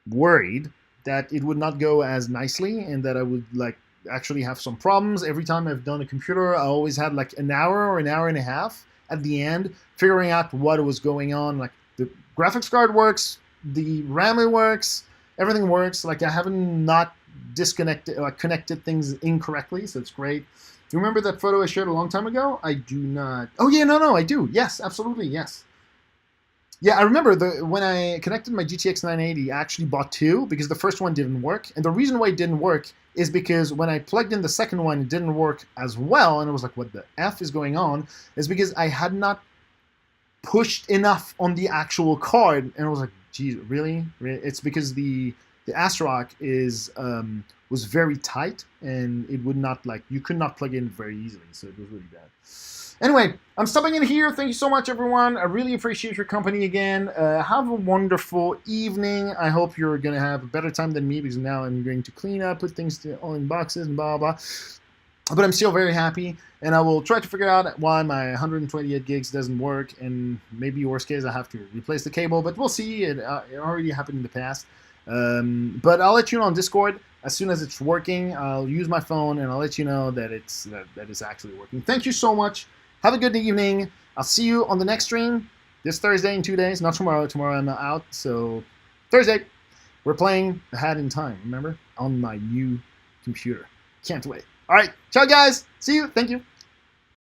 worried that it would not go as nicely and that I would like actually have some problems. Every time I've done a computer, I always had like an hour or an hour and a half at the end figuring out what was going on. Like the graphics card works, the RAM works, everything works. Like I haven't not disconnected, like connected things incorrectly, so it's great. Do you remember that photo I shared a long time ago? I do not. Oh yeah, no, I do. Yes, absolutely, yes. Yeah, I remember when I connected my GTX 980, I actually bought 2 because the first one didn't work. And the reason why it didn't work is because when I plugged in the second one, it didn't work as well. And I was like, what the F is going on? Is because I had not pushed enough on the actual card. And I was like, geez, really? It's because the the ASRock is was very tight, and it would not, like, you could not plug in very easily, so it was really bad. Anyway, I'm stopping in here. Thank you so much, everyone. I really appreciate your company again. Have a wonderful evening. I hope you're going to have a better time than me, because now I'm going to clean up, put things all in boxes and blah, blah. But I'm still very happy, and I will try to figure out why my 128 gigs doesn't work, and maybe worst case I have to replace the cable, but we'll see. It already happened in the past. But I'll let you know on Discord as soon as it's working. I'll use my phone, and I'll let you know that it's actually working. Thank you so much. Have a good evening. I'll see you on the next stream this Thursday in 2 days. Not tomorrow. Tomorrow I'm out. So Thursday, we're playing The Hat in Time, remember? On my new computer. Can't wait. All right. Ciao, guys. See you. Thank you.